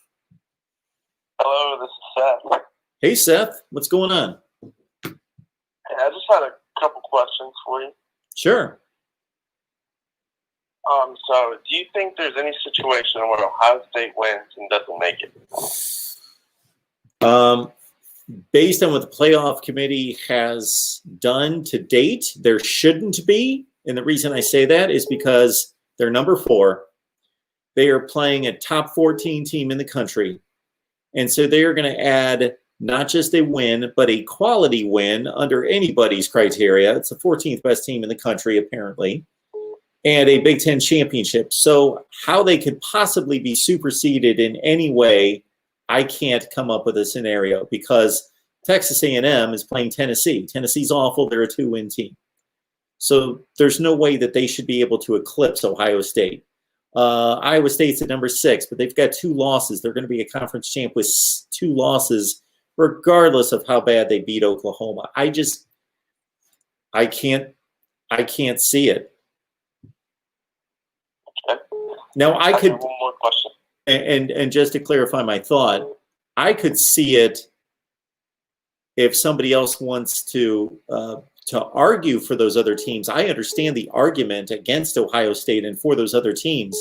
Hello, this is Seth. Hey, Seth, what's going on? Hey, I just had a couple questions for you. Sure. So do you think there's any situation where Ohio State wins and doesn't make it? Based on what the playoff committee has done to date, there shouldn't be. And the reason I say that is because they're number 4. They are playing a top 14 team in the country. And so they are going to add not just a win, but a quality win under anybody's criteria. It's the 14th best team in the country, apparently, and a Big Ten championship. So how they could possibly be superseded in any way, I can't come up with a scenario, because Texas A&M is playing Tennessee. Tennessee's awful. They're a 2-win team. So there's no way that they should be able to eclipse Ohio State. Iowa State's at number 6, but they've got 2 losses. They're going to be a conference champ with 2 losses, regardless of how bad they beat Oklahoma. I can't see it. Okay. Now I could, one more question. And just to clarify my thought, I could see it if somebody else wants to argue for those other teams. I understand the argument against Ohio State and for those other teams,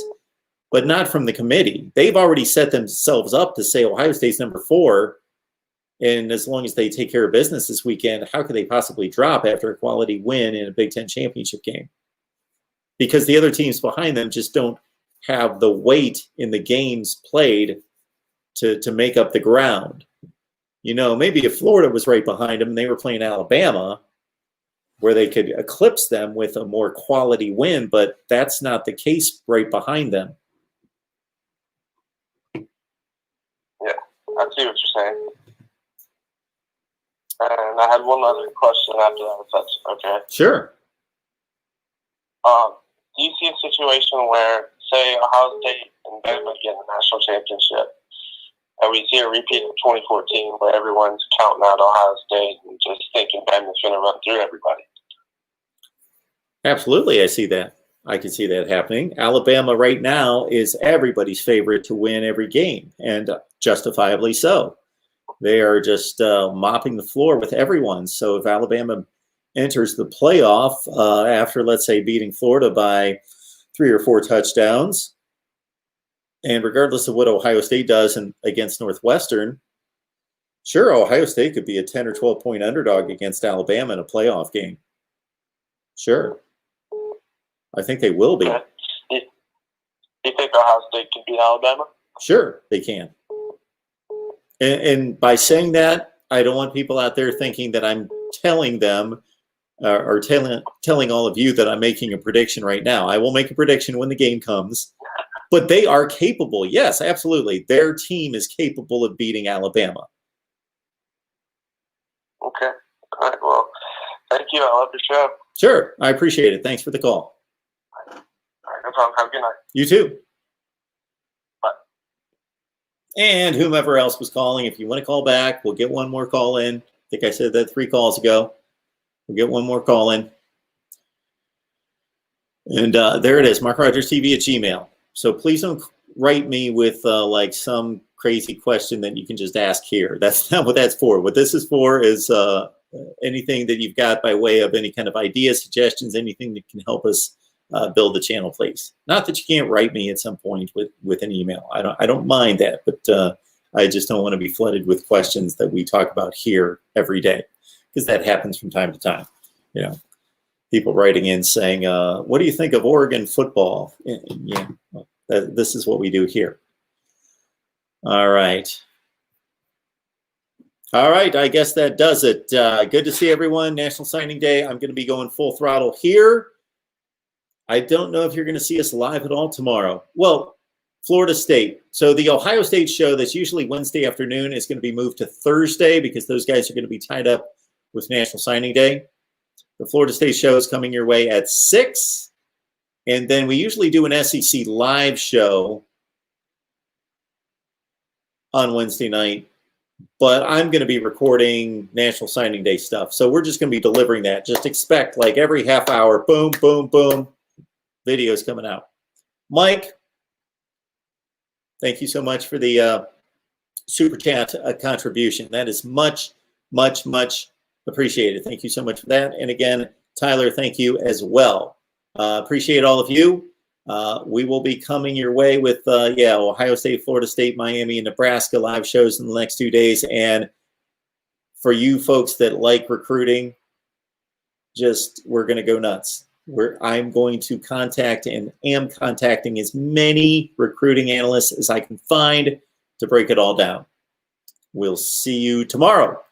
but not from the committee. They've already set themselves up to say Ohio State's number 4. And as long as they take care of business this weekend, how could they possibly drop after a quality win in a Big Ten championship game? Because the other teams behind them just don't have the weight in the games played to make up the ground. You know, maybe if Florida was right behind them and they were playing Alabama, where they could eclipse them with a more quality win, but that's not the case right behind them. Yeah, I see what you're saying. And I had one other question after that, if that's okay. Sure. Do you see a situation where, say, Ohio State and Bama get a national championship, and we see a repeat of 2014 where everyone's counting out Ohio State and just thinking Bama's going to run through everybody? Absolutely, I see that. I can see that happening. Alabama right now is everybody's favorite to win every game, and justifiably so. They are just mopping the floor with everyone. So if Alabama enters the playoff after, let's say, beating Florida by 3 or 4 touchdowns, and regardless of what Ohio State does against Northwestern, sure, Ohio State could be a 10 or 12-point underdog against Alabama in a playoff game. Sure. I think they will be. Okay. You think Ohio State can beat Alabama? Sure, they can. And by saying that, I don't want people out there thinking that I'm telling them or telling all of you that I'm making a prediction right now. I will make a prediction when the game comes. But they are capable. Yes, absolutely. Their team is capable of beating Alabama. Okay. All right. Well, thank you. I love the show. Sure. I appreciate it. Thanks for the call. All right. No problem. Have a good night. You too. Bye. And whomever else was calling, if you want to call back, we'll get one more call in. I think I said that 3 calls ago. We'll get one more call in. And there it is, MarkRogersTV at Gmail. So please don't write me with like some crazy question that you can just ask here. That's not what that's for. What this is for is anything that you've got by way of any kind of ideas, suggestions, anything that can help us build the channel, please. Not that you can't write me at some point with an email. I don't mind that, but I just don't want to be flooded with questions that we talk about here every day, because that happens from time to time. You know, people writing in saying, "What do you think of Oregon football?" Yeah, well, this is what we do here. All right. All right, I guess that does it. Good to see everyone. National Signing Day. I'm going to be going full throttle here. I don't know if you're going to see us live at all tomorrow. Well, Florida State. So the Ohio State show that's usually Wednesday afternoon is going to be moved to Thursday because those guys are going to be tied up with National Signing Day. The Florida State show is coming your way at 6. And then we usually do an SEC live show on Wednesday night. But I'm going to be recording National Signing Day stuff. So we're just going to be delivering that. Just expect like every half hour, boom, boom, boom, videos coming out. Mike, thank you so much for the Super Chat contribution. That is much, much, much appreciated. Thank you so much for that. And again, Tyler, thank you as well. Appreciate all of you. We will be coming your way with, Ohio State, Florida State, Miami, and Nebraska live shows in the next 2 days. And for you folks that like recruiting, we're going to go nuts. I'm going to contact and am contacting as many recruiting analysts as I can find to break it all down. We'll see you tomorrow.